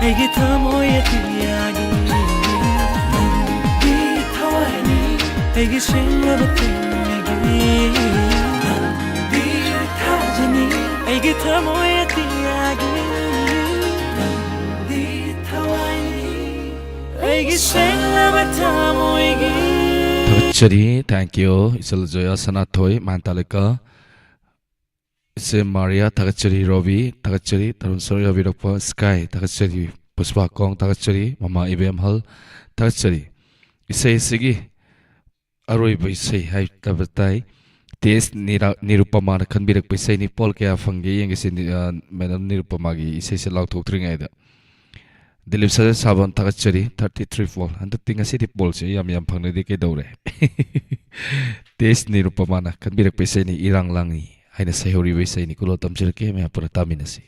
Aigi thamoy atiyagi Nangi thawaini Aigi seng lava thamoygi ꯑꯩꯒꯤ ꯊꯃꯣꯏ ꯑꯇꯤꯌꯥꯒꯤ ꯅꯪꯗꯤ ꯊꯋꯥꯏꯅꯤ ꯑꯩꯒꯤ ꯁꯦꯡꯂꯕ ꯊꯃꯣꯏꯒꯤ Tagachari, thank you. Isal Joya Sanathoi, Mantalika. Ise Maria, Tagachari Robi, Tagachari, Tarun Surya Vidokpa, Sky, Tagachari, Puspa Kong, Tagachari, Mama IBM Hall, Tagachari. Ise Sigi, Aroi Bisay, Hai Tabatai, Taste Nirupama, Kanbirak Bisay, Nipol Kea Fangi, and is in Madam Nirupamagi, Ise Lau Tokring either. The lips of Saban Tagachari, 33 fall, and the thing a city balls, Yam Panadike Dore. Taste Nirupamana, Kanbirak Bisay, Irang Langi. Haina sayuri wesay ni kulo tamchir ke me apura taminasi.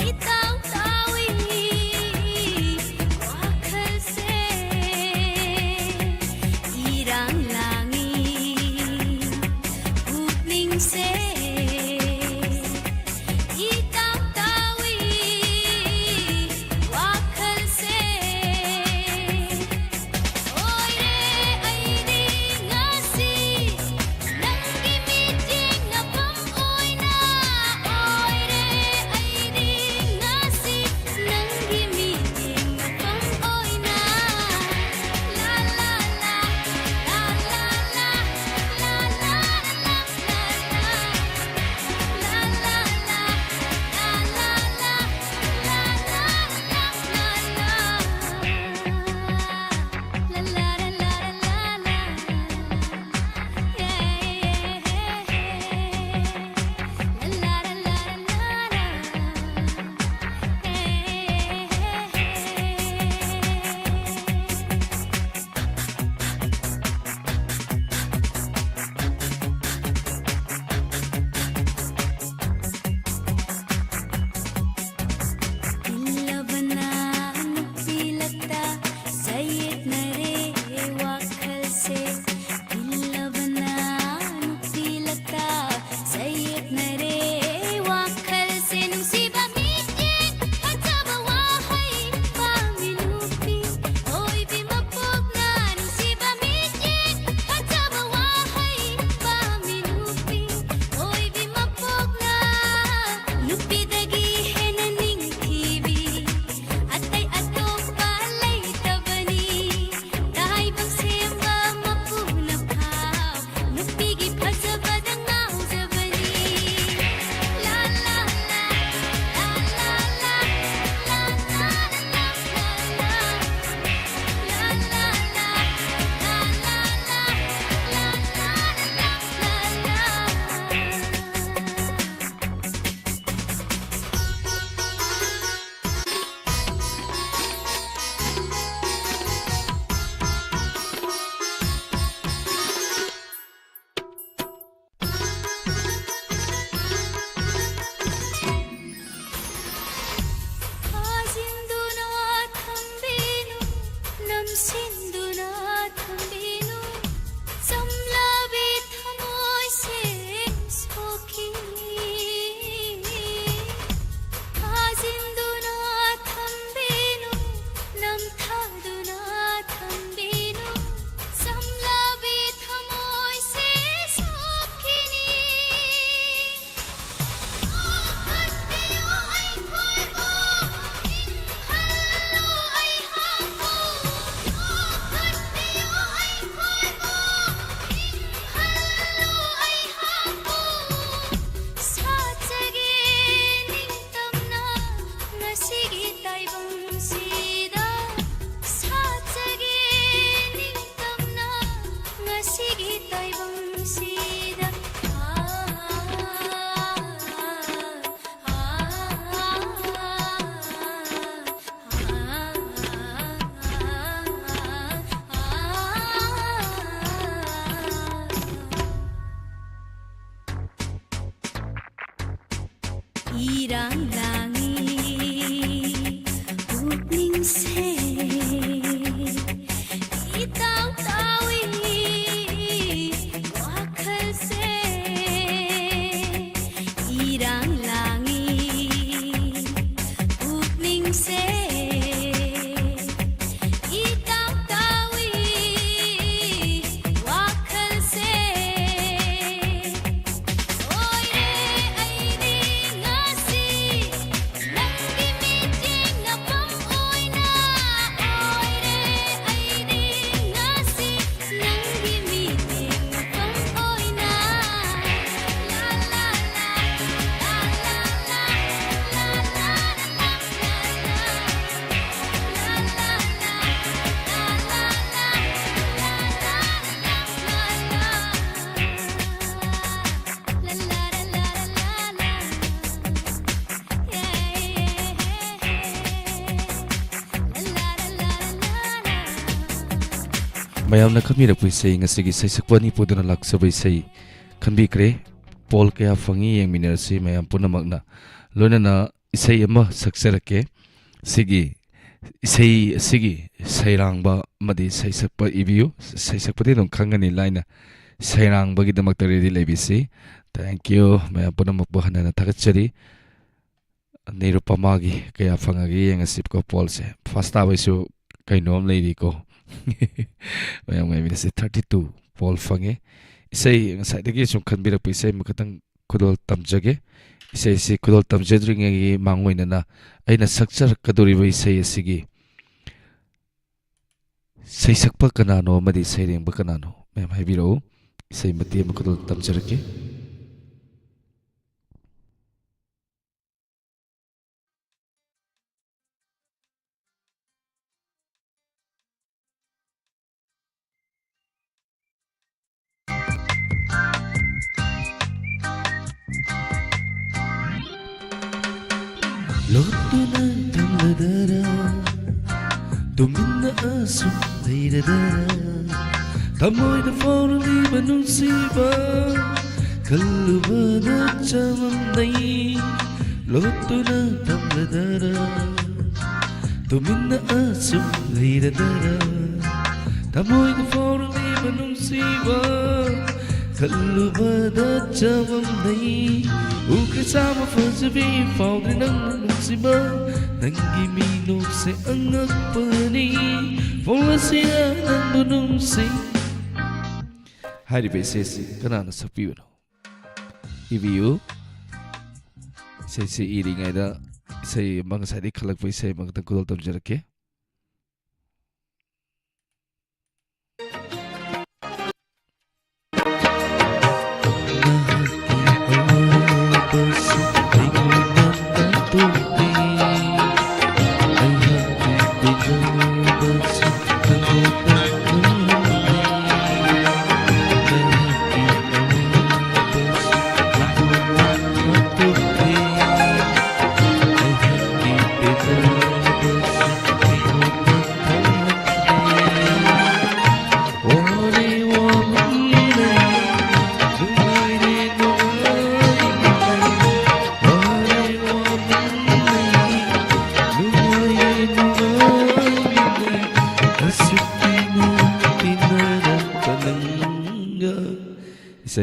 Ita से इताव तावी वाखल से इरांग लांगी पुकनिंग से इताव तावी वाखल से ओये आईनी ngasi nanggi meeting na pang oina oire aini ngasi nanggi meeting na pang oina la la la la la la la mayamna khamirapui sei ngasigi saisakpani puduna laksabai sei khanbikre pol kaya fangi yengminersi mayam punamakna loinana isai ama saksarake sigi sairangba madi saisakpa ibiu saisakpati dong khangani laina sairangba gi damak taredi lebisi thank you mayam punamak bahana thagachari nirupamagi kaya fangagi yengasip ko pol se fasta baisu kainom leiri ko mayam ngai minase 32 pol fange isai ngasai dagi sum khanbira pisai makatang kudol tamjage isai si kudol tamjedring ngi mangoina na aina sakchar kaduri bai isai asigi sai sakpa kanano madi sai reng ba kanano mayam haibiro isai mati makudol tamjarake Lotuna tamladara Tuminna asu leiradara Tamoida forli manunsiba Kalubada chamamnai Lotuna tamladara Tuminna asu leiradara Tamoida forli manunsiba Kalubada chamamnai Ukasama fazabi faudri nang nungsiba Nangi minok se angak pani Folasiya nang bunungsi hari be sesi kanana sapiu no ibiu sei iringa da sei mang sadi khalak pai sei mang ta kudol tamjarake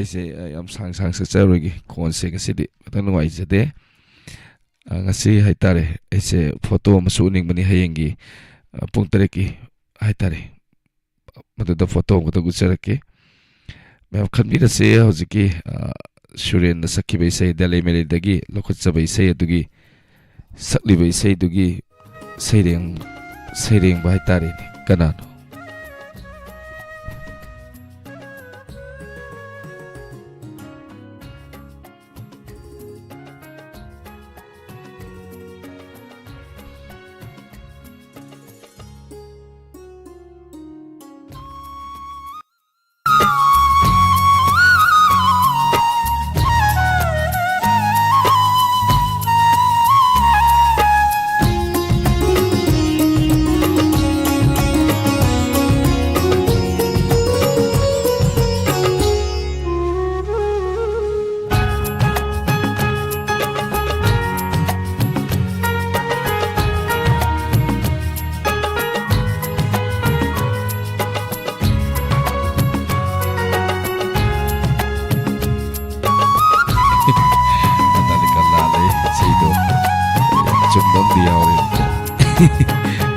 sei yam sang sacharogi konse ngasidi katang nuai jade ngasi haitare ese photo masu ning mani hayengi pung tareki haitare madu da photo ko gucharake me khanbira se hojiki shuren na sakki bai sei dalai mele dagi lokot sabai sei adugi sakli bai sei dugi seireng bai tare ni kanano chumdam di yaure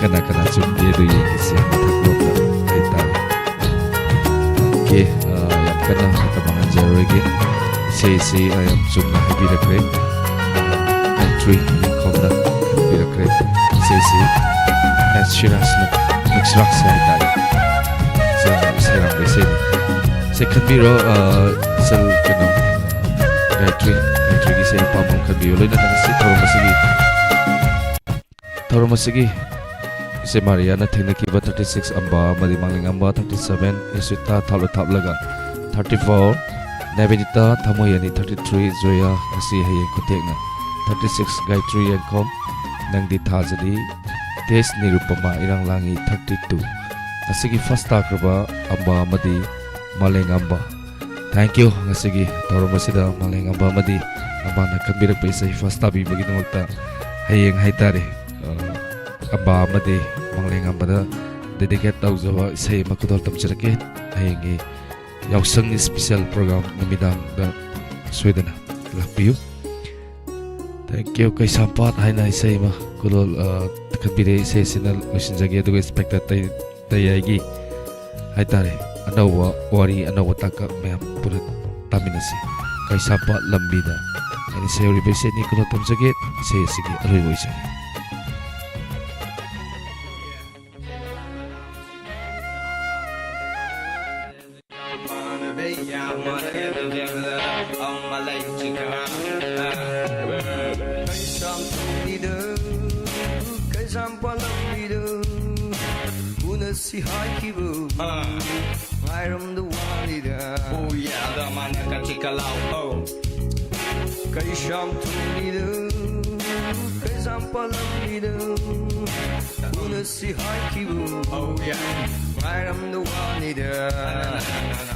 kana kana chumde do yengise mathaklo da aitar ke yam kana tabangan jaroge se ayam chumna habirakre entry komda habirakre se Shirasna Mixrock Saitari Sarang Besedi Second Biro Sel Kano Gayatri Gayatri Gisi Pamong Kanbiro Lina Nangsi Toro Masigi Ise Mariana Technikiba 36 Amba Madi Mangling Amba 37 Iswita Talo Tablaga 34 Navedita Tamoyani 33 Zoya Asi Hayeng Kutekna 36 Gayatri Yankom Nangdi Thazadi Tes Nirupama Irang Langi 32 Ngasigi first takraba Amba Madi Maleng Amba Thank you Ngasigi Toro Masida Maleng Amba Madi Amba na kambirak pa isa first tabi Bagin magta Hayeng Haitari Amba Madi Maleng Amba da Dedicate tau zawa Isay makudol tamsirakit Hayeng Yausang special program Namidang da Sweden Lakpiyo Thank you kay Sampat Hayna Isay Kudol Kabire se sinal mission jagi aduga expected tayagi haitare anawa wari anawa taka mem pura taminasi kai sapa lambida ani se ori bese ni kuno tam jagi se sigi aloi boise Si hai kibu I am the one leader. Oh yeah, the man ka chikalau. Oh, kay sham tu leader, kay sampalam leader. Una si hai kibu. Oh yeah, I am the one leader.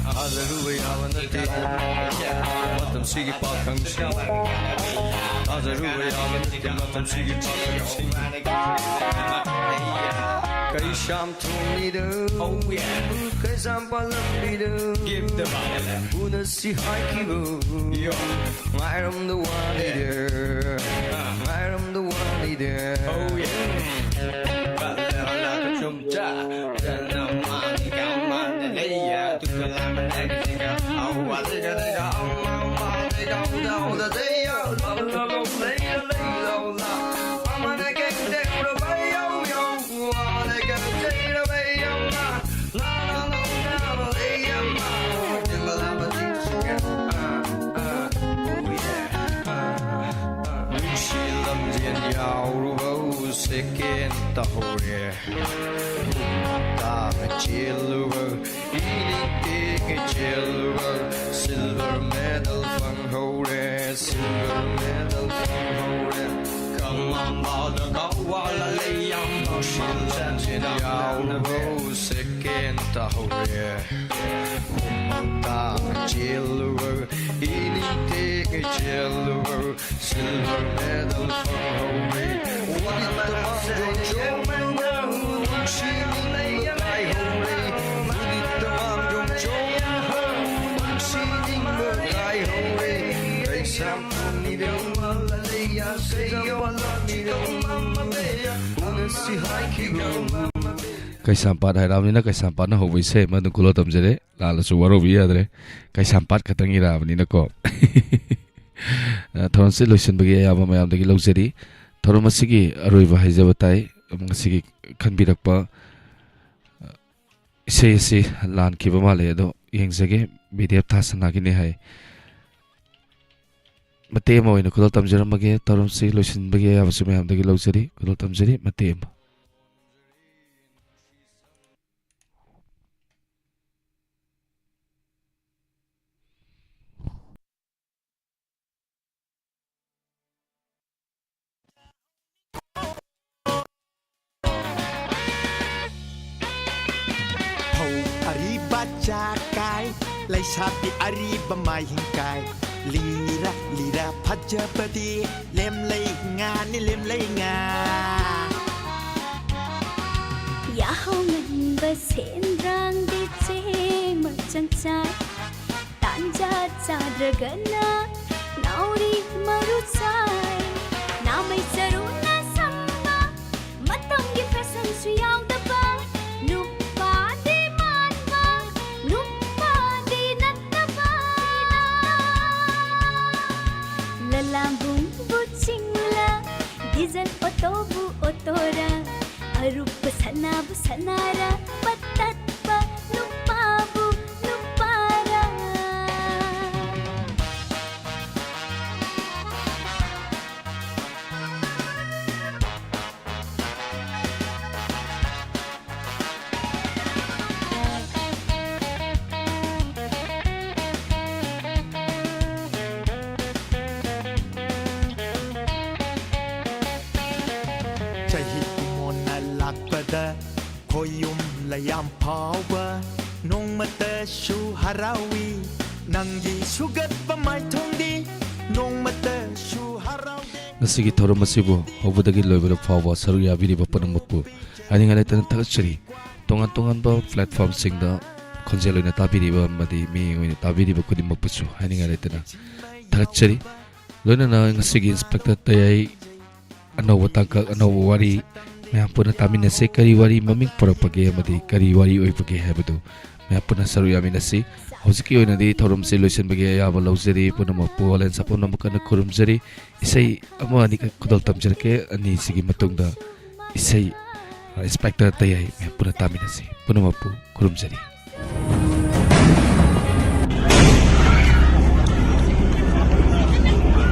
Other way I wanna take. Matam sige pa kang sing. Other way I wanna take. Matam sige pa kang sing. Kay sham tu leader. Oh yeah, kay sampalam leader. Give the ball. Una si hai kibu. Yo, I am the one leader. I am the one leader. Oh yeah. Balala ka chumcha. Jana mani ka mandaleya. Tukalama nagsiga. Awali ka da. Amma de da da da ya. La la la la la. Amma de ke de ro ba yo yo. Amma de ke de ro ba yo la. La la la la la ya ma. Tukalama nagsiga. Second the hore ta chiluva eating chiluva silver medal from hore silver medal from hore come on board the kawala layam shillan yawo second the hore ta chiluva eating chiluva silver medal from hore Kai sampat hai ram ni na kai sampat na hobi se ma dun kulo tam jere la la su waro bi adre kai sampat khatangi ra ni na ko thon se lotion bagi ya ma mayam dagi lojeri thon masigi aroi ba hai jabatai masigi khanbirakpa se lan ki ba male do yengjage bdf tha sana gi ne hai mate mo ina kulo tam jera mage thon se lotion bagi ya ba su mayam dagi lojeri kulo tam jeri mate Jakai lai sapi ari bamai hingkai lira lira phajapati lem lai nga ni lem lai nga ya hong ngan ba sen rang di che ma chang chai tan ja cha dragana nauri maru sai na mai saru na otobu otora arupa sanabu sanara patatpa nupabu nupara Chahi kumona lakpada koyum layam pawa nong mata shu harawi nangi sugat pamai thongdi nong mata shu harawi Nasigi thorum asibu hobudagi loibara fawa saru yabiri bapanampu ani ngale tan thakchari tongan ba platform singda khonjelo na tabiri ba madi mi oina tabiri ba kudim mapuchu ani ngale tan thakchari loina na ngasigi inspector tayai anowa tangka anowa wari मैं पुनः तामिन से करी वारी ममिंग परपगे मदि करी वारी ओइपगे हैबदु मैं पुनः सरुया मिनसी हौजकी ओइनदि थौरम से लोइसन बगे याब लौजरी पुनः मपुवलेन सपन नमकन खुरुमजरी इसै अमा अनि खुदल तमजरके अनि सिगी मतुंगदा इसै इंस्पेक्टर तयाई मैं पुनः तामिन से पुनः मपु खुरुमजरी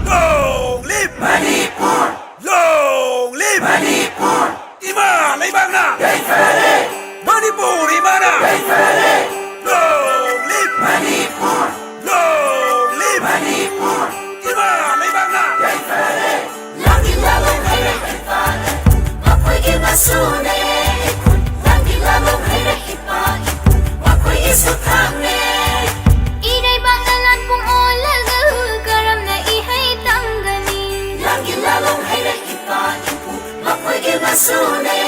Long live Manipur! Long live Manipur! Ima Laibana! Manipur Imana! Long live Manipur! Long live Manipur! Ima Laibana! Lagi lalong hayrak ipan Makoy imasune ikun Lagi lalong hayrak ipan Makoy isukame Iray bangalan pong olaga Karam na ihay tanggani Lagi lalong hayrak ipan Makoy imasune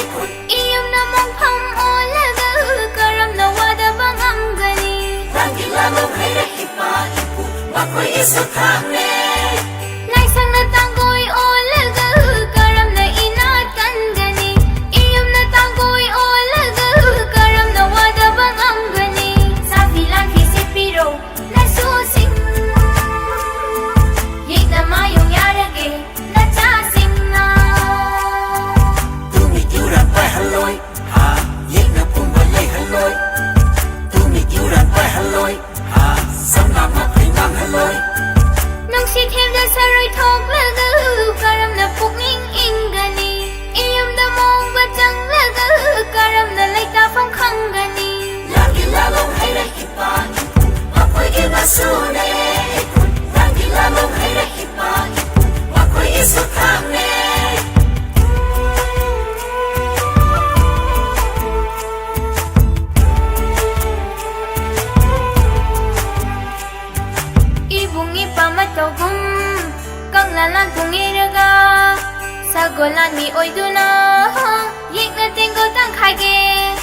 ikun Iyong namang pamolaga Karam na wada banganggani Lagi lalong hayrak ipan Makoy isukame Laisang natanggoy olaga Karam na inatkan gani Iyong natanggoy olaga Karam na wada banganggani Sa bilang kisipiro Nasusing Yik na mayong yarage Nachasing na Tumikyuran pa haloy ha Yek na pumbalay haloy Tumikyuran pa haloy ha Sama maprinang haloy Nung sithev da saroy thok laga Karam na pukning ingani Iyong damong batang laga Karam na laita pang kanggani Lagi lalong hayrak ipan Makoy imasune ikun Lagi lalong hayrak ipan Makoy isukame Ibong ipamatogum Kang lalan pong iraga Sagolan mi oy duna Yik na tinggo tang kage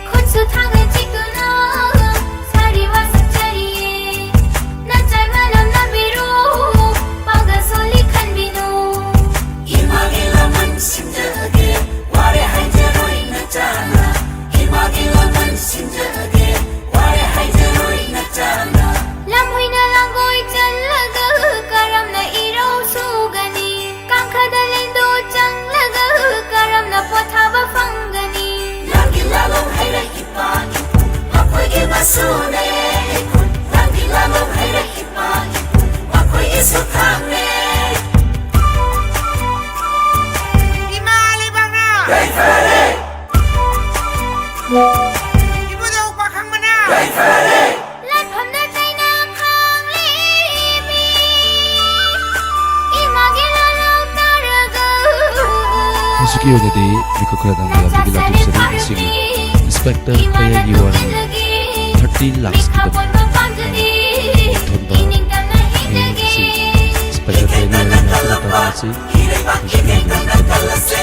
Khutsu tangan chikuna Sariwa sakchariye Nachay malam na biru Paga soli kan binu Himagi laman sinjage Ware haijaroy na chana Himagi laman sinjage Ware haijaroy na chana Lamhoy na langgoy chalaga Karam na iraw sugani Kangkada lindo changlaga Karam na pothaba fanggani Lagi lalong hayrak ipan Makoy imasune ikun Lagi lalong hayrak ipan Makoy isukame Imali bang na Gay fere Ibu daw pa kang mana Gay fere Latpham na tay na khang libi Imagi lalaw taraga Musuki oinadi mikokradang yabigi latusari sigi inspector tayagi wari 30 lakhs kita Kapon mapamjadi Ining tam na hindagi inspector tayagi wari na pinatawag si Hiray bakit ng nagkalasay